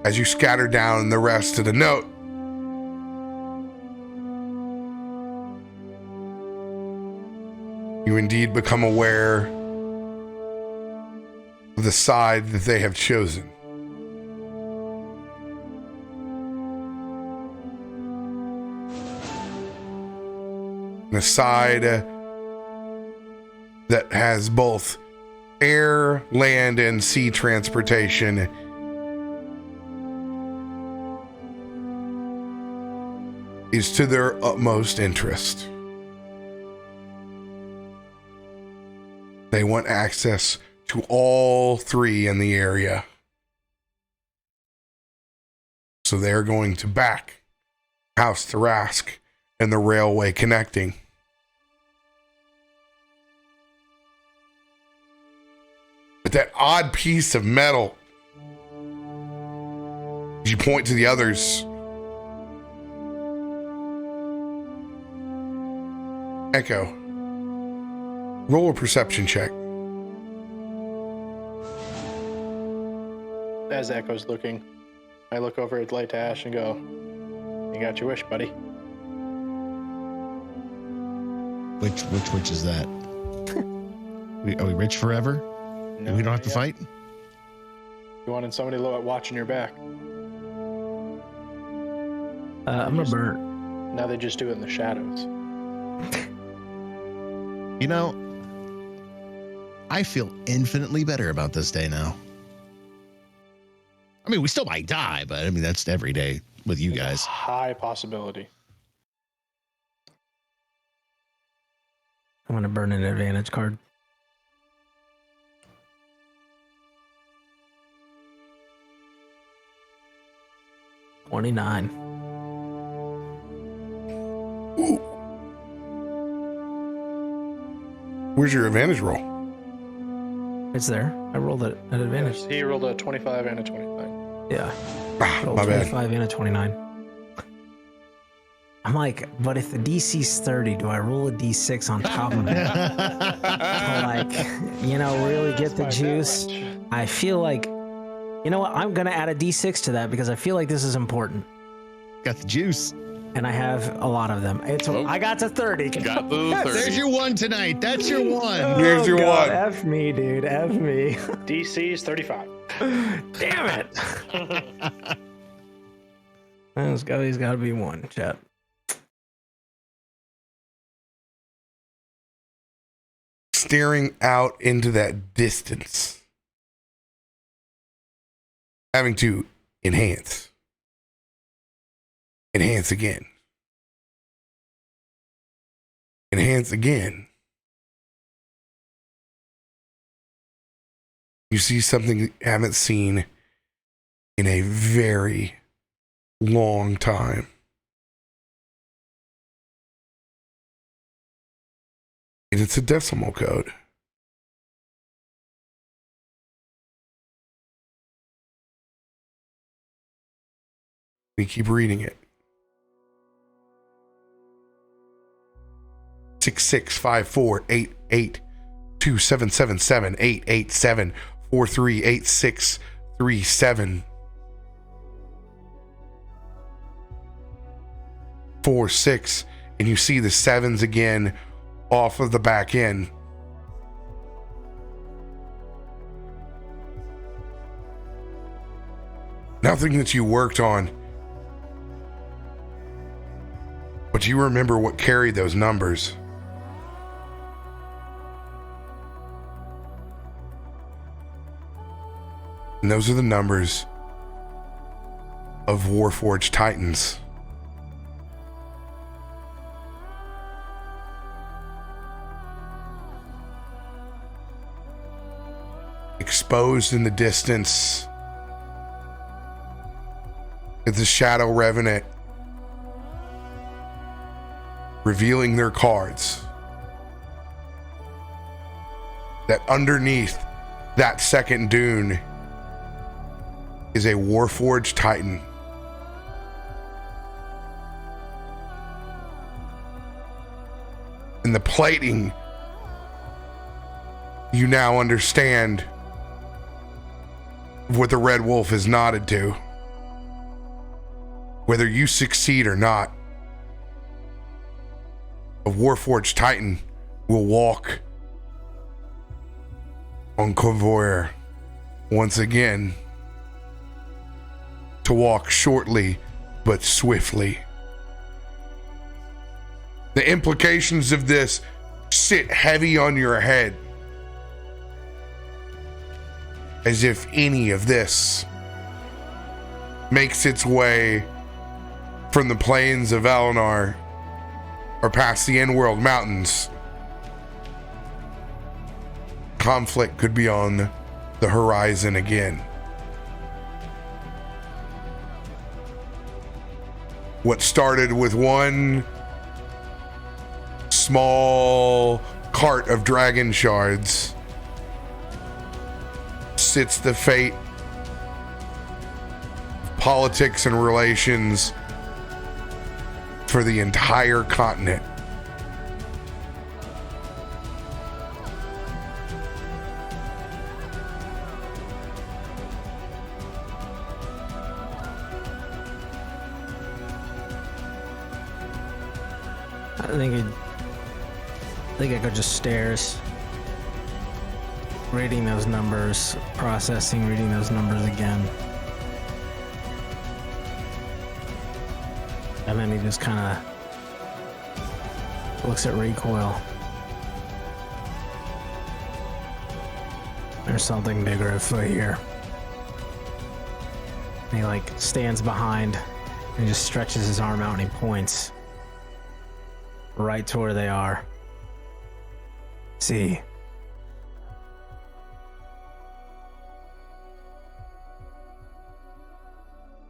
As you scatter down the rest of the note, you indeed become aware of the side that they have chosen. The side that has both air, land, and sea transportation is to their utmost interest. They want access to all three in the area. So they're going to back House Thrask and the railway connecting. But that odd piece of metal, as you point to the others, Echo, roll a perception check. As Echo's looking, I look over at Light Ash and go, "You got your wish, buddy." Which is that? Are we rich forever? No, And we don't have to fight? You wanted somebody watching your back. I'm gonna burn. Now they just do it in the shadows. You know, I feel infinitely better about this day now. I mean, we still might die, but I mean, that's every day with you guys. High possibility. I'm gonna burn an advantage card. $29. Ooh. Where's your advantage roll? It's there. I rolled it at advantage. He rolled a 25 and a 29. Yeah. My bad. 25 and a 29. I'm like, but if the DC's 30, do I roll a D6 on top of it? To really get the juice? I feel like, you know what? I'm going to add a D6 to that because I feel like this is important. Got the juice. And I have a lot of them. I got to 30. Got the 30. There's your one tonight. That's your one. There's your God, one. F me, dude. F me. DC's 35. Damn it. He's got to be one, chat. Staring out into that distance, having to enhance again, enhance again. You see something you haven't seen in a very long time. And it's a decimal code. We keep reading it. 66548827778887438637 46, and you see the sevens again off of the back end. Nothing that you worked on, but you remember what carried those numbers. And those are the numbers of Warforged Titans. Exposed in the distance is the Shadow Revenant revealing their cards. that underneath that second dune is a Warforged Titan. And the plating, you now understand what the Red Wolf is nodded to. Whether you succeed or not, a Warforged Titan will walk on Convoyer once again, to walk shortly but swiftly. The implications of this sit heavy on your head, as if any of this makes its way from the plains of Eleanor or past the Endworld Mountains. Conflict could be on the horizon again. What started with one small cart of dragon shards sits the fate of politics and relations for the entire continent. I think I go just stairs, reading those numbers, processing, reading those numbers again. And then he just kind of looks at recoil. There's something bigger afoot here. And he like stands behind and just stretches his arm out and he points right to where they are. See.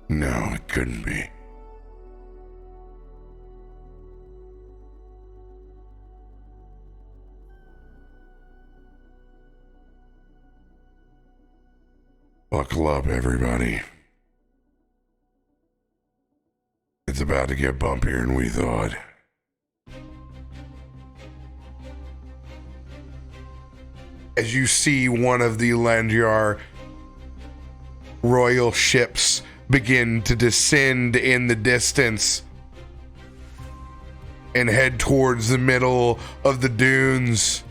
No, it couldn't be. Buckle up, everybody. It's about to get bumpier than we thought. As you see one of the Landyar royal ships begin to descend in the distance and head towards the middle of the dunes,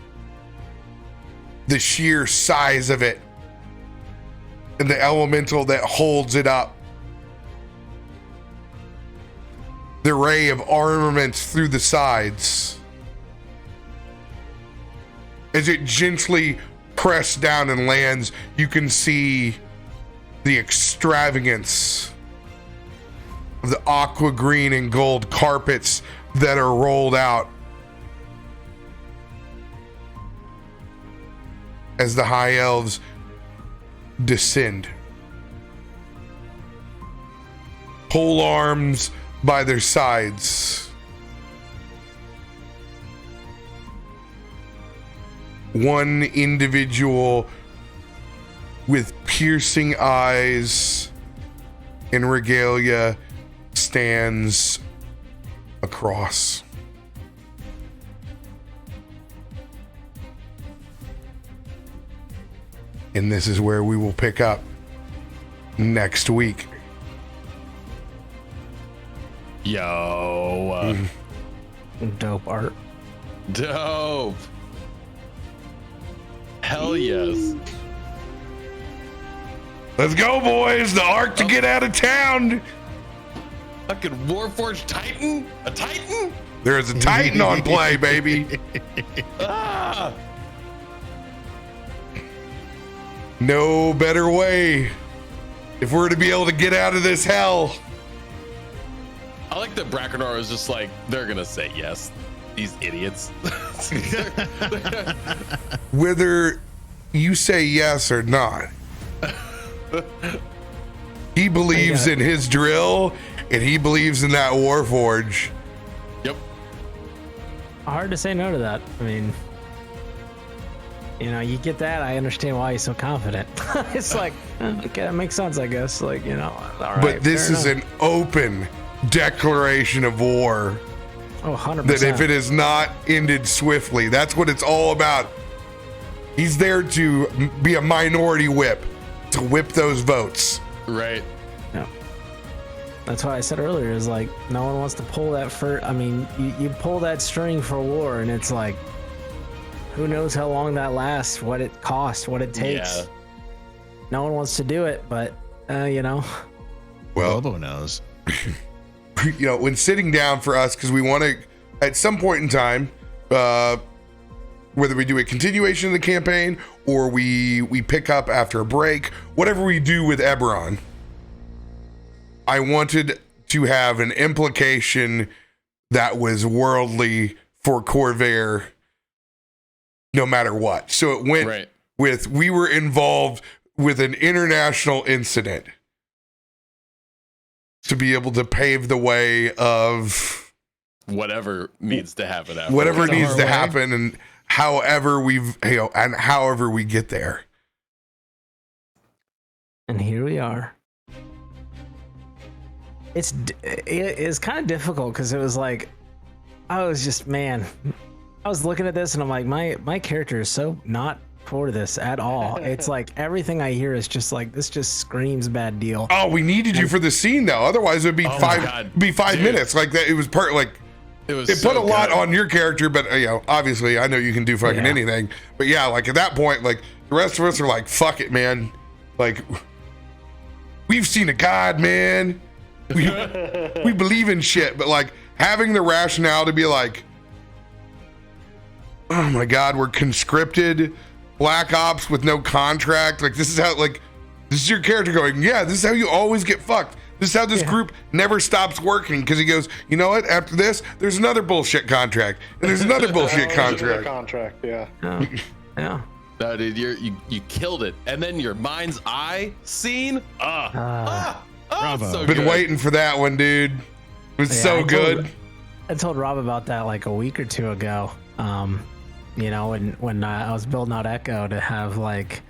the sheer size of it and the elemental that holds it up, the array of armaments through the sides, as it gently pressed down and lands, you can see the extravagance of the aqua green and gold carpets that are rolled out as the high elves descend. Pole arms by their sides. One individual with piercing eyes and regalia stands across. And this is where we will pick up next week. Yo. Dope art. Dope. Hell yes. Let's go, boys. The arc to get out of town. Fucking Warforged Titan? A Titan? There's a Titan on play, baby. Ah! No better way if we're to be able to get out of this hell. I like that Brackenor is just like, they're gonna say yes. These idiots. Whether you say yes or not, he believes in his drill and he believes in that Warforge. Yep. Hard to say no to that. I mean, you know, you get that. I understand why he's so confident. It's like, okay, that makes sense, I guess. Like, you know, all right. But this fair is enough. an open declaration of war. Oh, 100%. That if it is not ended swiftly, that's what it's all about. He's there to be a minority whip, to whip those votes. Right. Yeah. That's why I said earlier is like, no one wants to pull that I mean, you pull that string for war, and it's like, who knows how long that lasts, what it costs, what it takes. Yeah. No one wants to do it, but, you know. Well, Lobo knows. you know, when sitting down for us, because we want to, at some point in time, whether we do a continuation of the campaign or we pick up after a break, whatever we do with Eberron, I wanted to have an implication that was worldly for Corvair, no matter what. So it went with, we were involved with an international incident to be able to pave the way of whatever needs to happen after. whatever needs to way. happen, and however however we get there. And here we are. It's kind of difficult because it was like, I was looking at this and I'm like, my character is so not for this at all. It's like everything I hear is just like, this just screams bad deal. Oh, we needed you for the scene though. Otherwise it would be Oh my five God. Dude. Minutes. Like that. It was it so put a lot good. on your character, but you know, obviously I know you can do fucking Yeah. anything. But yeah, like at that point, like the rest of us are like, fuck it, man. Like we've seen a god, man. We believe in shit, but like having the rationale to be like, oh my god, we're conscripted black ops with no contract. Like this is how, like, this is your character going, yeah, this is how you always get fucked. This is how this group never stops working, because he goes, you know what, after this there's another bullshit contract and there's another bullshit contract. Yeah. Yeah. No, dude, you killed it. And then your mind's eye scene. Bravo. So Been good. waiting for that one, dude. It was Yeah, so good. I told Rob about that like a week or two ago. You know, when I was building out Echo to have like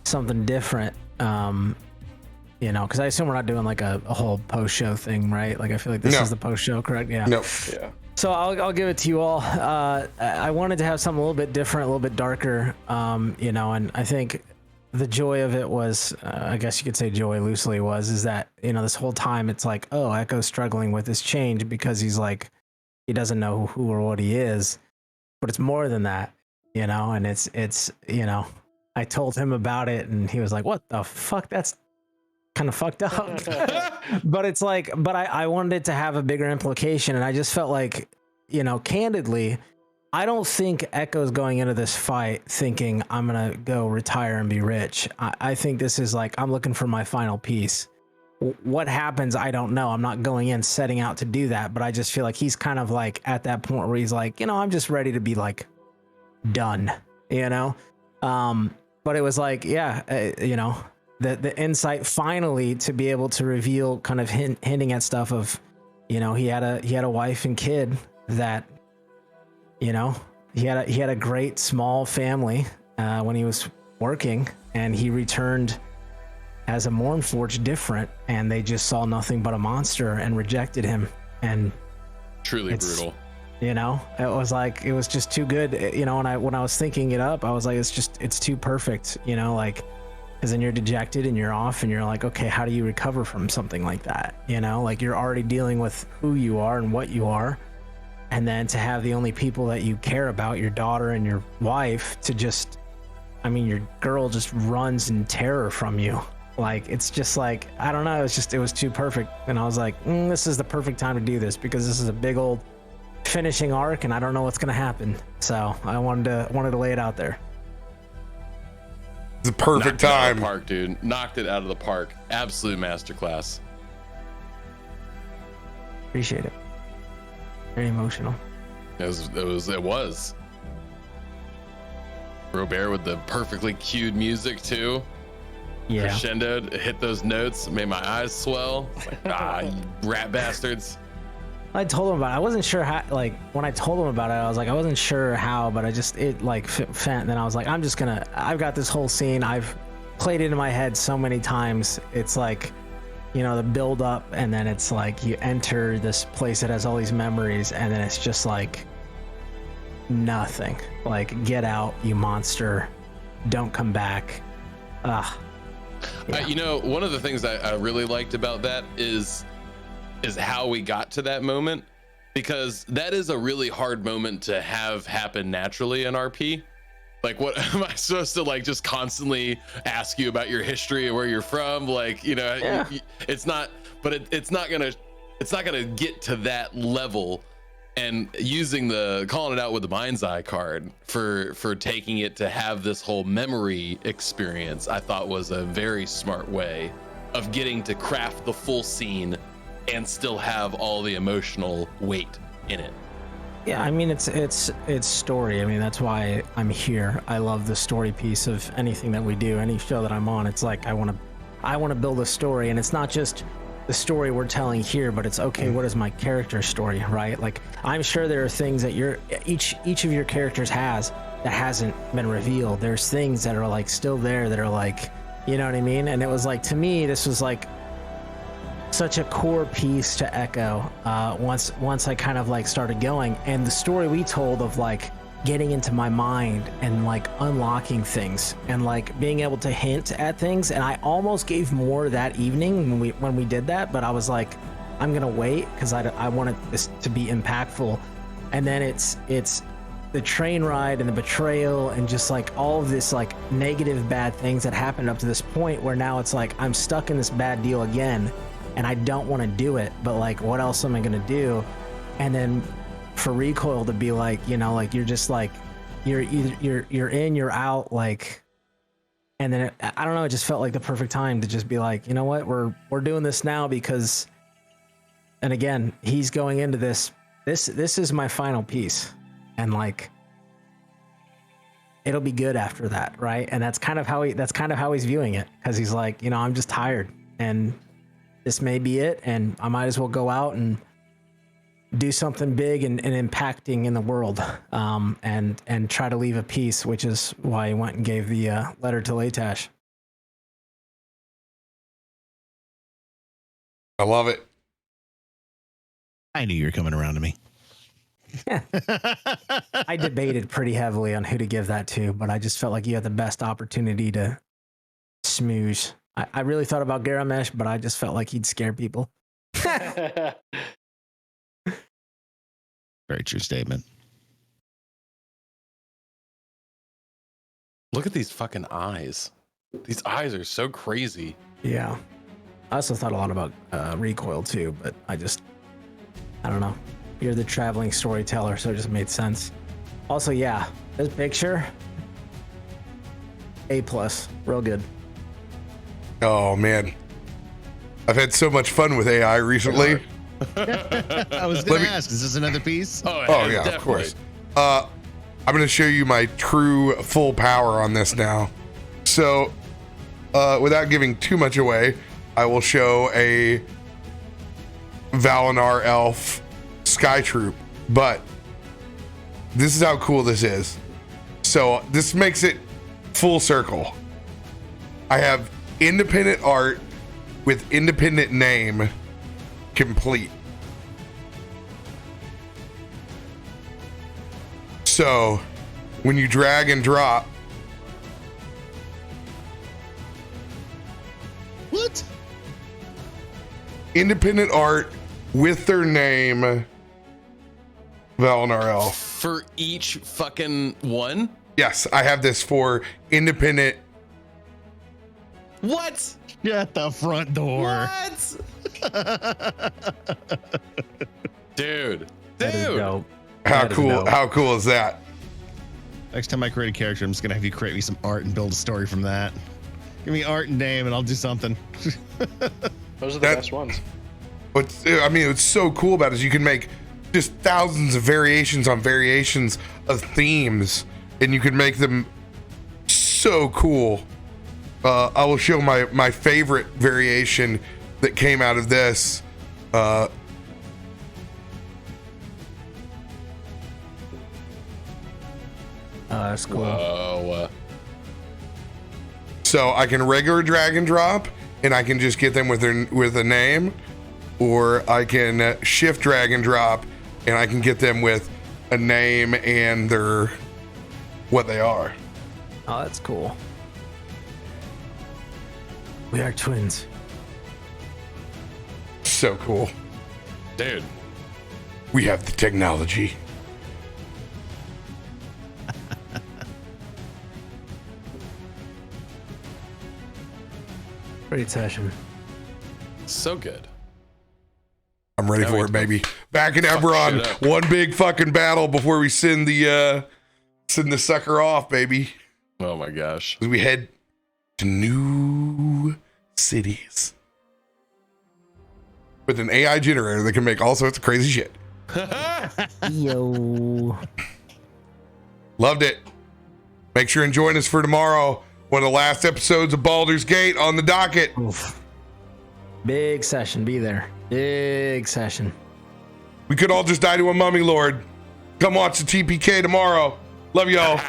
something different. You know, because I assume we're not doing like a whole post show thing, right? Like I feel like this No. is the post show, correct? Yeah. No. Yeah. So I'll give it to you all. I wanted to have something a little bit different, a little bit darker. You know, and I think the joy of it was, I guess you could say joy loosely is that, you know, this whole time it's like, oh, Echo's struggling with this change because he's like, he doesn't know who or what he is, but it's more than that, you know, and it's, you know, I told him about it and he was like, what the fuck? That's kind of fucked up. But it's like, but I wanted it to have a bigger implication. And I just felt like, you know, candidly, I don't think Echo's going into this fight thinking I'm going to go retire and be rich. I think this is like, I'm looking for my final piece. What happens, I don't know. I'm not going in setting out to do that, but I just feel like he's kind of like at that point where he's like, you know, I'm just ready to be like done, you know? But it was like, yeah, you know, the insight finally to be able to reveal kind of hinting at stuff of, you know, he had a wife and kid that, you know, he had a great small family when he was working, and he returned as a Mournforged different, and they just saw nothing but a monster and rejected him. And Truly brutal. you know, it was like, it was just too good. You know, when I was thinking it up, I was like, it's too perfect, you know, like, because then you're dejected and you're off and you're like, okay, how do you recover from something like that? You know, like you're already dealing with who you are and what you are. And then to have the only people that you care about, your daughter and your wife, to just, I mean, your girl just runs in terror from you. Like, it's just like, I don't know. It was too perfect. And I was like, this is the perfect time to do this, because this is a big old finishing arc and I don't know what's going to happen. So I wanted to lay it out there. The perfect Knocked it out of time. the park, dude. Knocked it out of the park. Absolute masterclass. Appreciate it. Very emotional. It was. RoBear with the perfectly cued music too. Yeah. Crescendoed, hit those notes, made my eyes swell. It's like, you rat bastards. I told him about it. I wasn't sure how, like, when I told him about it, I was like, I wasn't sure how, but then I was like, I've got this whole scene. I've played it in my head so many times. It's like, you know, the build up, and then it's like you enter this place that has all these memories, and then it's just like nothing. Like, get out, you monster. Don't come back. Yeah. You know, one of the things I really liked about that is how we got to that moment, because that is a really hard moment to have happen naturally in RP. Like, what am I supposed to, like, just constantly ask you about your history and where you're from? Like, you know, Yeah. it's not gonna get to that level. And using calling it out with the mind's eye card for taking it to have this whole memory experience, I thought was a very smart way of getting to craft the full scene and still have all the emotional weight in it. Yeah, I mean, it's story. I mean, that's why I'm here. I love the story piece of anything that we do, any show that I'm on. It's like I want to build a story, and it's not just the story we're telling here, but it's okay, what is my character story, right? Like, I'm sure there are things that each of your characters has that hasn't been revealed. There's things that are like still there that are like, you know what I mean? And it was like, to me, this was like such a core piece to Echo once I kind of like started going, and the story we told of like getting into my mind and like unlocking things and like being able to hint at things. And I almost gave more that evening when we did that, but I was like, I'm gonna wait because I wanted this to be impactful. And then it's the train ride and the betrayal and just like all of this like negative bad things that happened up to this point, where now it's like I'm stuck in this bad deal again and I don't want to do it, but like, what else am I gonna do? And then for Recoil to be like, you know, like you're just like you're in, you're out, like, and then I don't know, it just felt like the perfect time to just be like, you know what, we're doing this now because, and again, he's going into this is my final piece, and like it'll be good after that, right? And that's kind of how he's viewing it, because he's like, you know, I'm just tired and this may be it, and I might as well go out and do something big and impacting in the world, and try to leave a piece, which is why he went and gave the letter to Latash. I love it. I knew you were coming around to me. I debated pretty heavily on who to give that to, but I just felt like you had the best opportunity to smooze. I really thought about Garomesh, but I just felt like he'd scare people. Very true statement. Look at these fucking eyes. These eyes are so crazy. Yeah. I also thought a lot about Recoil too, but I don't know. You're the traveling storyteller, so it just made sense. Also, yeah, this picture, A+, real good. Oh man, I've had so much fun with AI recently. I was going to ask, is this another piece? Oh yeah, definitely. Of course. I'm going to show you my true full power on this now. So, without giving too much away, I will show a Valinar elf sky troop, but this is how cool this is. So this makes it full circle. I have independent art with independent name complete. So when you drag and drop, What? independent art with their name, Valinar elf. For each fucking one? Yes, I have this for independent. What? You're at the front door. What? Dude. That is dope. How That is cool? dope. How cool is that? Next time I create a character, I'm just going to have you create me some art and build a story from that. Give me art and name and I'll do something. Those are the That- best ones. What's so cool about it is you can make just thousands of variations on variations of themes, and you can make them so cool. I will show my favorite variation that came out of this. That's cool. Whoa. So I can regular drag and drop, and I can just get them with a name, or I can shift drag and drop, and I can get them with a name and their what they are. Oh, that's cool. We are twins. So cool. Dude. We have the technology. Great session. So good. I'm ready Now for we it, can baby. Back in fuck Eberron, shit up. one big fucking battle before we send the sucker off, baby. Oh my gosh. As we head to new cities with an AI generator that can make all sorts of crazy shit. Yo. Loved it. Make sure and join us for tomorrow. One of the last episodes of Baldur's Gate on the docket. Oof. Big session. Be there. Big session. We could all just die to a mummy lord. Come watch the TPK tomorrow. Love y'all.